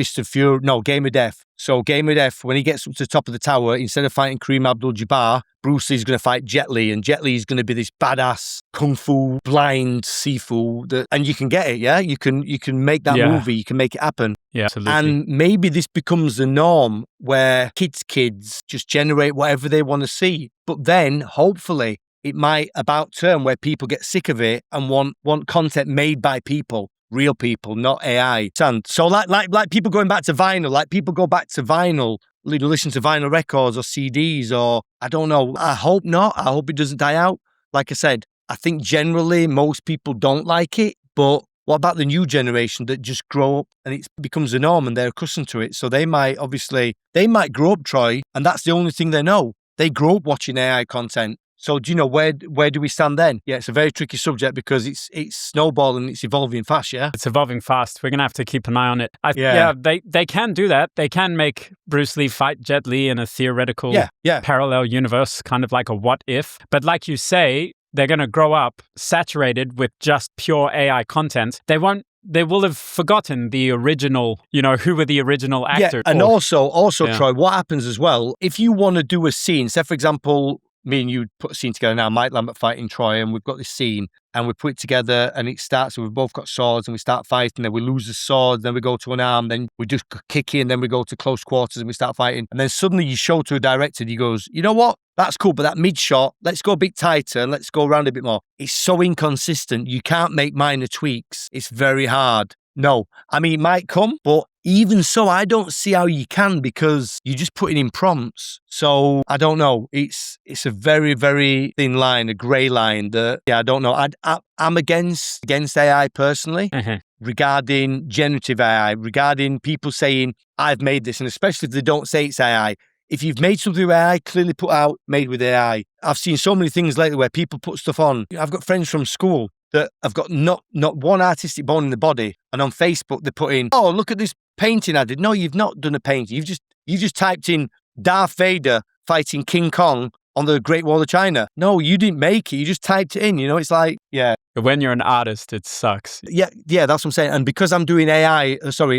Game of Death. So Game of Death, when he gets up to the top of the tower, instead of fighting Kareem Abdul-Jabbar, Bruce Lee's going to fight Jet Li, and Jet Li is going to be this badass kung fu blind Sifu. And you can get it, yeah? You can make that movie, you can make it happen. Yeah, absolutely. And maybe this becomes the norm where kids just generate whatever they want to see. But then, hopefully, it might about turn where people get sick of it and want content made by people. Real people, not AI. So like people going back to vinyl, like people go back to vinyl, listen to vinyl records or CDs or I don't know. I hope not. I hope it doesn't die out. Like I said, I think generally most people don't like it, but what about the new generation that just grow up and it becomes the norm and they're accustomed to it? So they might grow up, Troy, and that's the only thing they know. They grow up watching AI content. So do you know where do we stand then? Yeah, it's a very tricky subject because it's snowballing, it's evolving fast, yeah? It's evolving fast. We're going to have to keep an eye on it. They can do that. They can make Bruce Lee fight Jet Li in a theoretical parallel universe, kind of like a what if. But like you say, they're going to grow up saturated with just pure AI content. They will have forgotten the original, who were the original actors. Yeah, and also, Troy, what happens as well, if you want to do a scene, say for example, me and you put a scene together now, Mike Lambert fighting Troy, and we've got this scene and we put it together and it starts, and we've both got swords and we start fighting, then we lose the sword, then we go to an arm, then we just kick in, then we go to close quarters and we start fighting. And then suddenly you show to a director and he goes, you know what? That's cool, but that mid shot, let's go a bit tighter and let's go around a bit more. It's so inconsistent. You can't make minor tweaks. It's very hard. No, I mean, it might come, but even so, I don't see how you can because you're just putting in prompts. So I don't know. It's a very, very thin line, a grey line that, I don't know. I'm against AI personally regarding generative AI, regarding people saying, I've made this, and especially if they don't say it's AI. If you've made something with AI, clearly put out, made with AI. I've seen so many things lately where people put stuff on. I've got friends from school that have got not one artistic bone in the body. And on Facebook, they put in, oh, look at this painting I did. No, you've not done a painting. You've just typed in Darth Vader fighting King Kong on the Great Wall of China. No, you didn't make it. You just typed it in. It's like, yeah. When you're an artist, it sucks. Yeah, that's what I'm saying. And because I'm doing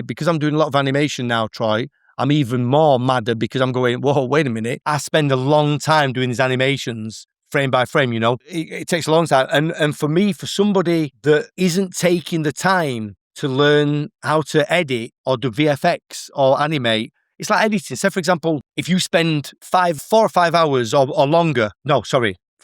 because I'm doing a lot of animation now, Troy, I'm even more madder because I'm going, whoa, wait a minute. I spend a long time doing these animations frame by frame, It takes a long time. And for me, for somebody that isn't taking the time to learn how to edit or do VFX or animate. It's like editing. Say, for example, if you spend 4 or 5 hours or longer, 4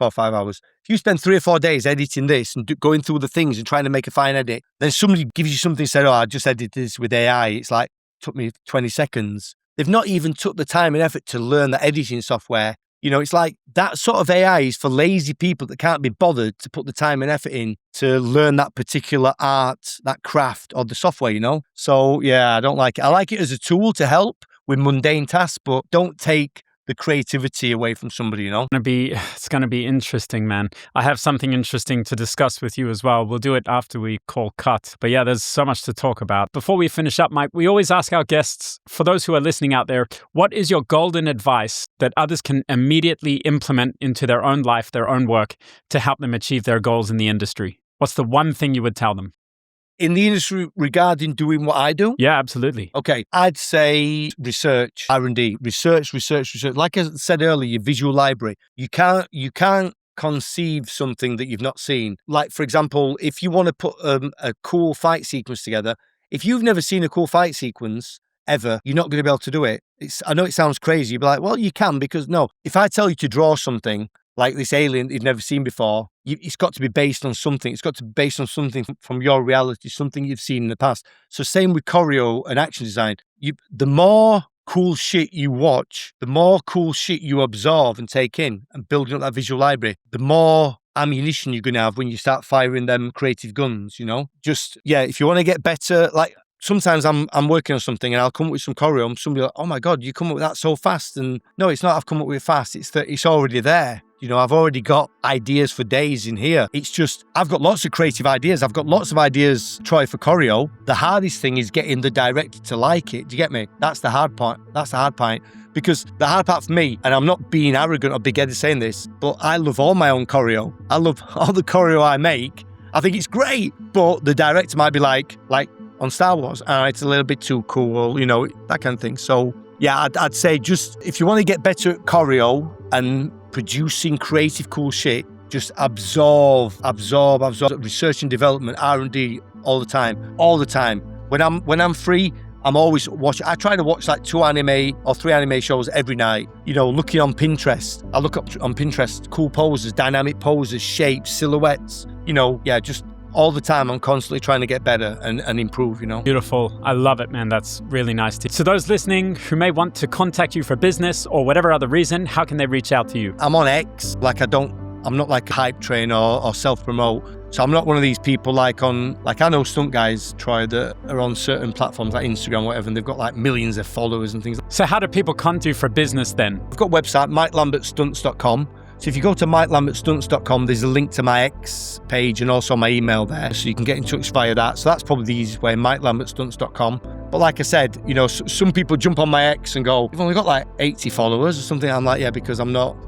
or 5 hours. If you spend 3 or 4 days editing this and going through the things and trying to make a fine edit, then somebody gives you something and said, I just edited this with AI. It's like, took me 20 seconds. They've not even took the time and effort to learn the editing software. It's like that sort of AI is for lazy people that can't be bothered to put the time and effort in to learn that particular art, that craft or the software, So yeah, I don't like it. I like it as a tool to help with mundane tasks, but don't take the creativity away from somebody, It's going to be interesting, man. I have something interesting to discuss with you as well. We'll do it after we call cut. But yeah, there's so much to talk about. Before we finish up, Mike, we always ask our guests, for those who are listening out there, what is your golden advice that others can immediately implement into their own life, their own work, to help them achieve their goals in the industry? What's the one thing you would tell them? In the industry regarding doing what I do? Yeah, absolutely. Okay, I'd say research, R&D, research. Like I said earlier, your visual library. You can't conceive something that you've not seen. Like, for example, if you want to put a cool fight sequence together, if you've never seen a cool fight sequence ever, you're not going to be able to do it. I know it sounds crazy. You'll be like, well, you can, because no, if I tell you to draw something like this alien you've never seen before, it's got to be based on something. It's got to be based on something from your reality, something you've seen in the past. So same with choreo and action design. The more cool shit you watch, the more cool shit you absorb and take in and building up that visual library, the more ammunition you're going to have when you start firing them creative guns, if you want to get better, like sometimes I'm working on something and I'll come up with some choreo and somebody like, oh my God, you come up with that so fast. And no, it's not I've come up with it fast. It's already there. I've already got ideas for days in here. It's just, I've got lots of creative ideas. I've got lots of ideas, Troy, for choreo. The hardest thing is getting the director to like it. Do you get me? That's the hard part. Because the hard part for me, and I'm not being arrogant or big-headed saying this, but I love all my own choreo. I love all the choreo I make. I think it's great, but the director might be like on Star Wars, it's a little bit too cool, that kind of thing. So yeah, I'd say just if you want to get better at choreo and producing creative cool shit, just absorb research and development, R&D all the time. When I'm free, I'm always watching. I try to watch like 2 anime or 3 anime shows every night. Looking on Pinterest. I look up on Pinterest cool poses, dynamic poses, shapes, silhouettes. Just all the time. I'm constantly trying to get better and improve, Beautiful. I love it, man. That's really nice. So those listening who may want to contact you for business or whatever other reason, how can they reach out to you? I'm on X. I'm not like a hype train or self-promote. So I'm not one of these people I know stunt guys, Troy, that are on certain platforms like Instagram, whatever, and they've got like millions of followers and things. So how do people contact you for business then? I've got a website, MikeLambertStunts.com. So if you go to MikeLambertStunts.com, there's a link to my X page and also my email there. So you can get in touch via that. So that's probably the easiest way, MikeLambertStunts.com. But like I said, some people jump on my X and go, you've only got like 80 followers or something. I'm like, yeah, because I'm not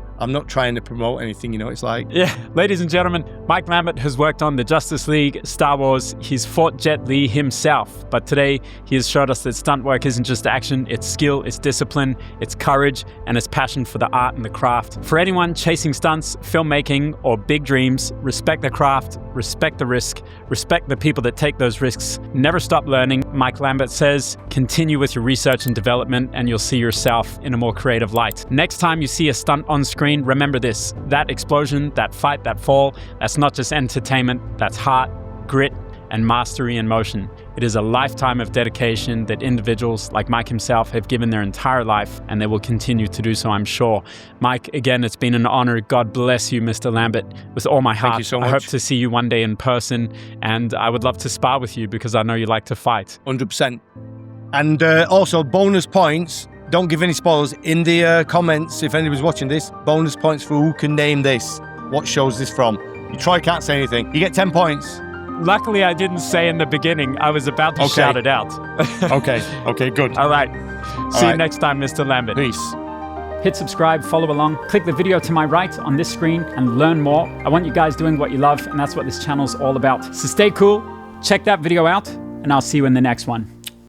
trying to promote anything, it's like... Yeah, ladies and gentlemen, Mike Lambert has worked on the Justice League, Star Wars. He's fought Jet Li himself. But today, he has showed us that stunt work isn't just action, it's skill, it's discipline, it's courage, and it's passion for the art and the craft. For anyone chasing stunts, filmmaking, or big dreams, respect the craft, respect the risk, respect the people that take those risks. Never stop learning. Mike Lambert says, continue with your research and development, and you'll see yourself in a more creative light. Next time you see a stunt on screen, remember this: that explosion, that fight, that fall, that's not just entertainment, that's heart, grit, and mastery in motion. It is a lifetime of dedication that individuals like Mike himself have given their entire life, and they will continue to do so, I'm sure. Mike, again, it's been an honor. God bless you, Mr. Lambert, with all my heart. Thank you so much. I hope to see you one day in person, and I would love to spar with you because I know you like to fight. 100%. And also, bonus points. Don't give any spoilers in the comments if anybody's watching this. Bonus points for who can name this. What show's this from? You Troy can't say anything. You get 10 points. Luckily, I didn't say in the beginning. I was about to shout it out. Okay, good. All right. See you next time, Mr. Lambert. Peace. Hit subscribe, follow along, click the video to my right on this screen and learn more. I want you guys doing what you love, and that's what this channel's all about. So stay cool, check that video out, and I'll see you in the next one.